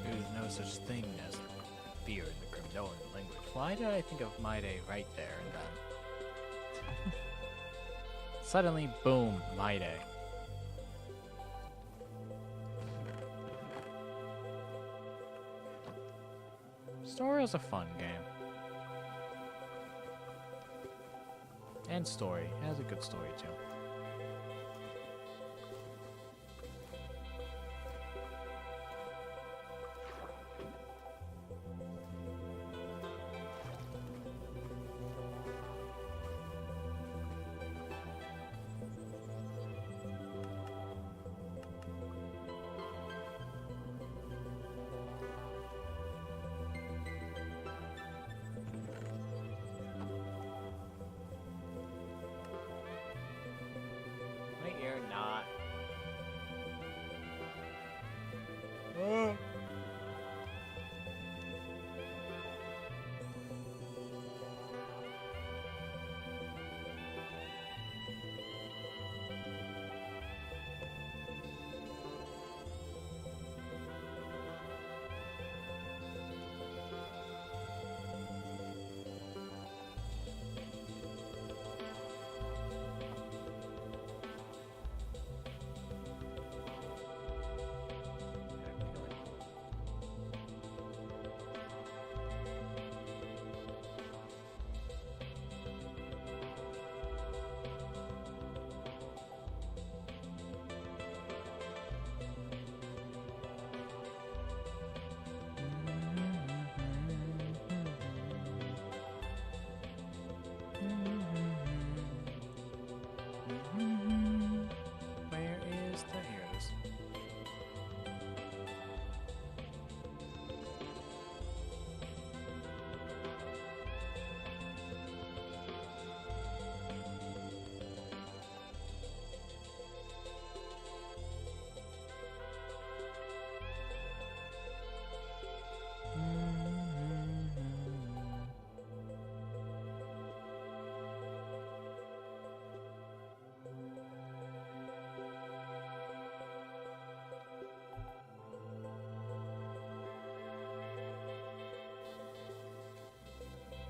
There's no such thing as fear in the Grimnoan language. Why did I think of My Day right there and then? Suddenly, boom, My Day. Story is a fun game. And story. It has a good story too.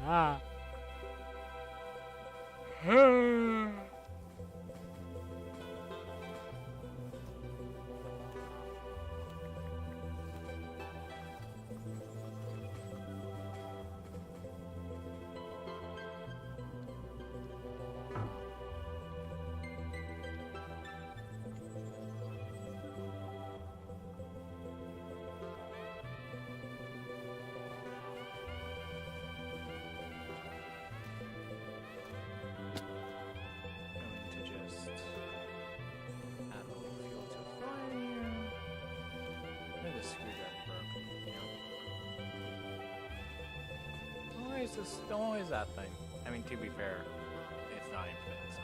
Ah. Going to just add a little fuel to the fire here. I think the screwdriver broke. Yeah. Always that thing. I mean, to be fair, it's not infinite, so.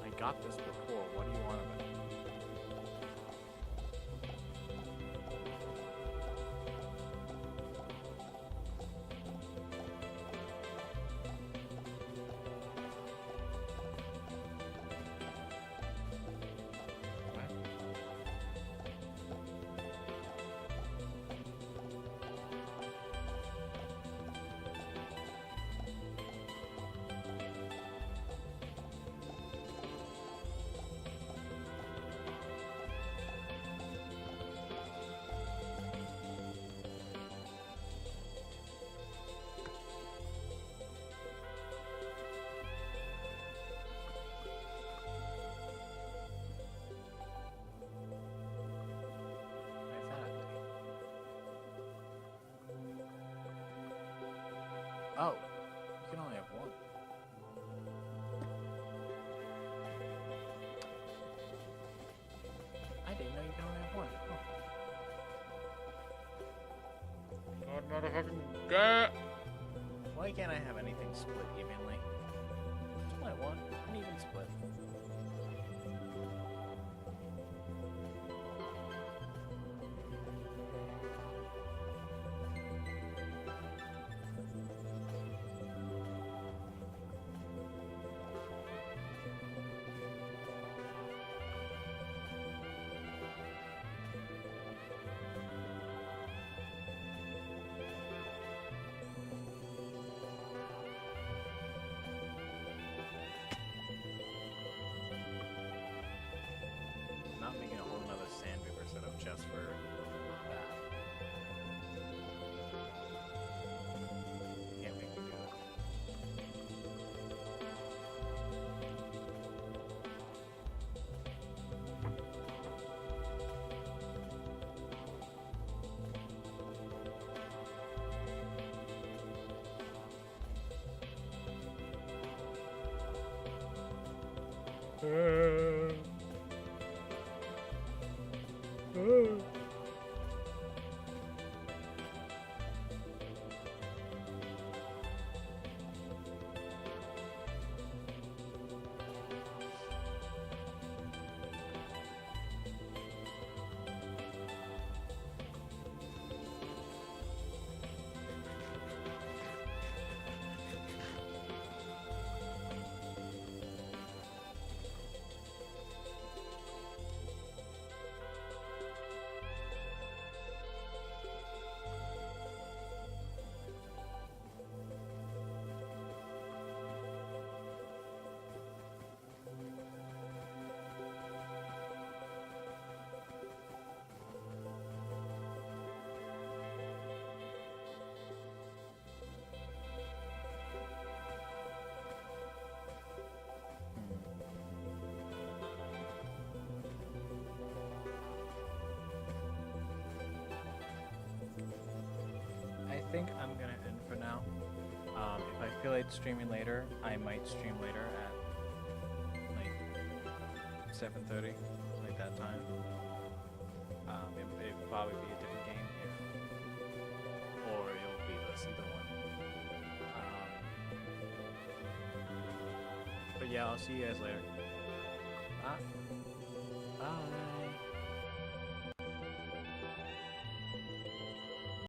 I got this before. What do you want of it? Oh, you can only have one. I didn't know you can only have one. Why can't I have anything split evenly? Just let one, an even split. Not making a whole nother sandpaper setup just for that. Can't make me do it. I think I'm gonna end for now. If I feel like streaming later, I might stream later at like 7:30, like that time. It'll probably be a different game, or it'll be this either one. But yeah, I'll see you guys later. Bye. Bye.